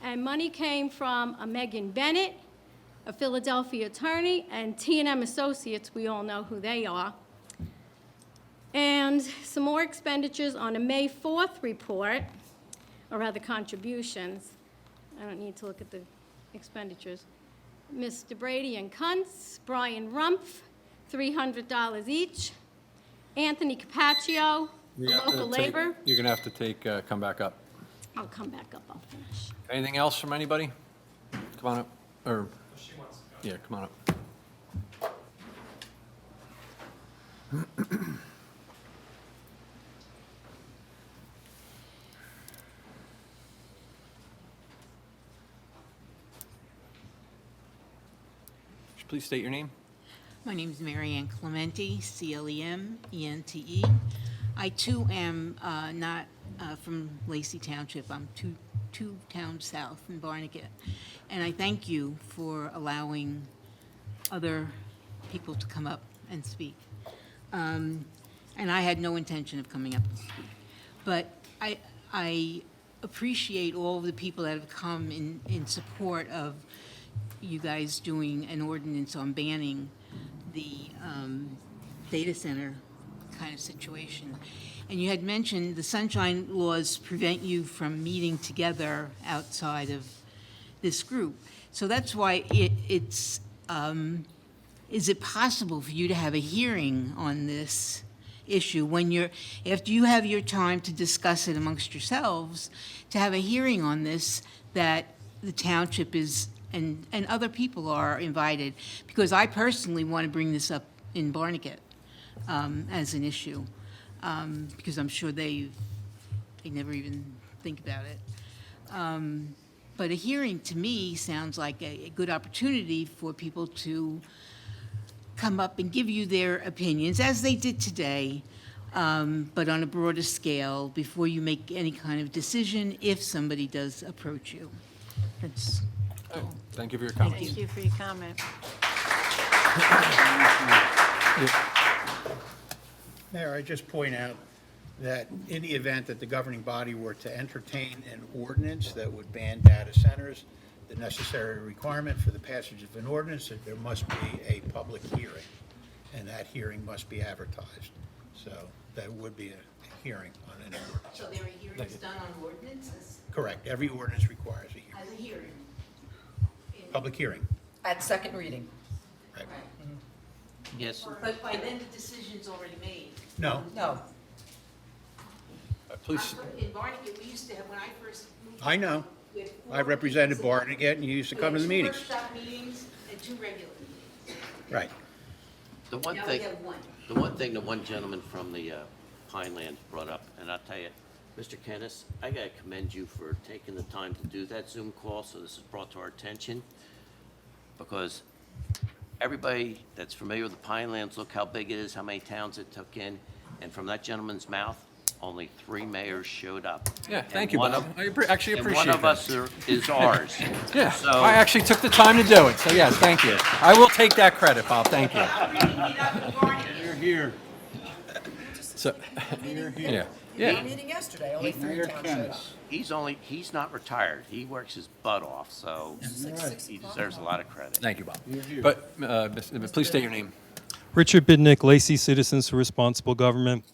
And money came from a Megan Bennett, a Philadelphia attorney, and T&M Associates, we all know who they are. And some more expenditures on a May 4th report, or rather contributions. I don't need to look at the expenditures. Mr. Brady and Kuntz, Brian Rumpf, $300 each. Anthony Capaccio, local labor. You're going to have to come back up. I'll come back up, I'll finish. Anything else from anybody? Come on up, or, yeah, come on up. Please state your name. My name is Mary Ann Clementi, Clemente. I too am not from Lacey Township. I'm two towns south in Barnegat. And I thank you for allowing other people to come up and speak. And I had no intention of coming up and speak. But I appreciate all of the people that have come in support of you guys doing an ordinance on banning the data center kind of situation. And you had mentioned the sunshine laws prevent you from meeting together outside of this group. So that's why it's, is it possible for you to have a hearing on this issue when after you have your time to discuss it amongst yourselves, to have a hearing on this, that the township is and other people are invited, because I personally want to bring this up in Barnegat as an issue, because I'm sure they never even think about it. But a hearing, to me, sounds like a good opportunity for people to come up and give you their opinions, as they did today, but on a broader scale, before you make any kind of decision, if somebody does approach you. That's all. Thank you for your comments. Thank you for your comment. Mayor, I just point out that in the event that the governing body were to entertain an ordinance that would ban data centers, the necessary requirement for the passage of an ordinance that there must be a public hearing, and that hearing must be advertised. So that would be a hearing on an ordinance. So there are hearings done on ordinances Correct. Every ordinance requires a hearing. as a hearing? Public hearing. At second reading. Right. Yes. But by then, the decision's already made. No. No. Please. In Barnegat, we used to have, when I first moved. I know. we had I 4 represented meetings a Barnegat, and you used to come to the We had meetings. 2 workshop meetings and 2 regular meetings. Right. The one thing, the one gentleman from the Pinelands brought up, and I'll tell you, Mr. Kennis, I gotta commend you for taking the time to do that Zoom call, so this is brought to our attention, because everybody that's familiar with the Pinelands, look how big it is, how many towns it took in, and from that gentleman's mouth, only 3 mayors showed up. Yeah, thank you, And one Bob. I actually appreciate And one of that. us is ours. Yeah, So- I actually took the time to do it, so yes, thank you. I will take that credit, Bob, thank you. You're here. So, You're here. yeah. Yeah. Yeah. Meeting yesterday, only 3 Mayor towns showed up. Kennis. He's not retired. He works his butt off, so he deserves a lot of credit. Thank you, Bob. You're here. But, please state your name. Richard Bidnick, Lacey Citizens for Responsible Government.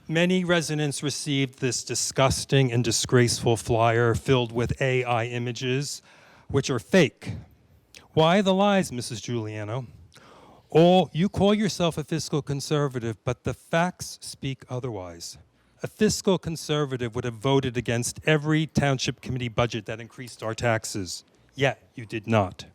Many residents received this disgusting and disgraceful flyer filled with AI images, which are fake. Why the lies, Mrs. Giuliano? You call yourself a fiscal conservative, but the facts speak otherwise. A fiscal conservative would have voted against every township committee budget that increased our taxes, yet you did not.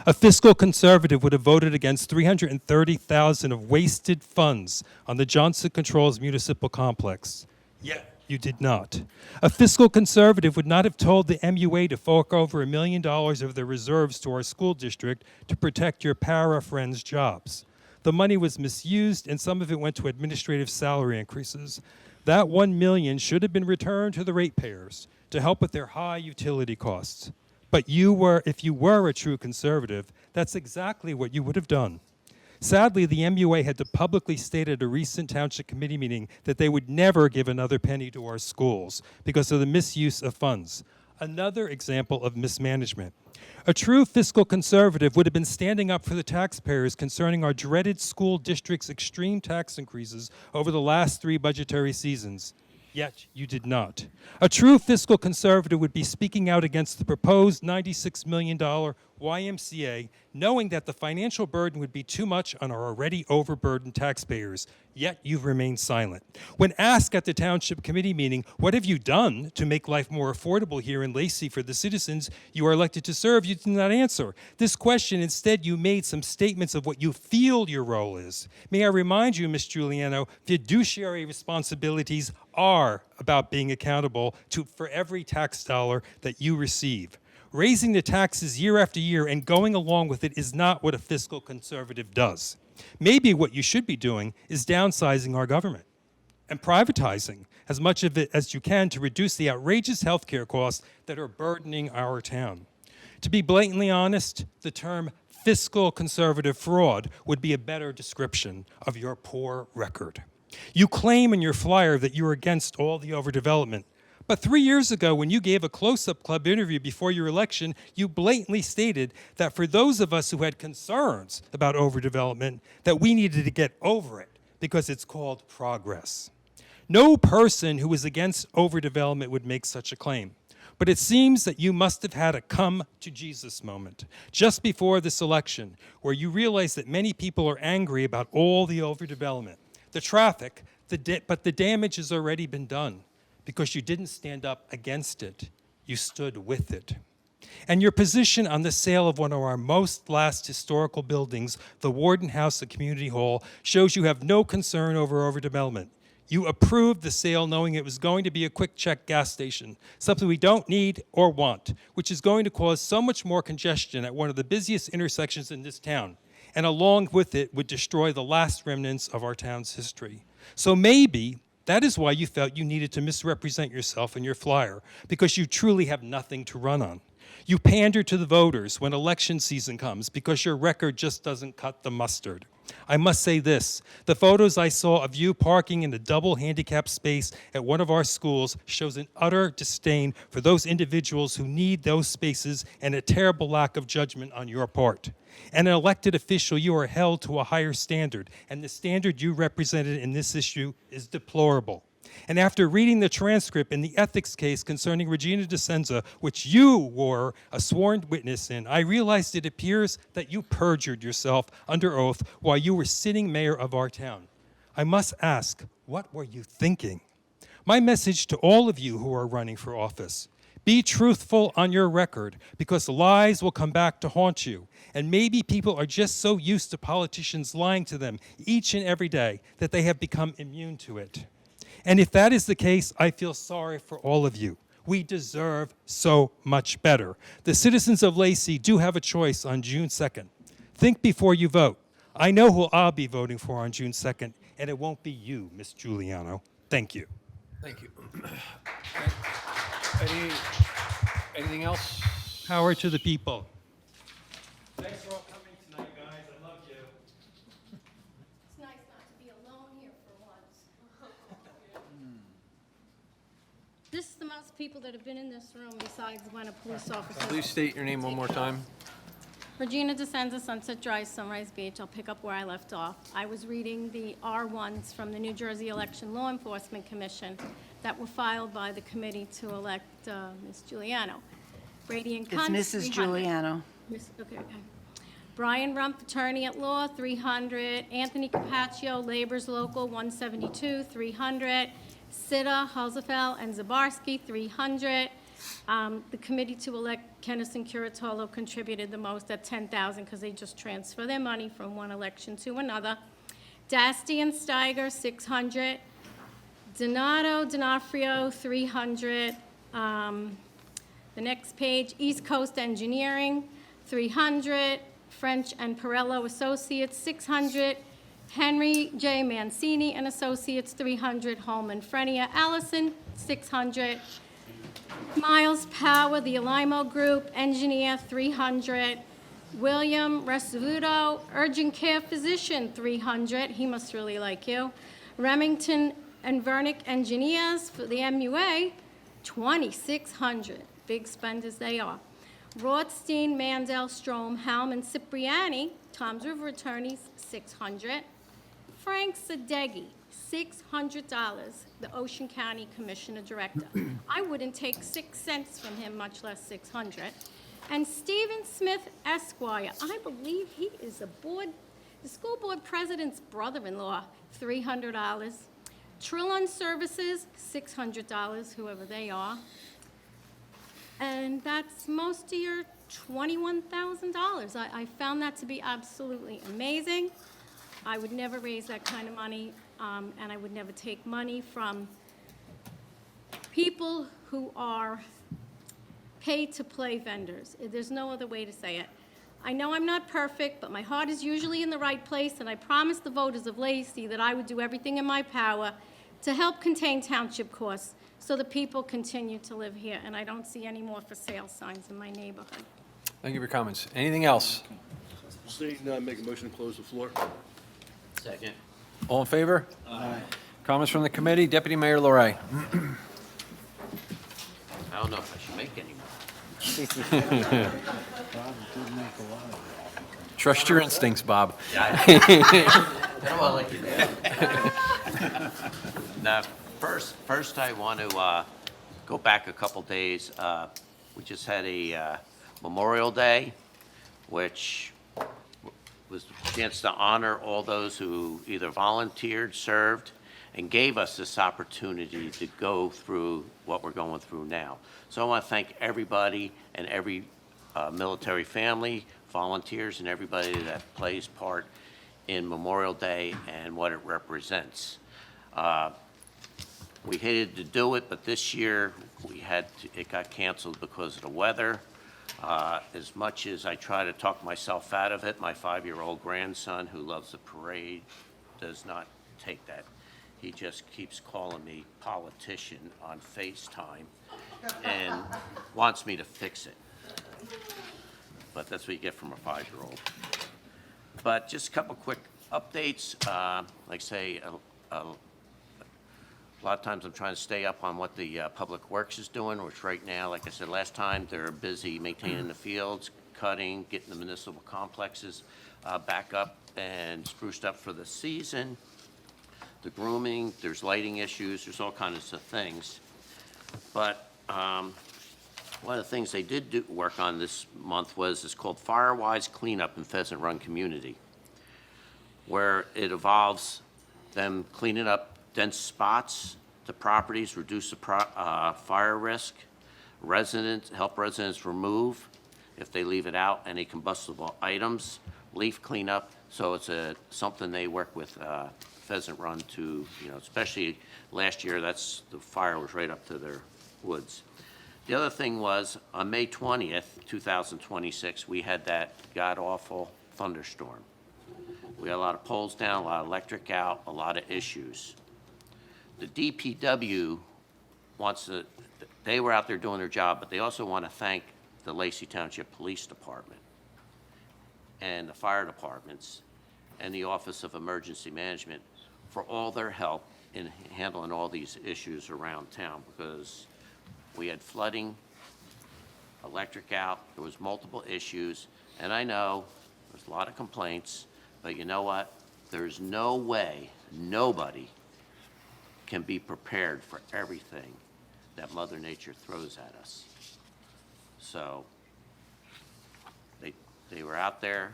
A fiscal conservative would have voted against $330,000 of wasted funds on the Johnson Controls Municipal Complex, yet you did not. A fiscal conservative would not have told the MUA to fork over $1 million of their reserves to our school district to protect your para friends' jobs. The money was misused, and some of it went to administrative salary increases. That $1 million should have been returned to the ratepayers to help with their high utility costs. But if you were a true conservative, that's exactly what you would have done. Sadly, the MUA had to publicly state at a recent township committee meeting that they would never give another penny to our schools because of the misuse of funds. Another example of mismanagement. A true fiscal conservative would have been standing up for the taxpayers concerning our dreaded school district's extreme tax increases over the last 3 budgetary seasons. Yet you did not. A true fiscal conservative would be speaking out against the proposed $96 million YMCA, knowing that the financial burden would be too much on our already overburdened taxpayers. Yet you've remained silent. When asked at the township committee meeting, what have you done to make life more affordable here in Lacey for the citizens you are elected to serve, you did not answer. This question, instead, you made some statements of what you feel your role is. May I remind you, Ms. Giuliano, fiduciary responsibilities are about being accountable for every tax dollar that you receive. Raising the taxes year after year and going along with it is not what a fiscal conservative does. Maybe what you should be doing is downsizing our government and privatizing as much of it as you can to reduce the outrageous health care costs that are burdening our town. To be blatantly honest, the term fiscal conservative fraud would be a better description of your poor record. You claim in your flyer that you're against all the overdevelopment. But 3 years ago, when you gave a Close-Up Club interview before your election, you blatantly stated that for those of us who had concerns about overdevelopment, that we needed to get over it because it's called progress. No person who is against overdevelopment would make such a claim. But it seems that you must have had a come-to-Jesus moment just before this election, where you realized that many people are angry about all the overdevelopment, the traffic, but the damage has already been done. Because you didn't stand up against it, you stood with it. And your position on the sale of one of our most last historical buildings, the Warden House and Community Hall, shows you have no concern over overdevelopment. You approved the sale knowing it was going to be a quick check gas station, something we don't need or want, which is going to cause so much more congestion at one of the busiest intersections in this town, and along with it would destroy the last remnants of our town's history. So maybe that is why you felt you needed to misrepresent yourself in your flyer, because you truly have nothing to run on. You pander to the voters when election season comes because your record just doesn't cut the mustard. I must say this, the photos I saw of you parking in a double handicapped space at one of our schools shows an utter disdain for those individuals who need those spaces and a terrible lack of judgment on your part. As an elected official, you are held to a higher standard, and the standard you represented in this issue is deplorable. And after reading the transcript in the ethics case concerning Regina DeSenza, which you were a sworn witness in, I realized it appears that you perjured yourself under oath while you were sitting mayor of our town. I must ask, what were you thinking? My message to all of you who are running for office, Be truthful on your record, because lies will come back to haunt you. And maybe people are just so used to politicians lying to them each and every day that they have become immune to it. And if that is the case, I feel sorry for all of you. We deserve so much better. The citizens of Lacey do have a choice on June 2nd. Think before you vote. I know who I'll be voting for on June 2nd, and it won't be you, Ms. Giuliano. Thank you. Thank you. Anything else? Power to the people. Thanks for all coming tonight, guys. I love you. It's nice not to be alone here for once. This is the most people that have been in this room besides when a police officer. Please state your name one more time. Regina DeSenza, Sunset Drive, Sunrise Beach. I'll pick up where I left off. I was reading the R1s from the New Jersey Election Law Enforcement Commission that were filed by the committee to elect Ms. Giuliano. Brady and It's Kuntz, Mrs. 300. Giuliano. Okay. Brian Rump, attorney at law, 300. Anthony Capaccio, labor's local, 172, 300. Sitta, Hulsefeld, and Zabarski, 300. The committee to elect Kenneth and Curatolo contributed the most at 10,000 because they just transfer their money from one election to another. Dasty and Steiger, 600. Donato D'Onofrio, 300. The next page, East Coast Engineering, 300. French and Perello Associates, 600. Henry J. Mancini and Associates, 300. Holman Frenia Allison, 600. Miles Power, the Alimo Group, engineer, 300. William Resuto, urgent care physician, 300. He must really like you. Remington and Vernick engineers for the MUA, 2,600. Big spenders they are. Rothstein, Mandel, Strom, Helm, and Cipriani, Tom's River attorneys, 600. Frank Sadeghi, $600, the Ocean County Commissioner Director. I wouldn't take 6 cents from him, much less 600. And Stephen Smith Esquire, I believe he is the school board president's brother-in-law, $300. Trillon Services, $600, whoever they are. And that's most of your $21,000. I found that to be absolutely amazing. I would never raise that kind of money, and I would never take money from people who are pay-to-play vendors. There's no other way to say it. I know I'm not perfect, but my heart is usually in the right place, and I promised the voters of Lacey that I would do everything in my power to help contain township costs so the people continue to live here, and I don't see any more for sale signs in my neighborhood. Thank you for your comments. Anything else? Seeing make a motion to close the floor. Second. All in favor? Aye. Comments from the committee? Deputy Mayor Larray. I don't know if I should make any more. Trust your instincts, Bob. I don't want to let you down. Now, first I want to go back a couple days. We just had a Memorial Day, which was a chance to honor all those who either volunteered, served, and gave us this opportunity to go through what we're going through now. So I want to thank everybody and every military family, volunteers, and everybody that plays part in Memorial Day and what it represents. We hated to do it, but this year it got canceled because of the weather. As much as I try to talk myself out of it, my 5-year-old grandson, who loves the parade, does not take that. He just keeps calling me politician on FaceTime and wants me to fix it. But that's what you get from a 5-year-old. But just a couple quick updates. Like I say, a lot of times I'm trying to stay up on what the Public Works is doing, which right now, like I said last time, they're busy maintaining the fields, cutting, getting the municipal complexes back up and spruced up for the season. The grooming, there's lighting issues, there's all kinds of things. But one of the things they did work on this month is called Firewise Cleanup in Pheasant Run Community, where it involves them cleaning up dense spots, the properties, reduce the fire risk, help residents remove, if they leave it out, any combustible items, leaf cleanup. So it's something they work with Pheasant Run to, especially last year, the fire was right up to their woods. The other thing was, on May 20th, 2026, we had that god-awful thunderstorm. We had a lot of poles down, a lot of electric out, a lot of issues. The DPW they were out there doing their job, but they also want to thank the Lacey Township Police Department and the fire departments and the Office of Emergency Management for all their help in handling all these issues around town, because we had flooding, electric out, there was multiple issues, and I know there's a lot of complaints, but you know what? There's no way nobody can be prepared for everything that Mother Nature throws at us. So they were out there.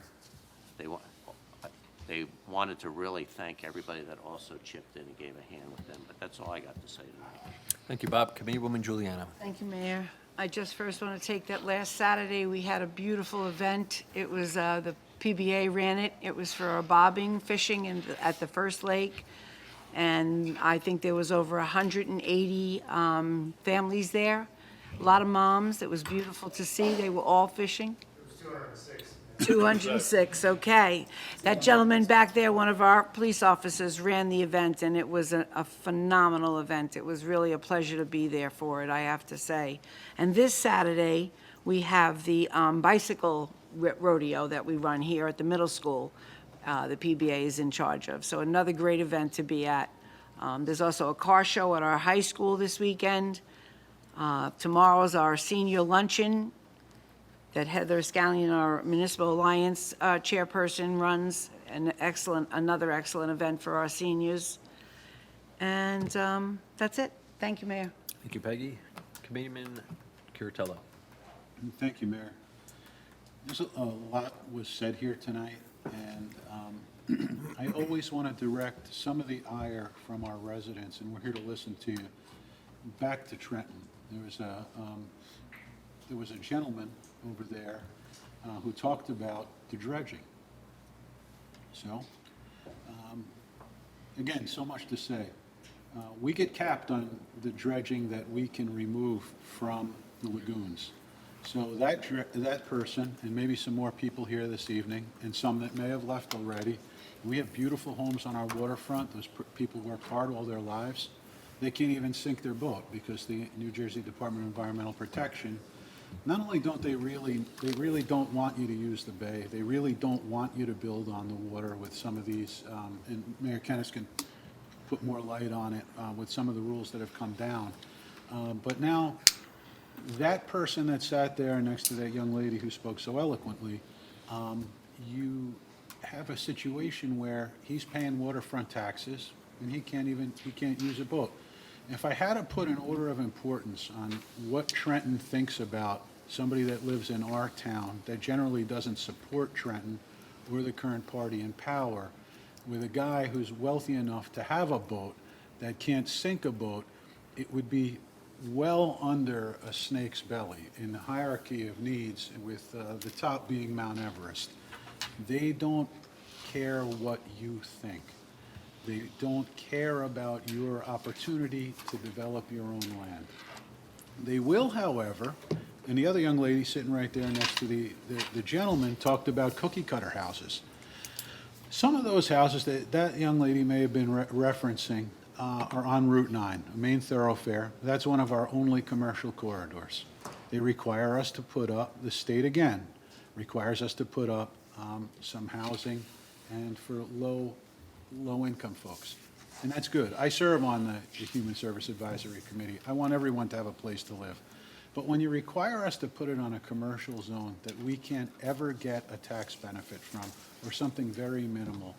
They wanted to really thank everybody that also chipped in and gave a hand with them, but that's all I got to say tonight. Thank you, Bob. Committeewoman Juliana. Thank you, Mayor. I just first want to take that last Saturday, we had a beautiful event. It was, the PBA ran it. It was for our bobbing fishing at the first lake. And I think there was over 180 families there, a lot of moms. It was beautiful to see. They were all fishing. It was 206. 206, okay. That gentleman back there, one of our police officers, ran the event, and it was a phenomenal event. It was really a pleasure to be there for it, I have to say. And this Saturday, we have the bicycle rodeo that we run here at the middle school. The PBA is in charge of. So another great event to be at. There's also a car show at our high school this weekend. Tomorrow's our senior luncheon that Heather Scallion, our Municipal Alliance chairperson, runs. Another excellent event for our seniors. And that's it. Thank you, Mayor. Thank you, Peggy. Committeeman Curatello. Thank you, Mayor. There's a lot was said here tonight, and I always want to direct some of the ire from our residents, and we're here to listen to you, back to Trenton. There was a gentleman over there who talked about the dredging. So, again, so much to say. We get capped on the dredging that we can remove from the lagoons. So that person, and maybe some more people here this evening, and some that may have left already, we have beautiful homes on our waterfront. Those people work hard all their lives. They can't even sink their boat because the New Jersey Department of Environmental Protection, not only they really don't want you to use the bay, they really don't want you to build on the water with some of these, and Mayor Kennis can put more light on it with some of the rules that have come down. But now, that person that sat there next to that young lady who spoke so eloquently, you have a situation where he's paying waterfront taxes and he can't use a boat. If I had to put an order of importance on what Trenton thinks about somebody that lives in our town that generally doesn't support Trenton or the current party in power, with a guy who's wealthy enough to have a boat that can't sink a boat, it would be well under a snake's belly in the hierarchy of needs, with the top being Mount Everest. They don't care what you think. They don't care about your opportunity to develop your own land. They will, however, and the other young lady sitting right there next to the gentleman talked about cookie cutter houses. Some of those houses that young lady may have been referencing are on Route 9, a main thoroughfare. That's one of our only commercial corridors. They require us to put up, the state again, requires us to put up some housing and for low-income folks. And that's good. I serve on the Human Service Advisory Committee. I want everyone to have a place to live. But when you require us to put it on a commercial zone that we can't ever get a tax benefit from, or something very minimal,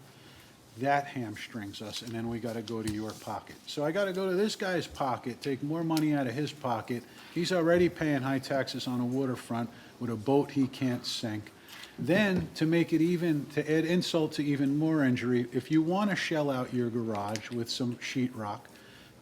that hamstrings us, and then we got to go to your pocket. So I got to go to this guy's pocket, take more money out of his pocket. He's already paying high taxes on a waterfront with a boat he can't sink. Then, to make it even, to add insult to even more injury, if you want to shell out your garage with some sheetrock,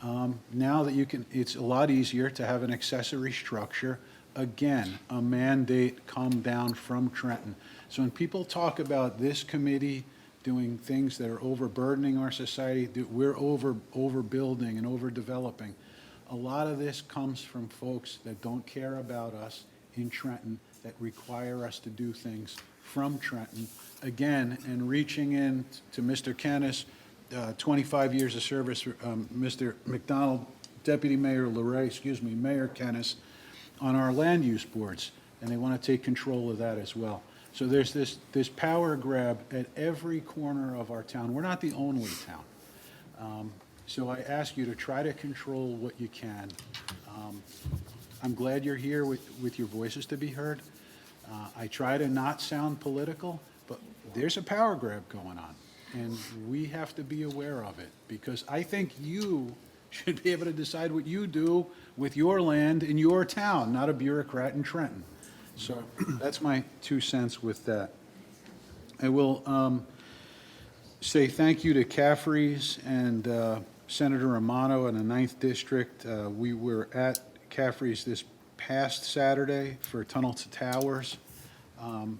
Now that you can, it's a lot easier to have an accessory structure. Again, a mandate come down from Trenton. So when people talk about this committee doing things that are overburdening our society, that we're overbuilding and overdeveloping, a lot of this comes from folks that don't care about us in Trenton, that require us to do things from Trenton. Again, and reaching in to Mr. Kennis, 25 years of service, Mr. McDonald, Deputy Mayor Larray, Mayor Kennis, on our land use boards, and they want to take control of that as well. So there's this power grab at every corner of our town. We're not the only town. So I ask you to try to control what you can. I'm glad you're here with your voices to be heard. I try to not sound political, but there's a power grab going on, and we have to be aware of it, because I think you should be able to decide what you do with your land in your town, not a bureaucrat in Trenton. So that's my 2 cents with that. I will say thank you to Caffrey's and Senator Romano in the 9th District. We were at Caffrey's this past Saturday for Tunnel to Towers. And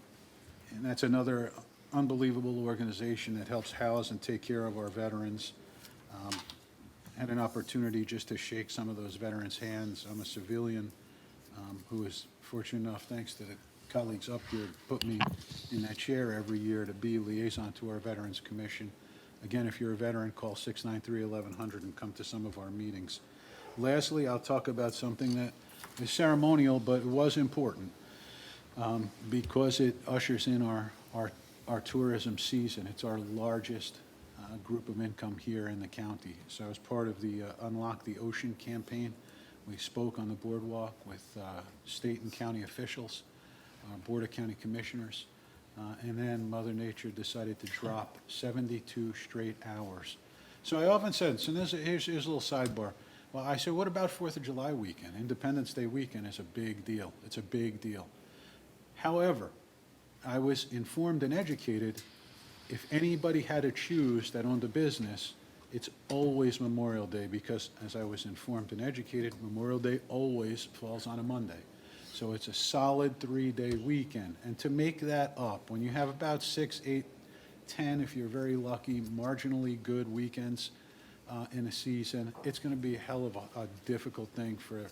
that's another unbelievable organization that helps house and take care of our veterans. Had an opportunity just to shake some of those veterans' hands. I'm a civilian who is fortunate enough, thanks to the colleagues up here, to put me in that chair every year to be liaison to our Veterans Commission. Again, if you're a veteran, call 693-1100 and come to some of our meetings. Lastly, I'll talk about something that is ceremonial, but it was important because it ushers in our tourism season. It's our largest group of income here in the county. So as part of the Unlock the Ocean campaign, we spoke on the boardwalk with state and county officials, Board of County Commissioners, and then Mother Nature decided to drop 72 straight hours. So I often said, so here's a little sidebar. Well, I said, what about 4th of July weekend? Independence Day weekend is a big deal. It's a big deal. However, I was informed and educated, if anybody had to choose that owned a business, it's always Memorial Day, because as I was informed and educated, Memorial Day always falls on a Monday. So it's a solid 3-day weekend. And to make that up, when you have about 6, 8, 10, if you're very lucky, marginally good weekends in a season, it's going to be a hell of a difficult thing for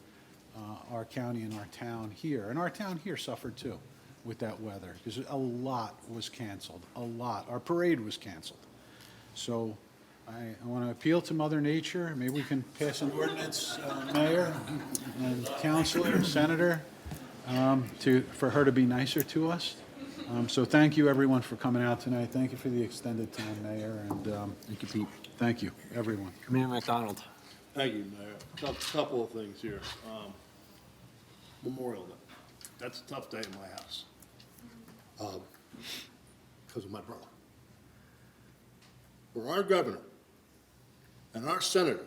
our county and our town here. And our town here suffered too with that weather, because a lot was canceled, a lot. Our parade was canceled. So I want to appeal to Mother Nature. Maybe we can pass an ordinance, Mayor and Councilor, Senator, for her to be nicer to us. So thank you, everyone, for coming out tonight. Thank you for the extended time, Mayor, and thank you, Pete. Thank you, everyone. Commissioner McDonald. Thank you, Mayor. Couple of things here. Memorial Day. That's a tough day in my house. Because of my brother. For our governor and our senator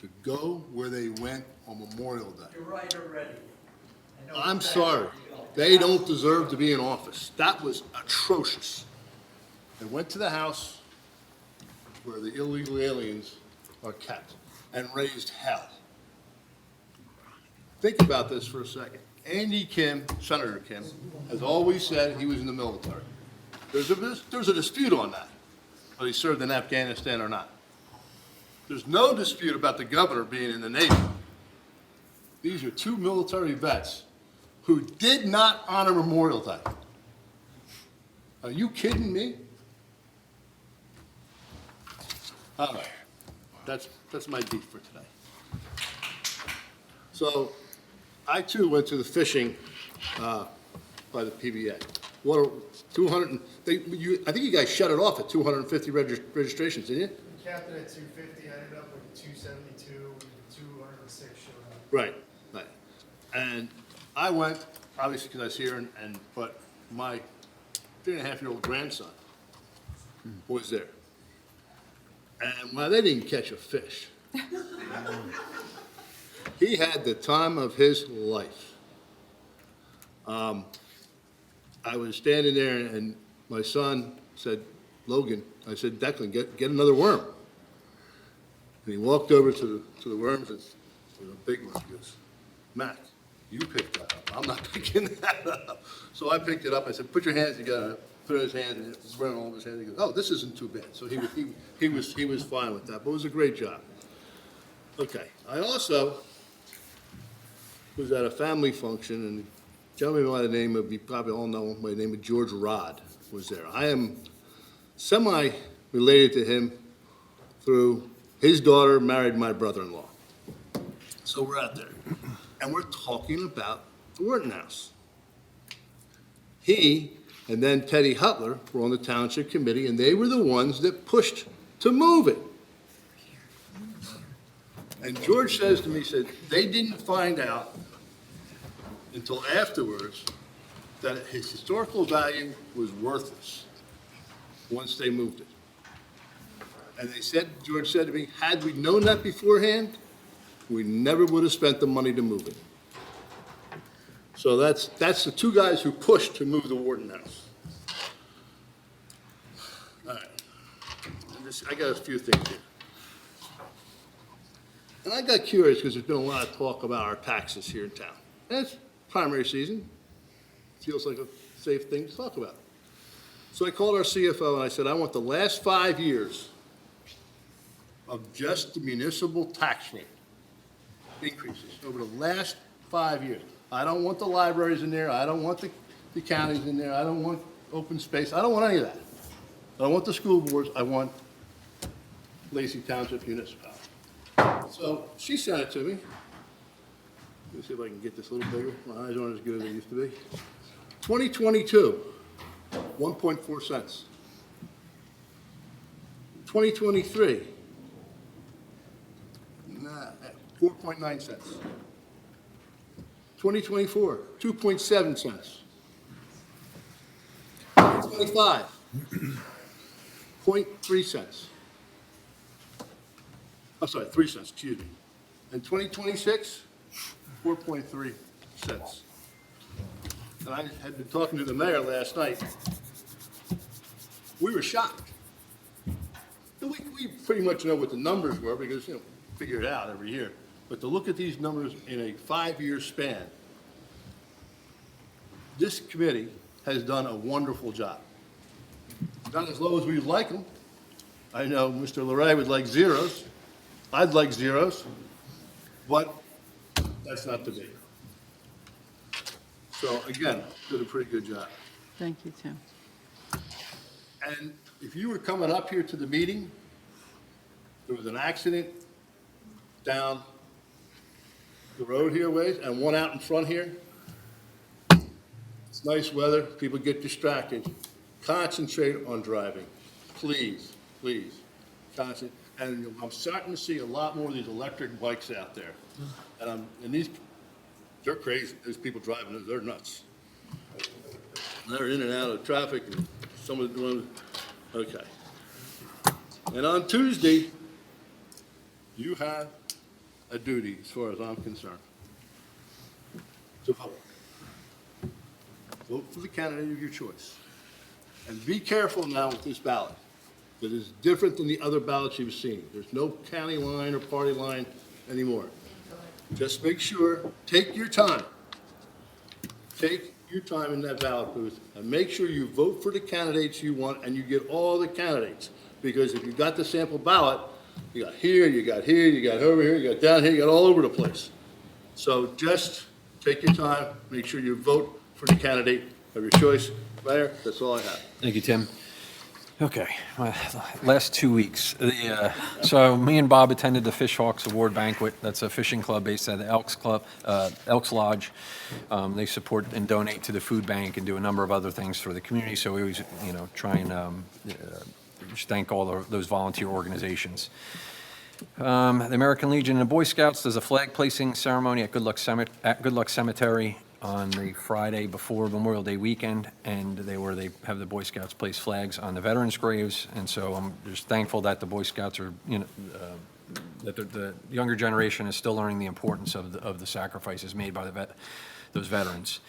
to go where they went on Memorial Day. You're right already. I'm sorry. They don't deserve to be in office. That was atrocious. They went to the house where the illegal aliens are kept and raised hell. Think about this for a second. Andy Kim, Senator Kim, has always said he was in the military. There's a dispute on that, whether he served in Afghanistan or not. There's no dispute about the governor being in the Navy. These are 2 military vets who did not honor Memorial Day. Are you kidding me? All right, that's my beat for today. So, I too went to the fishing by the PBA. What are 200? I think you guys shut it off at 250 registrations, didn't you? We capped it at 250. I ended up with 272. 206 showed up. Right. And I went, obviously, because I was here, but my 3.5-year-old grandson was there. And while they didn't catch a fish, he had the time of his life. I was standing there, and my son said, Logan, I said, Declan, get another worm. And he walked over to the worms, and the big one, he goes, Mac, you picked that up. I'm not picking that up. So I picked it up. I said, put your hands together. Put his hand, and it was running all over his hands. He goes, oh, this isn't too bad. So he was fine with that, but it was a great job. Okay, I also was at a family function, and a gentleman by the name of, you probably all know him by the name of George Rod was there. I am semi-related to him through his daughter married my brother-in-law. So we're out there, and we're talking about the Wharton House. He and then Teddy Hutler were on the township committee, and they were the ones that pushed to move it. And George says to me, he said, they didn't find out until afterwards that his historical value was worthless once they moved it. And they said, George said to me, had we known that beforehand, we never would have spent the money to move it. So that's the two guys who pushed to move the Wharton House. All right. I got a few things here. And I got curious because there's been a lot of talk about our taxes here in town. And it's primary season. Feels like a safe thing to talk about. So I called our CFO and I said, I want the last 5 years of just the municipal tax rate increases over the last 5 years. I don't want the libraries in there. I don't want the counties in there. I don't want open space. I don't want any of that. I don't want the school boards. I want Lacey Township municipality. So she sent it to me. Let me see if I can get this a little bigger. My eyes aren't as good as they used to be. 2022, 1.4 cents. 2023, 4.9 cents. 2024, 2.7 cents. 2025, 0.3 cents. I'm sorry, 3 cents, excuse me. And 2026, 4.3 cents. And I had been talking to the mayor last night. We were shocked. And we pretty much know what the numbers were because, figure it out every year. But to look at these numbers in a 5-year span, this committee has done a wonderful job. Not as low as we'd like them. I know Mr. Larray would like zeros. I'd like zeros, but that's not the big. So again, did a pretty good job. Thank you, Tim. And if you were coming up here to the meeting, there was an accident down the road here ways and one out in front here. It's nice weather, people get distracted. Concentrate on driving, please, please. Concentrate. And I'm starting to see a lot more of these electric bikes out there. And these, they're crazy. These people driving those, they're nuts. They're in and out of traffic, and some of them, okay. And on Tuesday, you have a duty, as far as I'm concerned, to vote. Vote for the candidate of your choice. And be careful now with this ballot. It is different than the other ballots you've seen. There's no county line or party line anymore. Just make sure, take your time. Take your time in that ballot booth and make sure you vote for the candidates you want and you get all the candidates. Because if you got the sample ballot, you got here, you got here, you got over here, you got down here, you got all over the place. So just take your time, make sure you vote for the candidate of your choice. Mayor, that's all I have. Thank you, Tim. Okay, last 2 weeks. So me and Bob attended the Fish Hawks Award Banquet. That's a fishing club based at the Elks Lodge. They support and donate to the food bank and do a number of other things for the community. So we always, try and just thank all those volunteer organizations. The American Legion and the Boy Scouts does a flag placing ceremony at Good Luck Cemetery on the Friday before Memorial Day weekend, and they have the Boy Scouts place flags on the veterans' graves, and so I'm just thankful that the Boy Scouts are, that the younger generation is still learning the importance of the sacrifices made by those veterans.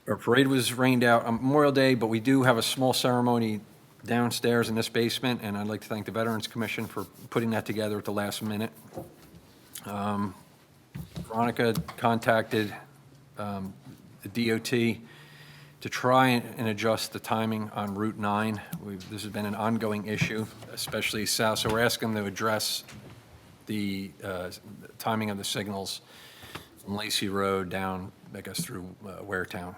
Our parade was rained out on Memorial Day, but we do have a small ceremony downstairs in this basement, and I'd like to thank the Veterans Commission for putting that together at the last minute. Veronica contacted the DOT to try and adjust the timing on Route 9. This has been an ongoing issue, especially south, so we're asking them to address the timing of the signals from Lacey Road down, I guess, through Waretown.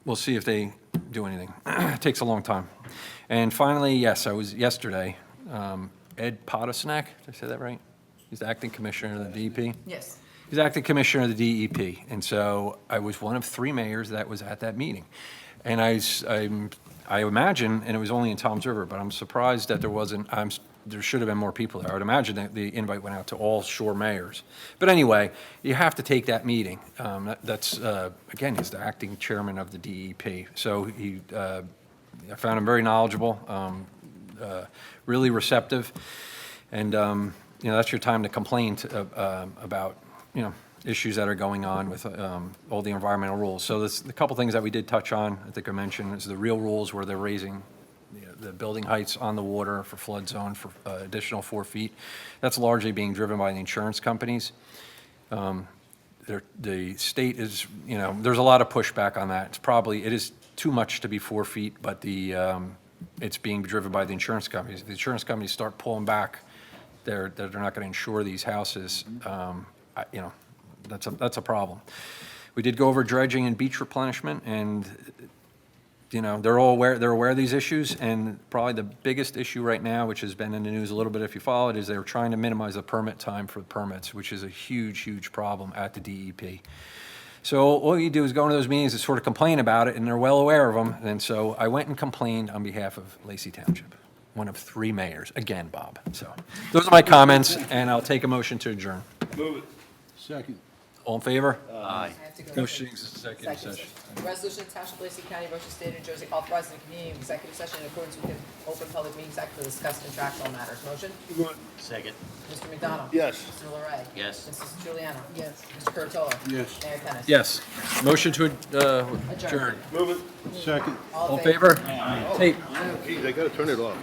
We'll see if they do anything. It takes a long time. And finally, yes, I was yesterday, Ed Podosnak, did I say that right? He's the acting commissioner of the DEP. Yes. He's acting commissioner of the DEP, and so I was one of 3 mayors that was at that meeting. And I imagine, and it was only in Toms River, but I'm surprised that there wasn't, there should have been more people there. I would imagine that the invite went out to all shore mayors. But anyway, you have to take that meeting. Again, he's the acting chairman of the DEP. So I found him very knowledgeable, really receptive, and that's your time to complain about issues that are going on with all the environmental rules. So the couple things that we did touch on, I think I mentioned, is the real rules where they're raising the building heights on the water for flood zone for additional 4 feet. That's largely being driven by the insurance companies. The state is, there's a lot of pushback on that. It is too much to be 4 feet, but it's being driven by the insurance companies. If the insurance companies start pulling back, they're not going to insure these houses. That's a problem. We did go over dredging and beach replenishment, and they're aware of these issues, and probably the biggest issue right now, which has been in the news a little bit if you follow it, is they're trying to minimize the permit time for the permits, which is a huge problem at the DEP. So all you do is go into those meetings and sort of complain about it, and they're well aware of them. And so I went and complained on behalf of Lacey Township, one of 3 mayors. Again, Bob. So those are my comments, and I'll take a motion to adjourn. Move it. Second. All in favor? I have to go into Motion is executive session. Resolution of Township of Lacey County, Ocean State, New Jersey, authorizing the convening of executive session in accordance with the Open Public Meetings Act to discuss contractual matters. Motion? Second. Mr. McDonald? Yes. Mr. Larray? Yes. Mrs. Juliana? Yes. Mr. Curatolo? Yes. Mayor Kennas? Yes. Motion to adjourn. Move it. Second. All All in favor? Tape. Geez, I gotta turn it off.